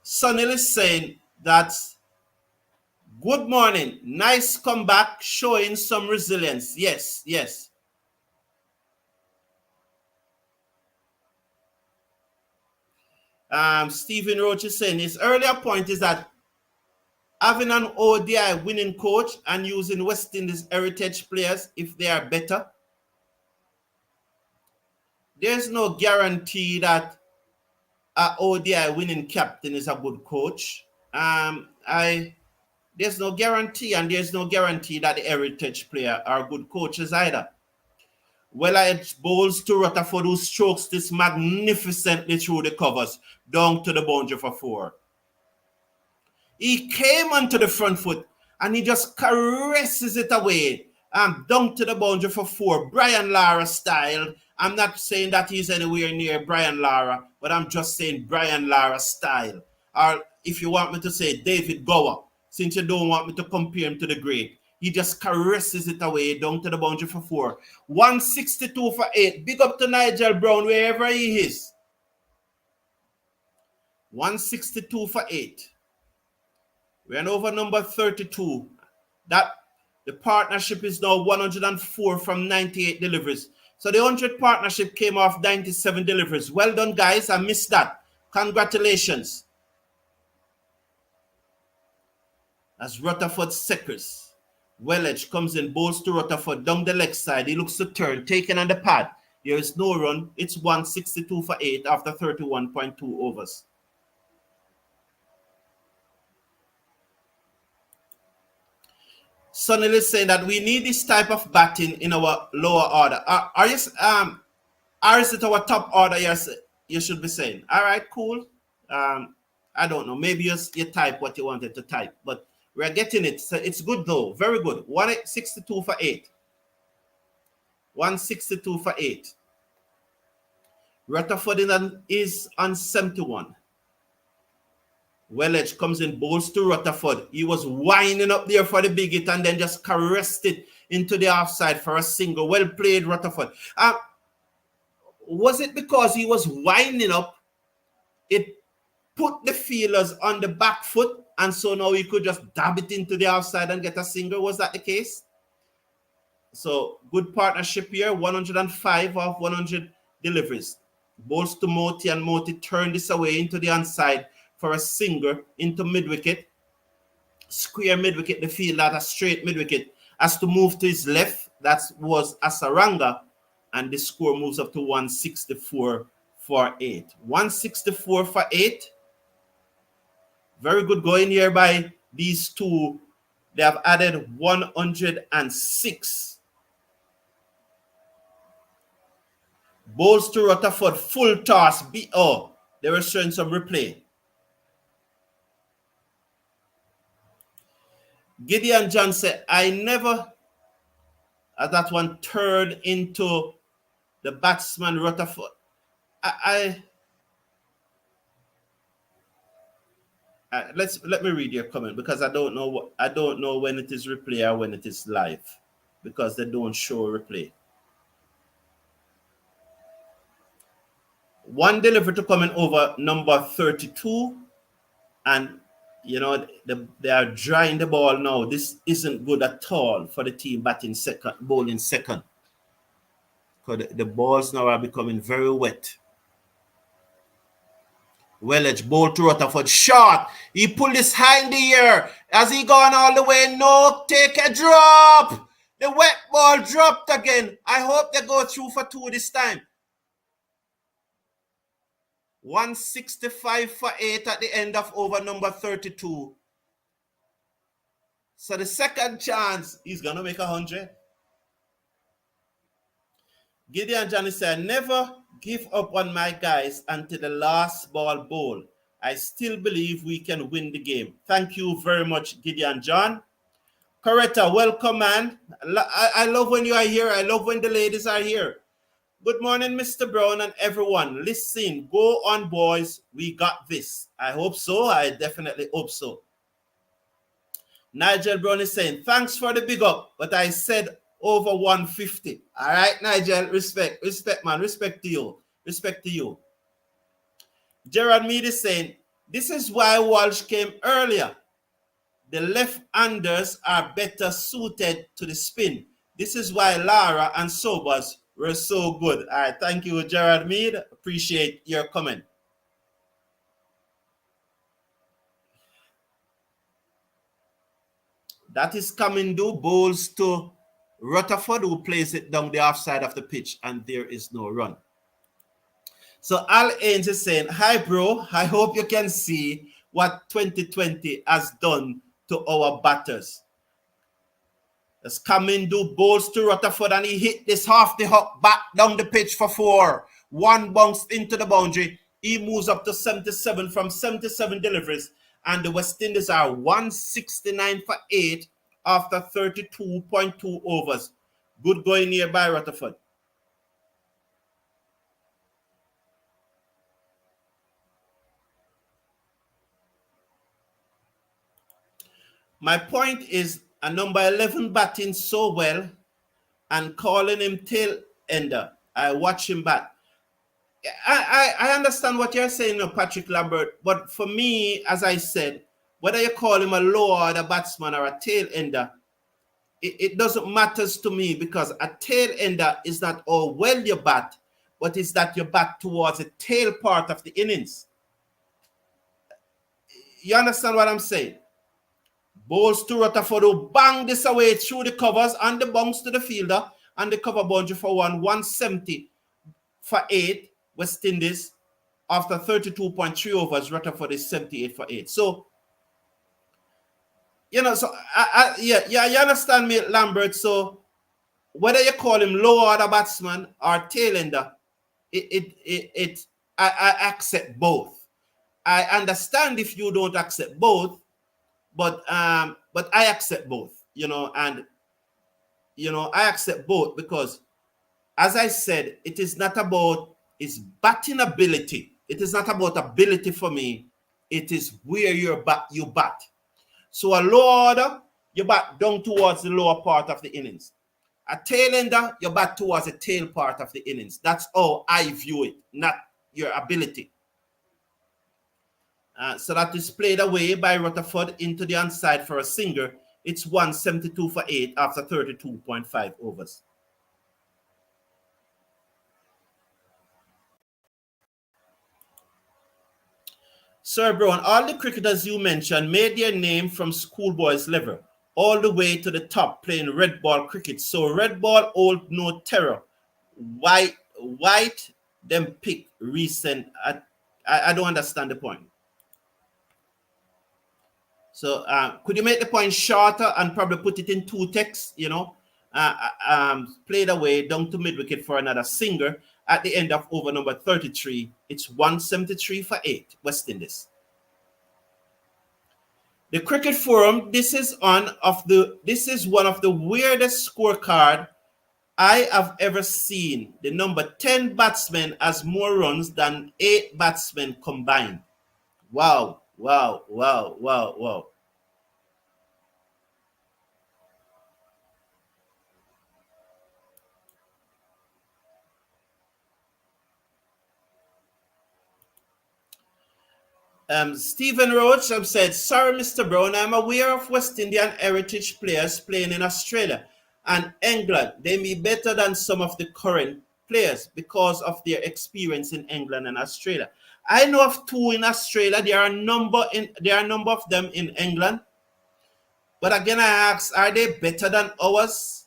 is saying that, good morning, nice comeback, showing some resilience. Yes. Stephen Roach is saying his earlier point is that having an ODI winning coach and using West Indies heritage players, if they are better, there's no guarantee that an ODI winning captain is a good coach. There's no guarantee, and there's no guarantee that the heritage player are good coaches either. Well-edged bowls to Rutherford, who strokes this magnificently through the covers, down to the boundary for 4. He came onto the front foot, and he just caresses it away, down to the boundary for 4. Brian Lara style. I'm not saying that he's anywhere near Brian Lara, but I'm just saying Brian Lara style. Or if you want me to say David Gower, since you don't want me to compare him to the great. He just caresses it away down to the boundary for 4. 162 for 8. Big up to Nigel Brown wherever he is. 162 for 8. We're on over number 32. That the partnership is now 104 from 98 deliveries. So the 100 partnership came off 97 deliveries. Well done, guys. I missed that. Congratulations. As Rutherford secures. Well-edge comes in, bowls to Rutherford down the leg side. He looks to turn, taken on the pad. There is no run. It's 162 for 8 after 31.2 overs. Sunil is saying that we need this type of batting in our lower order. Or is it our top order? Yes, you should be saying. All right, cool. I don't know. Maybe you type what you wanted to type, but we're getting it. So it's good though. Very good. 162 for 8. 162 for 8. Rutherford is on 71. Well-edge comes in, bowls to Rutherford. He was winding up there for the big hit and then just caressed it into the offside for a single. Well played, Rutherford. Was it because he was winding up, it put the fielders on the back foot, and so now he could just dab it into the outside and get a single? Was that the case? So good partnership here. 105 of 100 deliveries. Bowls to Moti, and Moti turned this away into the onside for a single into mid-wicket. Square mid-wicket. The fielder at a straight mid-wicket has to move to his left. That was Asaranga, and the score moves up to 164 for 8. 164 for 8. Very good going here by these two. They have added 106. Bowls to Rutherford, full toss. They were showing some replay. Gideon John said, I never, as that one turned into the batsman Rutherford. Let me read your comment, because I don't know when it is replay or when it is live, because they don't show replay. One delivery to coming over number 32, and they are drying the ball now. This isn't good at all for the team batting second, bowling second, because the balls now are becoming very wet. Wellage bowl to Rutherford, short. He pulled this high in the air. Has he gone all the way? No, take a drop. The wet ball dropped again. I hope they go through for 2 this time. 165 for 8 at the end of over number 32. So the second chance, he's going to make 100. Gideon Johnny said, never give up on my guys until the last ball bowl. I still believe we can win the game. Thank you very much, Gideon John. Coretta, welcome, man. I love when you are here. I love when the ladies are here. Good morning, Mr. Brown and everyone. Listen, go on, boys. We got this. I hope so. I definitely hope so. Nigel Brown is saying, thanks for the big up, but I said over 150. All right, Nigel, respect, man, respect to you. Respect to you. Gerard Mead is saying, this is why Walsh came earlier. The left-handers are better suited to the spin. This is why Lara and Sobers were so good. All right, thank you, Gerard Mead. Appreciate your comment. That is Kamindu, bowls to Rutherford, who plays it down the offside of the pitch, and there is no run. So Al Ains is saying, hi, bro. I hope you can see what 2020 has done to our batters. As Kamindu bowls to Rutherford, and he hit this half the hop back down the pitch for 4. One bounced into the boundary. He moves up to 77 from 77 deliveries. And the West Indies are 169 for 8 after 32.2 overs. Good going here by Rutherford. My point is, a number 11 batting so well and calling him tail ender. I watch him bat. I understand what you're saying, Patrick Lambert, but for me, as I said, whether you call him a lower order batsman or a tail ender, it doesn't matter to me, because a tail ender is not all well you bat, but it's that you bat towards the tail part of the innings. You understand what I'm saying? Bowls to Rutherford, who bang this away through the covers and the bounce to the fielder, and the cover boundary for 170 for 8, West Indies. After 32.3 overs, Rutherford is 78 for 8. So, so you understand me, Lambert. So, whether you call him low order batsman or tail ender, I accept both. I understand if you don't accept both, but I accept both, and I accept both because, as I said, it is not about his batting ability. It is not about ability for me. It is where you bat. So a low order, you bat down towards the lower part of the innings. A tail ender, you bat towards the tail part of the innings. That's how I view it, not your ability. So that is played away by Rutherford into the onside for a single. It's 172 for 8 after 32.5 overs. Sir Brown, all the cricketers you mentioned made their name from schoolboys level all the way to the top playing red ball cricket. So red ball hold no terror. White them pick recent. I don't understand the point. So could you make the point shorter and probably put it in 2 texts, played away down to mid-wicket for another single at the end of over number 33. It's 173 for 8, West Indies. The Cricket Forum, this is one of the weirdest scorecard I have ever seen. The number 10 batsman has more runs than 8 batsmen combined. Wow. Wow, wow, wow, wow. Stephen Roach have said, sorry, Mr. Brown, I'm aware of West Indian heritage players playing in Australia and England. They may be better than some of the current players because of their experience in England and Australia. I know of two in Australia. There are a number of them in England. But again, I ask, are they better than ours,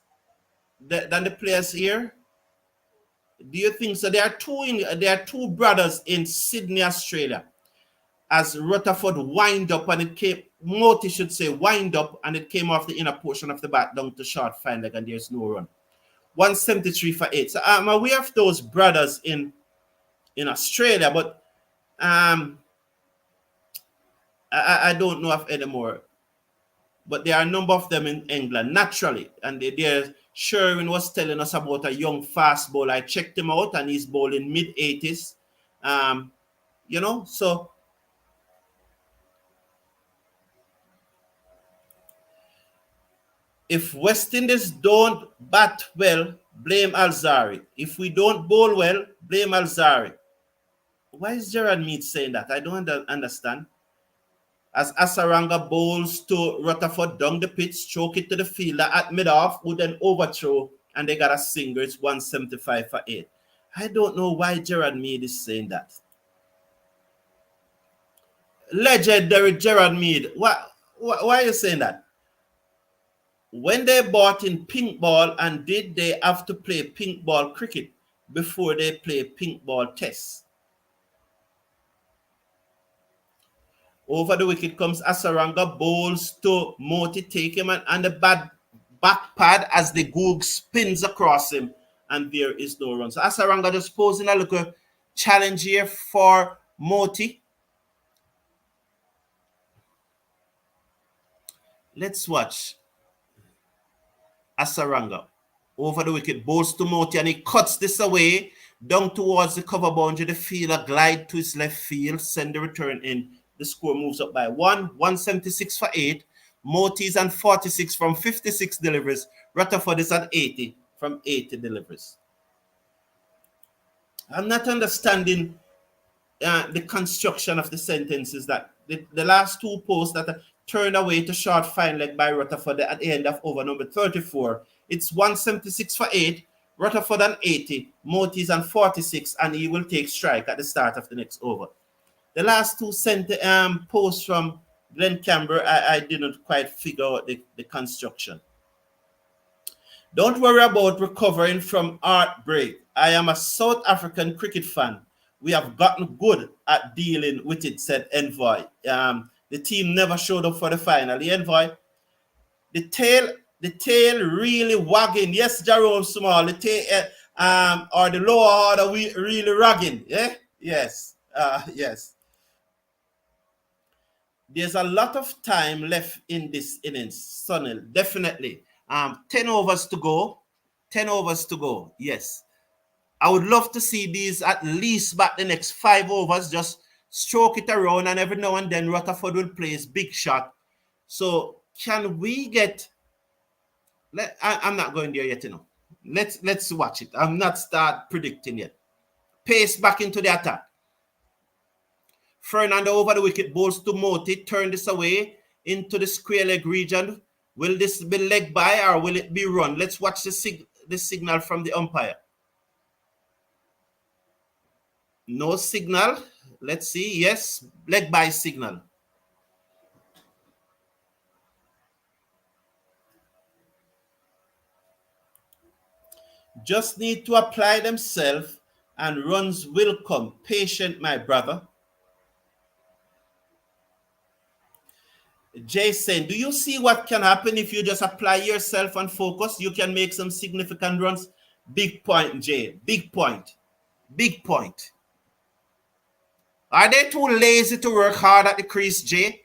than the players here? Do you think so? There are two brothers in Sydney, Australia. As Rutherford wind up and it came, Moti should say wind up and it came off the inner portion of the bat down to short fine leg and there's no run. 173 for 8. So I'm aware of those brothers in Australia, but I don't know of any more. But there are a number of them in England, naturally. And Sherwin was telling us about a young fast bowler. I checked him out and he's bowling mid-80s. So if West Indies don't bat well, blame Alzari. If we don't bowl well, blame Alzari. Why is Gerard Mead saying that? I don't understand. As Asaranga bowls to Rutherford down the pitch, stroke it to the fielder at mid-off, who then overthrow, and they got a single. It's 175 for 8. I don't know why Gerard Mead is saying that. Legendary Gerard Mead. Why are you saying that? When they bought in pink ball, and did they have to play pink ball cricket before they play pink ball tests? Over the wicket comes Asaranga, bowls to Moti, take him and the back pad as the goog spins across him, and there is no run. So Asaranga just posing a little challenge here for Moti. Let's watch Asaranga. Over the wicket, bowls to Moti, and he cuts this away down towards the cover boundary. The fielder glide to his left field, send the return in. The score moves up by 176 for 8. Moti is on 46 from 56 deliveries. Rutherford is at 80 from 80 deliveries. I'm not understanding the construction of the sentences that the last two posts that are turned away to short fine leg by Rutherford at the end of over number 34. It's 176 for 8. Rutherford on 80. Moti is on 46, and he will take strike at the start of the next over. The last two posts from Glenn Campbell, I didn't quite figure out the construction. Don't worry about recovering from heartbreak. I am a South African cricket fan. We have gotten good at dealing with it, said Envoy. The team never showed up for the final. The Envoy, the tail really wagging. Yes, Jerome Small, the tail or the lower order really ragging. Yeah? Yes. Yes. There's a lot of time left in this innings, Sunil. Definitely. 10 overs to go. 10 overs to go. Yes. I would love to see these at least back the next 5 overs. Just stroke it around, and every now and then Rutherford will play his big shot. So can we get... I'm not going there yet, Let's watch it. I'm not start predicting yet. Pace back into the attack. Fernando over the wicket, bowls to Moti, turn this away into the square leg region. Will this be leg by or will it be run? Let's watch the signal from the umpire. No signal. Let's see. Yes, leg by signal. Just need to apply themselves and runs will come. Patient, my brother. Jason, do you see what can happen if you just apply yourself and focus? You can make some significant runs. Big point, Jay. Big point. Big point. Are they too lazy to work hard at the crease, Jay?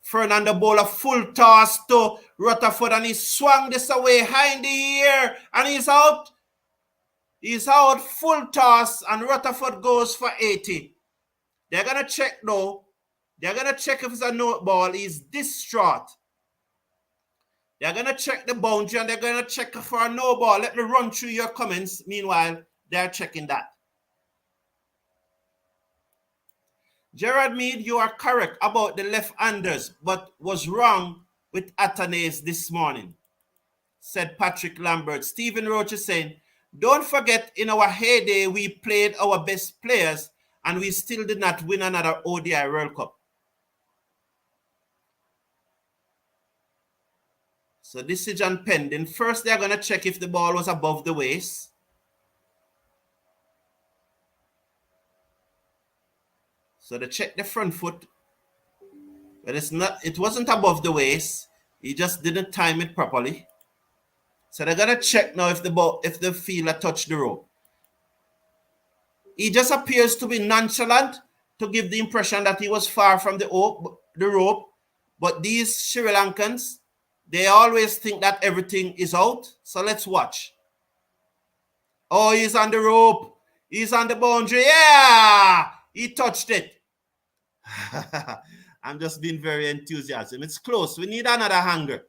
Fernando bowler full toss to Rutherford, and he swung this away high in the air, and he's out. He's out, full toss, and Rutherford goes for 80. They're going to check now. They're going to check if it's a no ball. He's distraught. They're going to check the boundary and they're going to check for a no ball. Let me run through your comments. Meanwhile, they're checking that. Gerard Mead, you are correct about the left-handers, but was wrong with Athanaze this morning, said Patrick Lambert. Stephen Roach is saying, don't forget in our heyday, we played our best players and we still did not win another ODI World Cup. So decision pending. First, they're going to check if the ball was above the waist. So they check the front foot. But it wasn't above the waist. He just didn't time it properly. So they're going to check now if the fielder touched the rope. He just appears to be nonchalant to give the impression that he was far from the rope. But these Sri Lankans, they always think that everything is out. So let's watch. Oh, he's on the rope. He's on the boundary. Yeah! He touched it. I'm just being very enthusiastic. It's close. We need another hanger.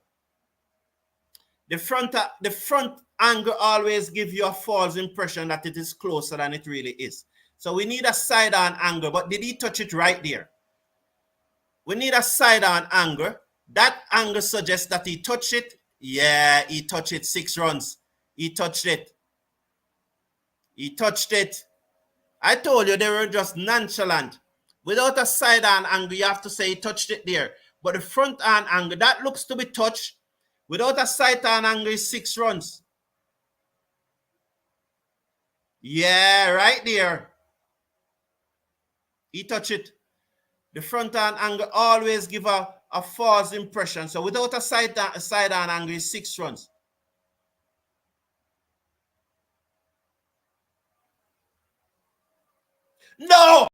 The front angle always gives you a false impression that it is closer than it really is. So we need a side-on angle. But did he touch it right there? We need a side-on angle. That angle suggests that he touched it. Yeah, he touched it. 6 runs. He touched it. He touched it. I told you they were just nonchalant. Without a side-on angle, you have to say he touched it there. But the front-on angle, that looks to be touched. Without a side-on angle, is 6 runs. Yeah, right there. He touched it. The front-on angle always give a false impression. So without a side-on angle, is 6 runs. No!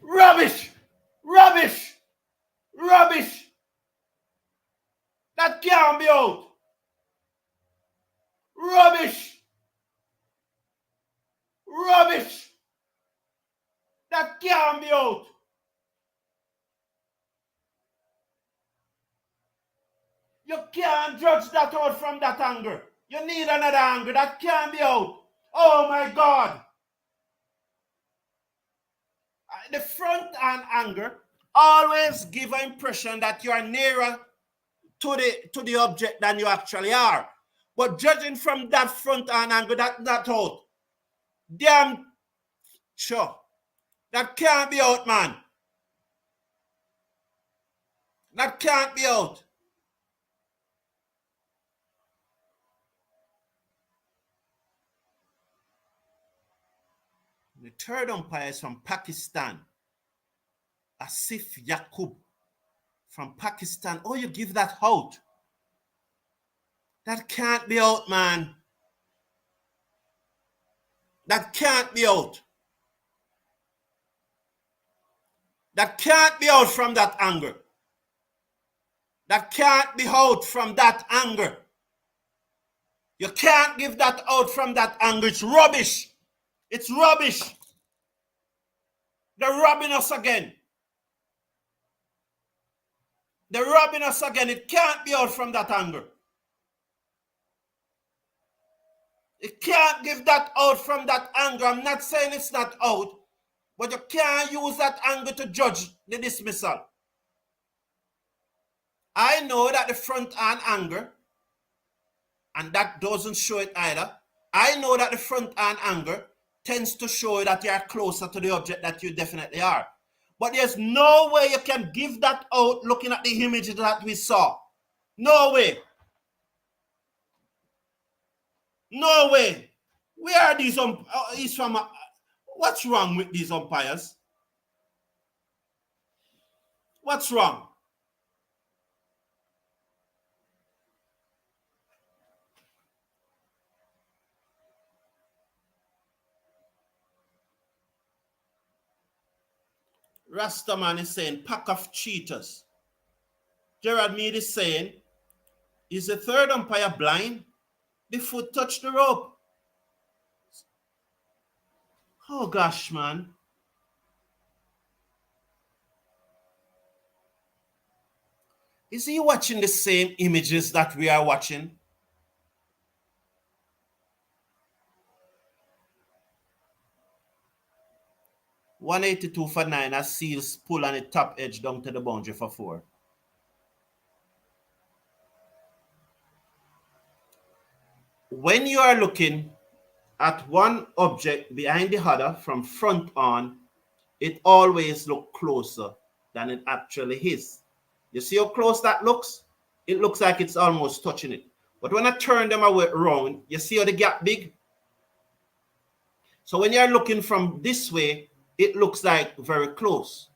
Rubbish! Rubbish! Rubbish! That can't be out! Rubbish! Rubbish! That can't be out! You can't judge that out from that angle. You need another angle. That can't be out. Oh my God! The front and angle always give an impression that you are nearer to the object than you actually are. But judging from that front and angle, that's out. Damn sure. That can't be out, man. That can't be out. The third umpire is from Pakistan. Asif Yaqub from Pakistan. Oh, you give that out. That can't be out, man. That can't be out. That can't be out from that angle. That can't be out from that angle. You can't give that out from that angle. It's rubbish. It's rubbish. They're robbing us again. They're robbing us again. It can't be out from that angle. You can't give that out from that angle. I'm not saying it's not out, but you can't use that angle to judge the dismissal. I know that the front hand angle, and that doesn't show it either. I know that the front hand angle tends to show that you are closer to the object that you definitely are. But there's no way you can give that out looking at the image that we saw. No way. No way. Where are these he's from? What's wrong with these umpires? What's wrong? Rastaman is saying, pack of cheaters. Gerard Mead is saying, is the third umpire blind? The foot touched the rope. Oh gosh, man. Is he watching the same images that we are watching? $182 for 9 as Seals pull on the top edge down to the boundary for 4. When you are looking at one object behind the other from front on, it always looks closer than it actually is. You see how close that looks? It looks like it's almost touching it. But when I turn them away around, you see how the gap big? So when you're looking from this way, it looks like very close.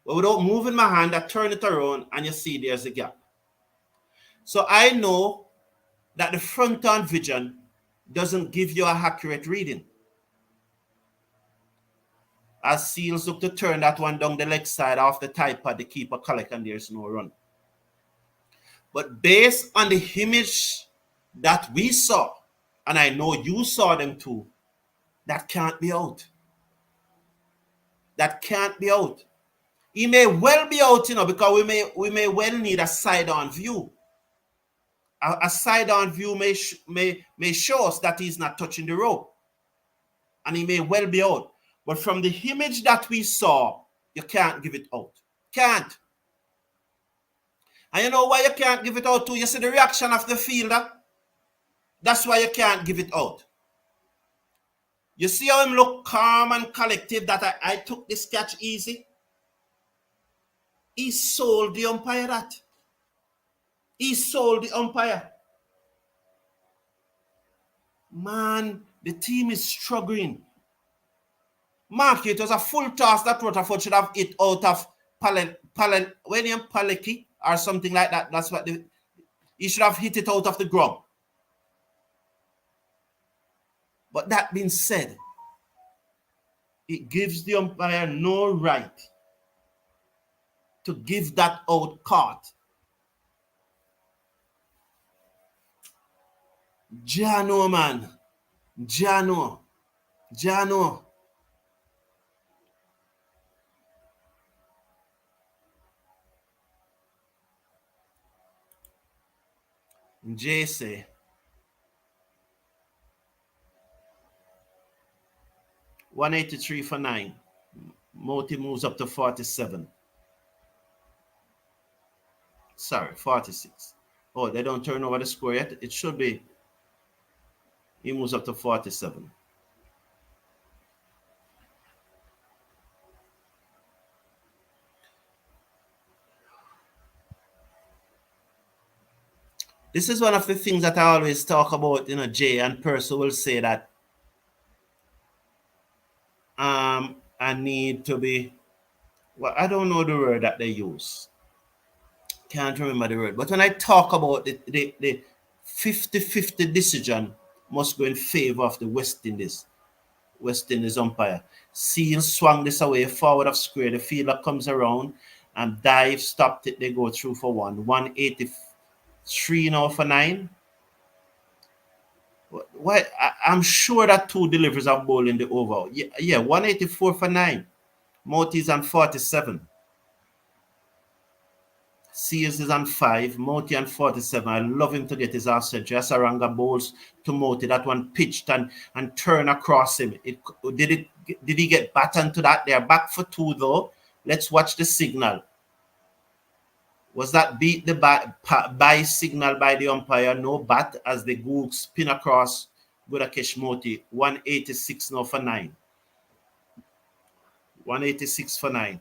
But without moving my hand, I turn it around and you see there's a gap. So I know that the front-on vision doesn't give you an accurate reading. As Seals look to turn that one down the leg side off the tie pad, the keeper collect and there's no run. But based on the image that we saw, and I know you saw them too, that can't be out. That can't be out. He may well be out, because we may well need a side-on view. A side-on view may show us that he's not touching the rope. And he may well be out. But from the image that we saw, you can't give it out. Can't. And you know why you can't give it out too? You see the reaction of the fielder? That's why you can't give it out. You see how him look calm and collective that I took this catch easy? He sold the umpire that. He sold the umpire. Man, the team is struggling. Mark, it was a full toss that Rutherford should have hit out of Palecki or something like that. That's what he should have hit it out of the ground. But that being said, it gives the umpire no right to give that out caught. Jano, man. Jano. JC. 183 for 9. Moti moves up to 47. Sorry, 46. Oh, they don't turn over the score yet. It should be. He moves up to 47. This is one of the things that I always talk about. Jay and Percy will say that I need to be, well, I don't know the word that they use. Can't remember the word. But when I talk about the 50-50 decision must go in favor of the West Indies umpire. Seals swung this away forward of square. The fielder comes around and dive, stopped it. They go through for 183 now for 9. Why? I'm sure that 2 deliveries are ball in the over. Yeah, 184 for 9. Moti's on 47. Seals is on 5. Moti on 47. I love him to get his ass set. Jasaranga bowls to Moti. That one pitched and turned across him. Did he get battened to that? They're back for 2 though. Let's watch the signal. Was that beat the by signal by the umpire? No bat as the goal spin across Gudakesh Moti. 186 now for 9. 186 for 9.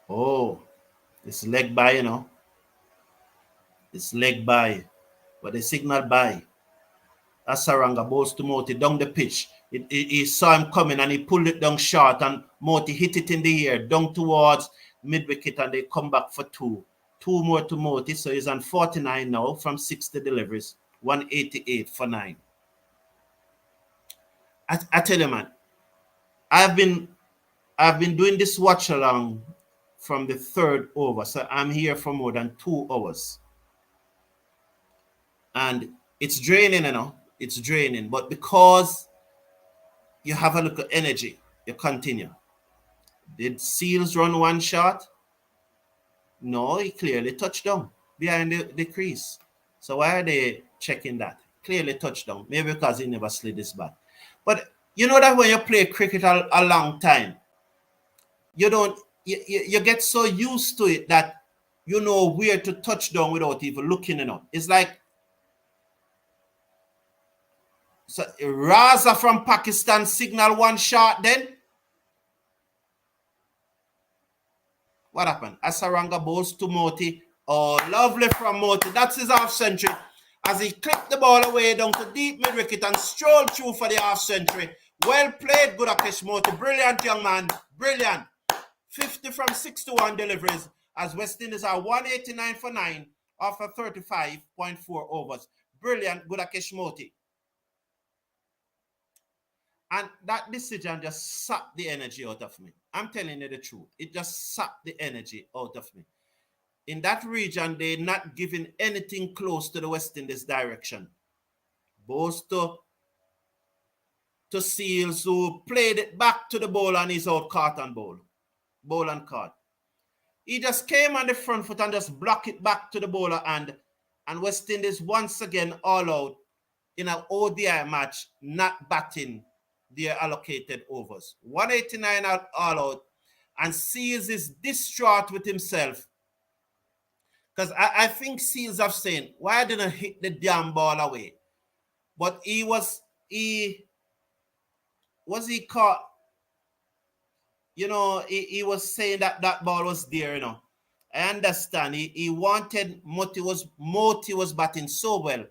Oh, it's leg by, It's leg by. But the signal by. Asaranga bowls to Moti down the pitch. He saw him coming and he pulled it down short and Moti hit it in the air down towards mid-wicket and they come back for 2. 2 more to Moti, so he's on 49 now from 60 deliveries. 188 for 9. I tell you, man, I've been doing this watch along from the 3rd over, so I'm here for more than 2 hours. And it's draining, It's draining, but because you have a little energy, you continue. Did Seals run 1 shot? No, he clearly touched down behind the crease. So why are they checking that? Clearly touchdown. Maybe because he never slid his bat. But you know that when you play cricket a long time, you don't you get so used to it that you know where to touch down without even looking enough. It's like so Raza from Pakistan signal one shot then. What happened? Asaranga bowls to Moti. Oh, lovely from Moti. That's his half century. As he clipped the ball away down to deep mid wicket and strolled through for the half century. Well played, Gudakesh Moti. Brilliant, young man. Brilliant. 50 from 61 deliveries as West Indies are 189 for 9 after 35.4 overs. Brilliant, Gudakesh Moti. And that decision just sucked the energy out of me. I'm telling you the truth. It just sucked the energy out of me. In that region, they're not giving anything close to the West Indies direction. Both to Seals, who played it back to the bowler and he's out caught and bowl. Bowl and caught. He just came on the front foot and just blocked it back to the bowler and West Indies once again all out in an ODI match, not batting their allocated overs. 189 all out, and Seals is distraught with himself. Because I think Seals have saying, why didn't I hit the damn ball away? But he caught, you know, he was saying that ball was there, you know. I understand. He wanted Moti was batting so well,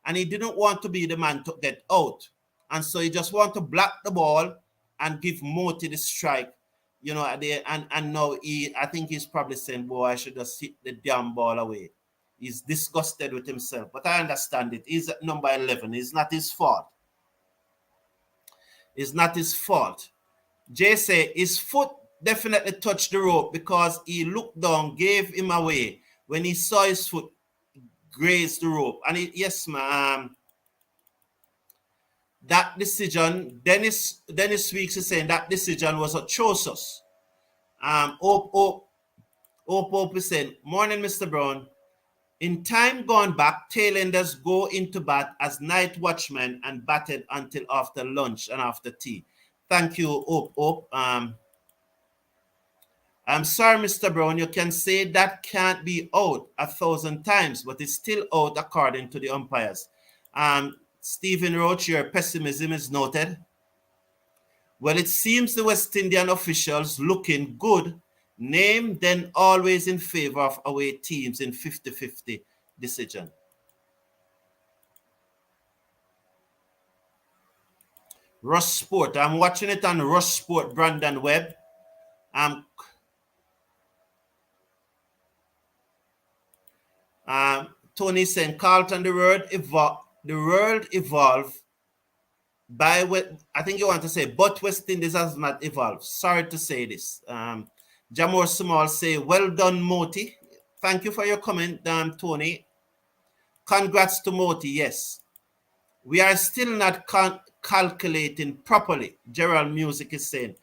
and he didn't want to be the man to get out. And so he just wanted to block the ball and give Moti the strike, you know, and now I think he's probably saying, boy, I should just hit the damn ball away. He's disgusted with himself. But I understand it. He's at number 11. It's not his fault. It's not his fault. Jay say his foot definitely touched the rope because he looked down, gave him away. When he saw his foot graze the rope. And yes, ma'am. That decision, Dennis Weeks is saying that decision was atrocious. Hope is saying, morning, Mr. Brown. In time gone back, tailenders go into bat as night watchmen and batted until after lunch and after tea. Thank you, Hope. I'm sorry, Mr. Brown. You can say that can't be out 1,000 times, but it's still out according to the umpires. Stephen Roach, your pessimism is noted. Well, it seems the West Indian officials looking good. Name then always in favor of away teams in 50-50 decision. Rush Sport. I'm watching it on Rush Sport, Brandon Webb. Tony saying, Carlton, the world evolved by what I think you want to say, but West Indies has not evolved. Sorry to say this. Jamor Small say, well done, Moti. Thank you for your comment, Tony. Congrats to Moti, yes. We are still not calculating properly, Gerald Music is saying.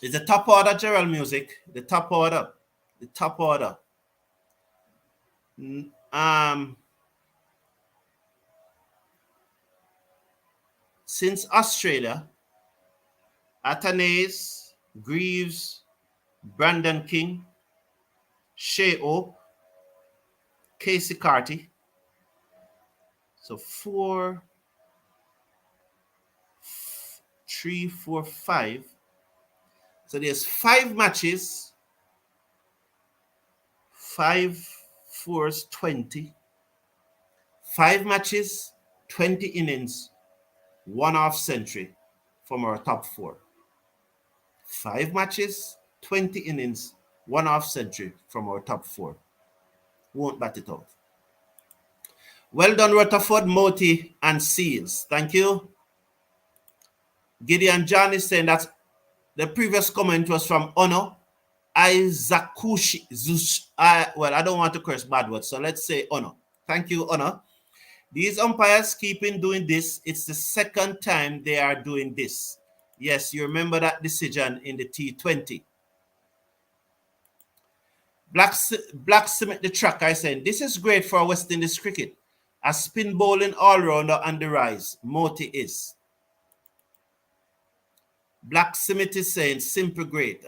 Is the top order, Gerald Music? The top order. The top order. Since Australia, Atanase, Greaves, Brandon King, Shai Hope, Casey Carty. So 4, 3, 4, 5. So there's 5 matches. 5 fours, 20. 5 matches, 20 innings, 1 half century from our top 4. 5 matches, 20 innings, 1 half century from our top 4. Won't bat it out. Well done, Rutherford, Moti, and Seals. Thank you. Gideon John is saying that the previous comment was from Ono. Izakushi. Well, I don't want to curse bad words, so let's say Ono. Thank you, Ono. These umpires keep in doing this. It's the second time they are doing this. Yes, you remember that decision in the T20. Blacksmith the tracker is saying, this is great for West Indies cricket. A spin bowling all-rounder on the rise. Moti is. Blacksmith is saying, simple great.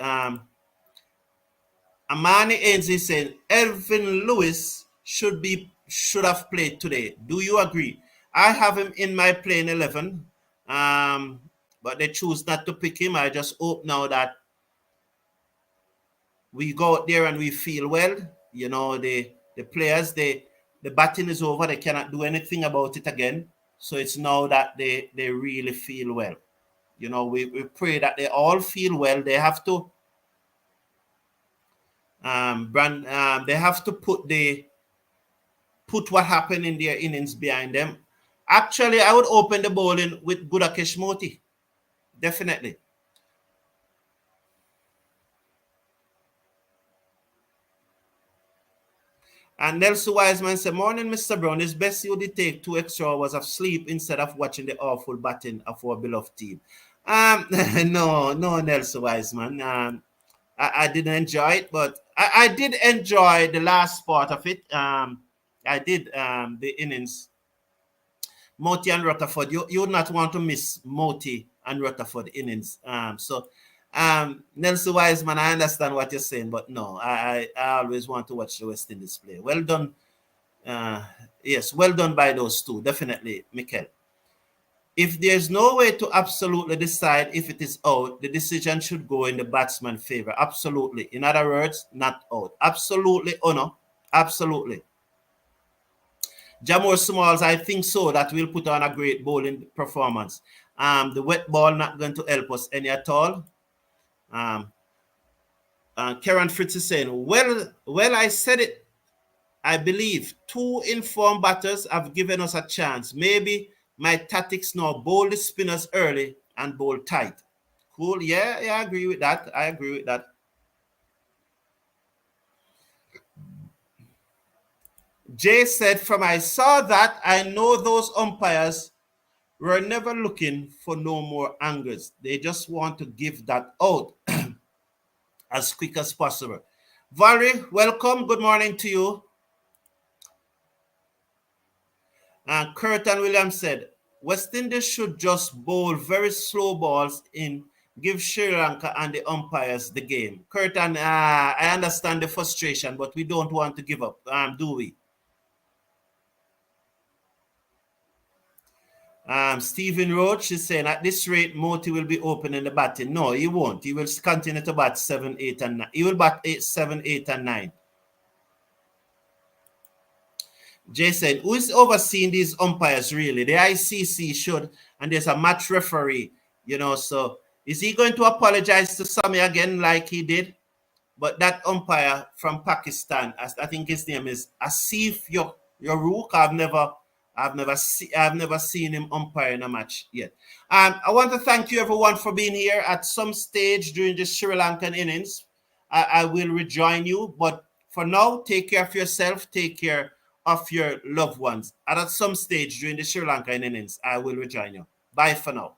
Amani Ainsley is saying, Elvin Lewis should have played today. Do you agree? I have him in my playing 11, but they choose not to pick him. I just hope now that we go out there and we feel well. You know, the players, the batting is over. They cannot do anything about it again. So it's now that they really feel well. You know, we pray that they all feel well. They have to they have to put what happened in their innings behind them. Actually, I would open the bowling with Gudakesh Moti. Definitely. And Nelson Wiseman said, morning, Mr. Brown. It's best you did take 2 extra hours of sleep instead of watching the awful batting of our beloved team. No, Nelson Wiseman. I didn't enjoy it, but I did enjoy the last part of it. I did the innings. Moti and Rutherford. You would not want to miss Moti and Rutherford innings. Nelson Wiseman, I understand what you're saying, but no, I always want to watch the West Indies play. Well done. Yes, well done by those two, definitely, Mikel. If there's no way to absolutely decide if it is out, the decision should go in the batsman's favor. Absolutely. In other words, not out. Absolutely, no. Absolutely. Jamor Smalls, I think so, that will put on a great bowling performance. The wet ball not going to help us any at all. Karen Fritz is saying, well, I said it. I believe 2 informed batters have given us a chance. Maybe my tactics now bowl the spinners early and bowl tight. Cool. Yeah, I agree with that. Jay said, from I saw that, I know those umpires were never looking for no more angles. They just want to give that out as quick as possible. Valerie, welcome. Good morning to you. And Curtin Williams said, West Indies should just bowl very slow balls in, give Sri Lanka and the umpires the game. Curtin, I understand the frustration, but we don't want to give up, do we? Stephen Roach is saying, at this rate, Moti will be opening the batting. No, he won't. He will continue to bat 7, 8, and 9. He will bat 7, 8, and 9. Jason, who is overseeing these umpires really? The ICC should, and there's a match referee, so is he going to apologize to Sami again like he did? But that umpire from Pakistan, I think his name is Asif Yoruk. I've never seen him umpire in a match yet. I want to thank you everyone for being here. At some stage during the Sri Lankan innings, I will rejoin you. But for now, take care of yourself. Take care of your loved ones. And at some stage during the Sri Lankan innings, I will rejoin you. Bye for now.